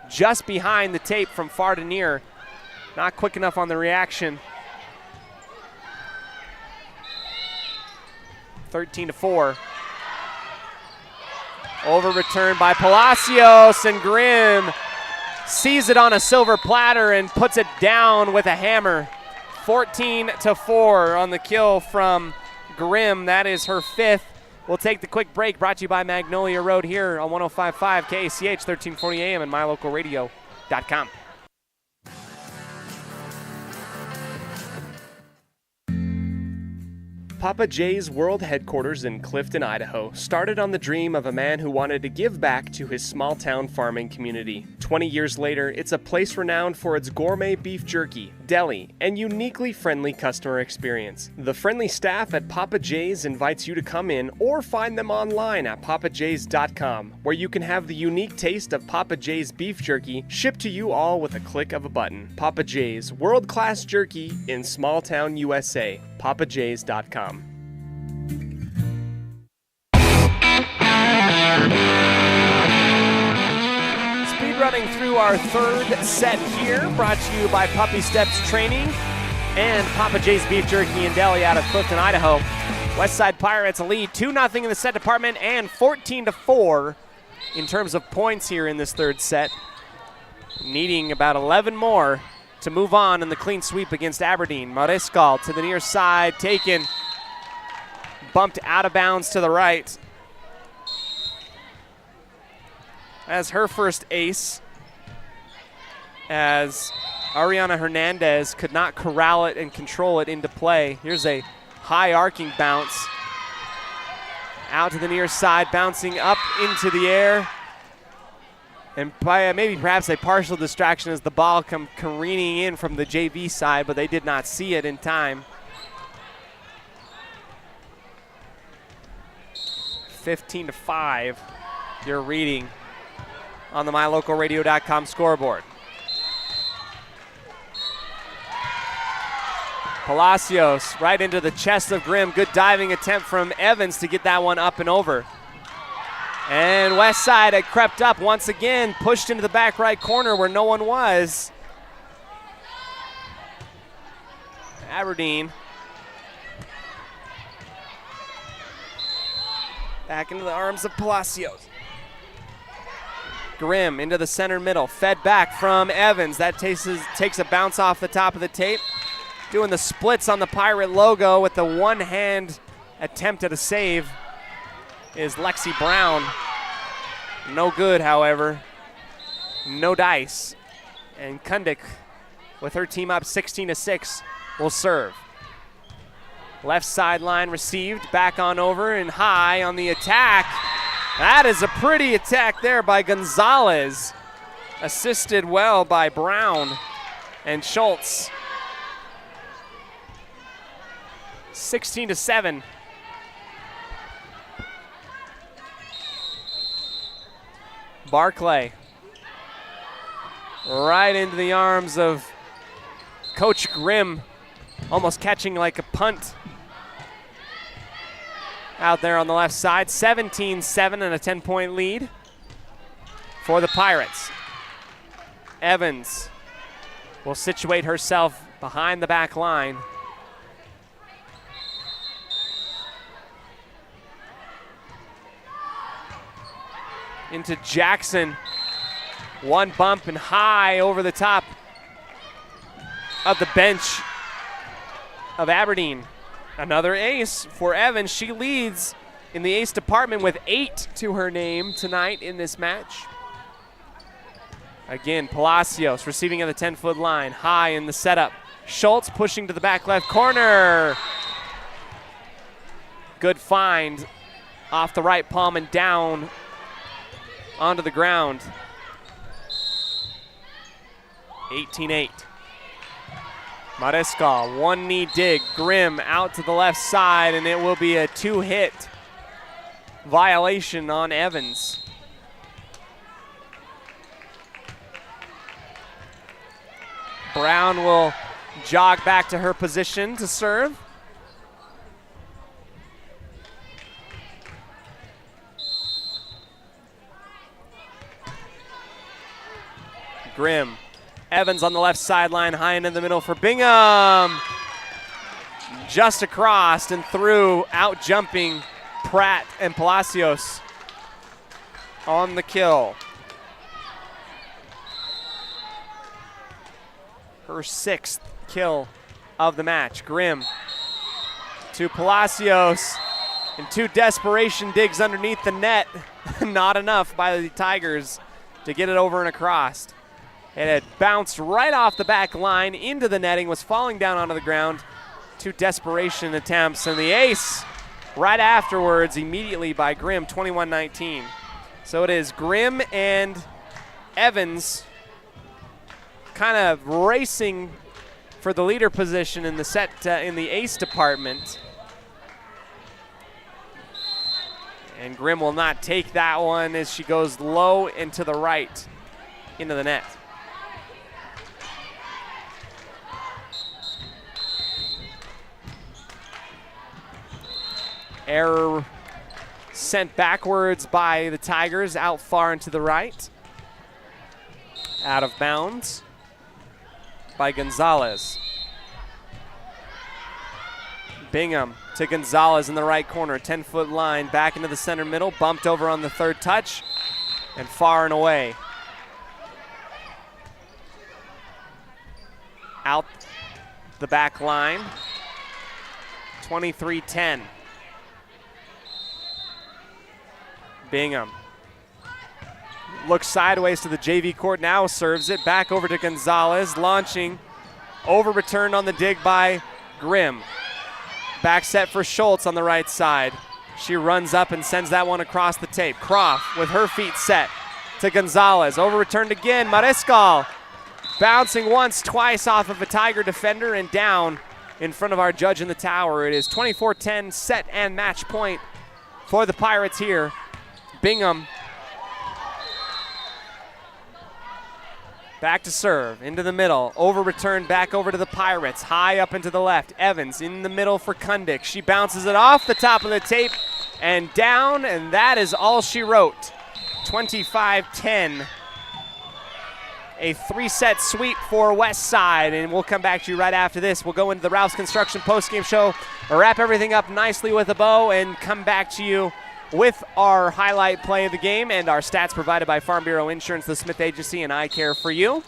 just behind the tape from far to near. Not quick enough on the reaction. 13-4. Over return by Palacios, and Grimm sees it on a silver platter and puts it down with a hammer. 14-4 on the kill from Grimm. That is her fifth. We'll take the quick break, brought to you by Magnolia Road here on 105.5 KACH, 1340 AM and mylocalradio.com. Papa J's World Headquarters in Clifton, Idaho, started on the dream of a man who wanted to give back to his small-town farming community. 20 years later, it's a place renowned for its gourmet beef jerky, deli, and uniquely friendly customer experience. The friendly staff at Papa J's invites you to come in or find them online at papajs.com, where you can have the unique taste of Papa J's beef jerky shipped to you all with a click of a button. Papa J's, world-class jerky in small-town USA. papajs.com. Speed running through our third set here, brought to you by Puppy Steps Training. and Papa J's Beef Jerky and Deli out of Clifton, Idaho. Westside Pirates lead 2-0 in the set department and 14-4 in terms of points here in this third set. Needing about 11 more to move on in the clean sweep against Aberdeen. Mariscal to the near side, taken, bumped out of bounds to the right. As her first ace, as Ariana Hernandez could not corral it and control it into play. Here's a high arcing bounce. Out to the near side, bouncing up into the air. And by maybe perhaps a partial distraction as the ball come careening in from the JV side, but they did not see it in time. 15-5, your reading on the MyLocalRadio.com scoreboard. Palacios right into the chest of Grimm. Good diving attempt from Evans to get that one up and over. And Westside had crept up once again, pushed into the back right corner where no one was. Aberdeen back into the arms of Palacios. Grimm into the center middle, fed back from Evans. That takes a bounce off the top of the tape. Doing the splits on the Pirate logo with the one-hand attempt at a save is Lexi Brown. No good, however. No dice. And Kundik, with her team up 16-6, will serve. Left sideline received, back on over and high on the attack. That is a pretty attack there by Gonzalez. Assisted well by Brown and Schultz. 16-7. Barclay right into the arms of Coach Grimm, almost catching like a punt out there on the left side. 17-7 and a 10-point lead for the Pirates. Evans will situate herself behind the back line. Into Jackson. One bump and high over the top of the bench of Aberdeen. Another ace for Evans. She leads in the ace department with 8 to her name tonight in this match. Again, Palacios receiving at the 10-foot line. High in the setup. Schultz pushing to the back left corner. Good find off the right palm and down onto the ground. 18-8. Mariscal, one knee dig. Grimm out to the left side, and it will be a 2-hit violation on Evans. Brown will jog back to her position to serve. Grimm. Evans on the left sideline, high into the middle for Bingham. Just across and through, out jumping Pratt and Palacios on the kill. Her 6th kill of the match. Grimm to Palacios, and 2 desperation digs underneath the net. Not enough by the Tigers to get it over and across. It had bounced right off the back line into the netting, was falling down onto the ground. 2 desperation attempts, and the ace right afterwards immediately by Grimm, 21-19. So it is Grimm and Evans kind of racing for the leader position in the set in the ace department. And Grimm will not take that one as she goes low and to the right into the net. Error sent backwards by the Tigers, out far and to the right. Out of bounds by Gonzalez. Bingham to Gonzalez in the right corner, 10-foot line, back into the center middle, bumped over on the third touch, and far and away. Out the back line, 23-10. Bingham looks sideways to the JV court, now serves it back over to Gonzalez, launching, over returned on the dig by Grimm. Back set for Schultz on the right side. She runs up and sends that one across the tape. Croft with her feet set to Gonzalez, over returned again, Mariscal bouncing once, twice off of a Tiger defender and down in front of our judge in the tower. It is 24-10 set and match point for the Pirates here. Bingham back to serve, into the middle, over return back over to the Pirates, high up into the left. Evans in the middle for Kundick. She bounces it off the top of the tape and down, and that is all she wrote. 25-10. A three-set sweep for West Side, and we'll come back to you right after this. We'll go into the Rouse Construction postgame show, wrap everything up nicely with a bow, and come back to you with our highlight play of the game and our stats provided by Farm Bureau Insurance, the Smith Agency, and I Care for You,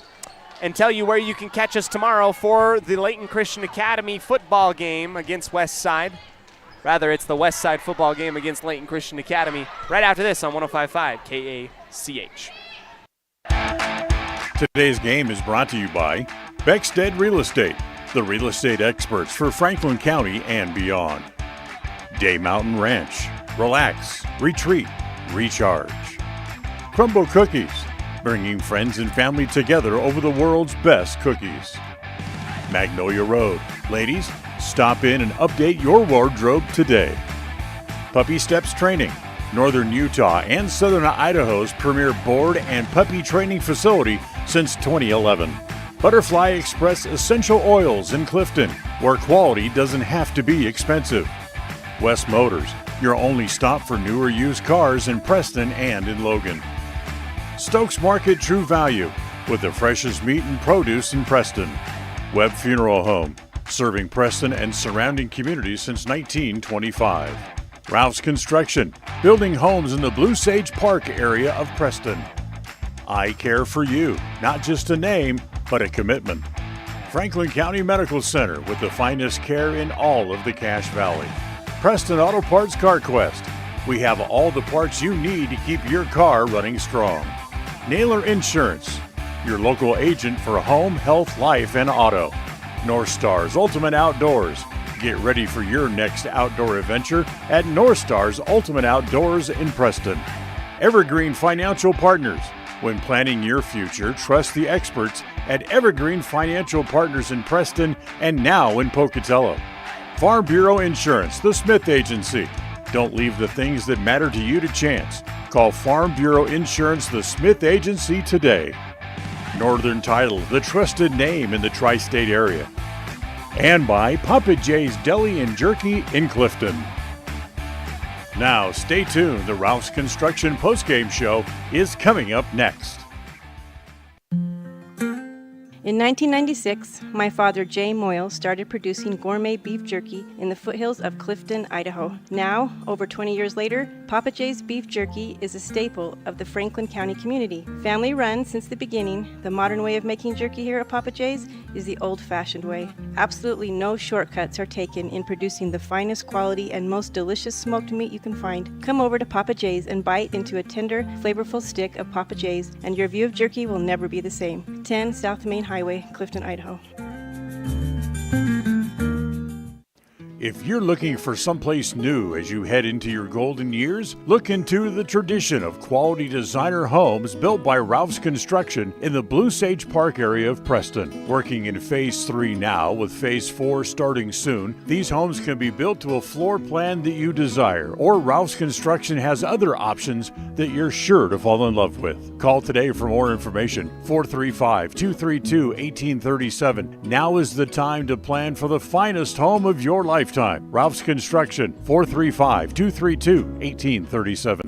and tell you where you can catch us tomorrow for the Layton Christian Academy football game against West Side. Rather, it's the West Side football game against Layton Christian Academy right after this on 105.5 KACH. Today's game is brought to you by Beckstead Real Estate, the real estate experts for Franklin County and beyond. Day Mountain Ranch, relax, retreat, recharge. Crumble Cookies, bringing friends and family together over the world's best cookies. Magnolia Road, ladies, stop in and update your wardrobe today. Puppy Steps Training, Northern Utah and Southern Idaho's premier board and puppy training facility since 2011. Butterfly Express Essential Oils in Clifton, where quality doesn't have to be expensive. West Motors, your only stop for newer used cars in Preston and in Logan. Stokes Market True Value, with the freshest meat and produce in Preston. Webb Funeral Home, serving Preston and surrounding communities since 1925. Rouse Construction, building homes in the Blue Sage Park area of Preston. I Care for You, not just a name, but a commitment. Franklin County Medical Center, with the finest care in all of the Cache Valley. Preston Auto Parts CarQuest, we have all the parts you need to keep your car running strong. Naylor Insurance, your local agent for home, health, life, and auto. North Stars Ultimate Outdoors, get ready for your next outdoor adventure at North Stars Ultimate Outdoors in Preston. Evergreen Financial Partners, when planning your future, trust the experts at Evergreen Financial Partners in Preston and now in Pocatello. Farm Bureau Insurance, the Smith Agency. Don't leave the things that matter to you to chance. Call Farm Bureau Insurance, the Smith Agency today. Northern Title, the trusted name in the tri-state area. And by Papa J's Deli and Jerky in Clifton. Now, stay tuned. The Rouse Construction postgame show is coming up next. In 1996, my father, Jay Moyle, started producing gourmet beef jerky in the foothills of Clifton, Idaho. Now, over 20 years later, Papa J's beef jerky is a staple of the Franklin County community. Family run since the beginning, the modern way of making jerky here at Papa J's is the old-fashioned way. Absolutely no shortcuts are taken in producing the finest quality and most delicious smoked meat you can find. Come over to Papa J's and bite into a tender, flavorful stick of Papa J's, and your view of jerky will never be the same. 10 South Main Highway, Clifton, Idaho. If you're looking for someplace new as you head into your golden years, look into the tradition of quality designer homes built by Rouse Construction in the Blue Sage Park area of Preston. Working in Phase 3 now, with Phase 4 starting soon, these homes can be built to a floor plan that you desire, or Rouse Construction has other options that you're sure to fall in love with. Call today for more information, 435-232-1837. Now is the time to plan for the finest home of your lifetime. Ralph's Construction, 435-232-1837.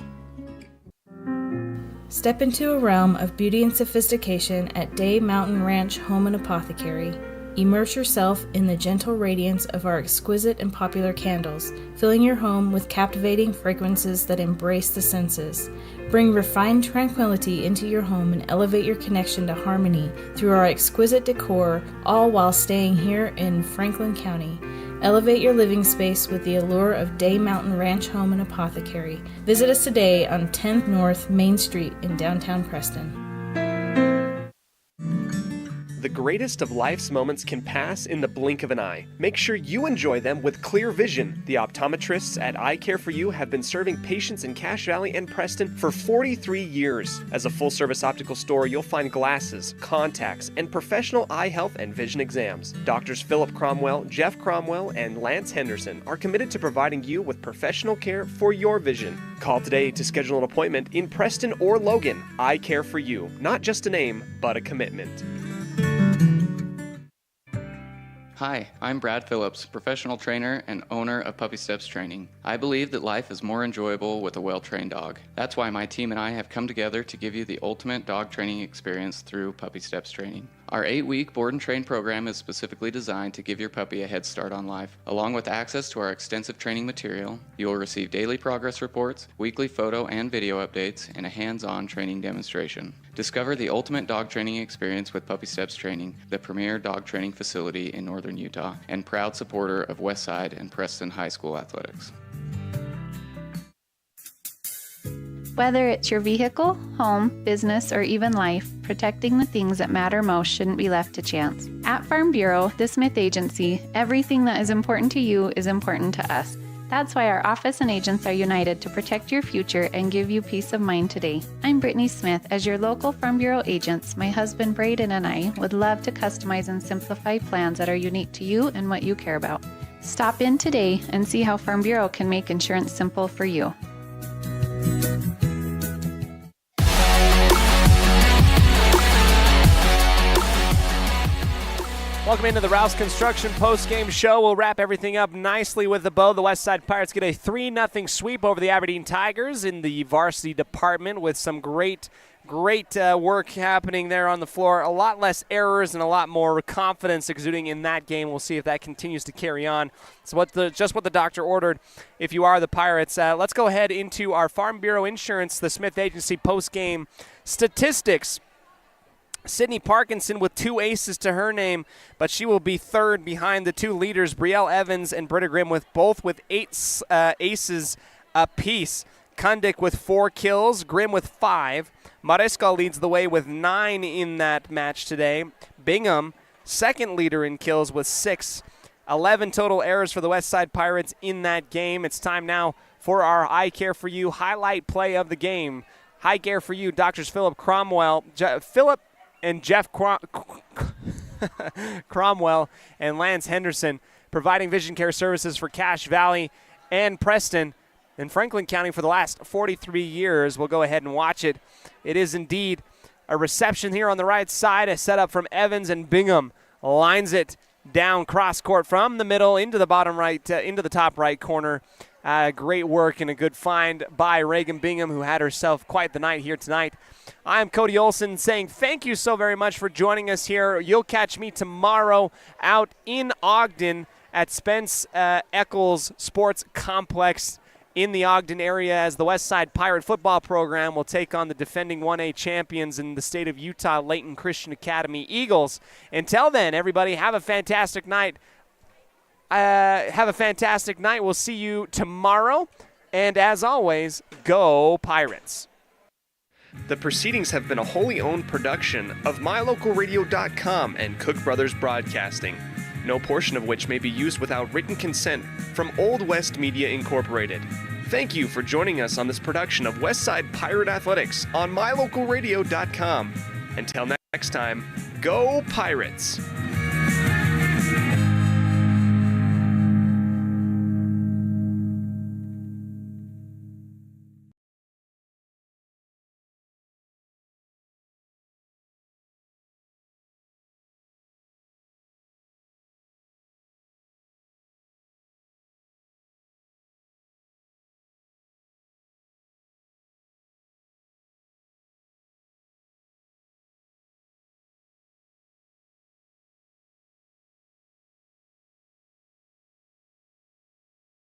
Step into a realm of beauty and sophistication at Day Mountain Ranch Home and Apothecary. Immerse yourself in the gentle radiance of our exquisite and popular candles, filling your home with captivating fragrances that embrace the senses. Bring refined tranquility into your home and elevate your connection to harmony through our exquisite decor, all while staying here in Franklin County. Elevate your living space with the allure of Day Mountain Ranch Home and Apothecary. Visit us today on 10th North Main Street in downtown Preston. The greatest of life's moments can pass in the blink of an eye. Make sure you enjoy them with clear vision. The optometrists at Eye Care for You have been serving patients in Cache Valley and Preston for 43 years. As a full-service optical store, you'll find glasses, contacts, and professional eye health and vision exams. Doctors Philip Cromwell, Jeff Cromwell, and Lance Henderson are committed to providing you with professional care for your vision. Call today to schedule an appointment in Preston or Logan. Eye Care for You, not just a name, but a commitment. Hi, I'm Brad Phillips, professional trainer and owner of Puppy Steps Training. I believe that life is more enjoyable with a well-trained dog. That's why my team and I have come together to give you the ultimate dog training experience through Puppy Steps Training. Our 8-week board and train program is specifically designed to give your puppy a head start on life. Along with access to our extensive training material, you will receive daily progress reports, weekly photo and video updates, and a hands-on training demonstration. Discover the ultimate dog training experience with Puppy Steps Training, the premier dog training facility in northern Utah, and proud supporter of Westside and Preston High School athletics. Whether it's your vehicle, home, business, or even life, protecting the things that matter most shouldn't be left to chance. At Farm Bureau, the Smith Agency, everything that is important to you is important to us. That's why our office and agents are united to protect your future and give you peace of mind today. I'm Brittany Smith. As your local Farm Bureau agents, my husband Braden and I would love to customize and simplify plans that are unique to you and what you care about. Stop in today and see how Farm Bureau can make insurance simple for you. Welcome into the Rouse Construction post-game show. We'll wrap everything up nicely with a bow. The Westside Pirates get a 3-0 sweep over the Aberdeen Tigers in the varsity department with some great work happening there on the floor. A lot less errors and a lot more confidence exuding in that game. We'll see if that continues to carry on. So just what the doctor ordered if you are the Pirates. Let's go ahead into our Farm Bureau Insurance, the Smith Agency post-game statistics. Sydney Parkinson with 2 aces to her name, but she will be third behind the 2 leaders, Brielle Evans and Britta Grimm, with 8 aces apiece. Kundick with 4 kills, Grimm with 5. Maresca leads the way with 9 in that match today. Bingham, second leader in kills with 6. 11 total errors for the Westside Pirates in that game. It's time now for our Eye Care for You highlight play of the game. Eye Care for You, Doctors Philip Cromwell, Philip and Jeff Cromwell and Lance Henderson providing vision care services for Cache Valley and Preston and Franklin County for the last 43 years. We'll go ahead and watch it. It is indeed a reception here on the right side, a setup from Evans, and Bingham lines it down cross court from the middle into the bottom right, into the top right corner. Great work and a good find by Reagan Bingham, who had herself quite the night here tonight. I'm Cody Olsen saying thank you so very much for joining us here. You'll catch me tomorrow out in Ogden at Spence Eccles Sports Complex in the Ogden area as the Westside Pirate football program will take on the defending 1A champions in the state of Utah, Layton Christian Academy Eagles. Until then, everybody, have a fantastic night. We'll see you tomorrow. And as always, go Pirates. The proceedings have been a wholly owned production of MyLocalRadio.com and Cook Brothers Broadcasting, no portion of which may be used without written consent from Old West Media Incorporated. Thank you for joining us on this production of Westside Pirate Athletics on MyLocalRadio.com. Until next time, go Pirates!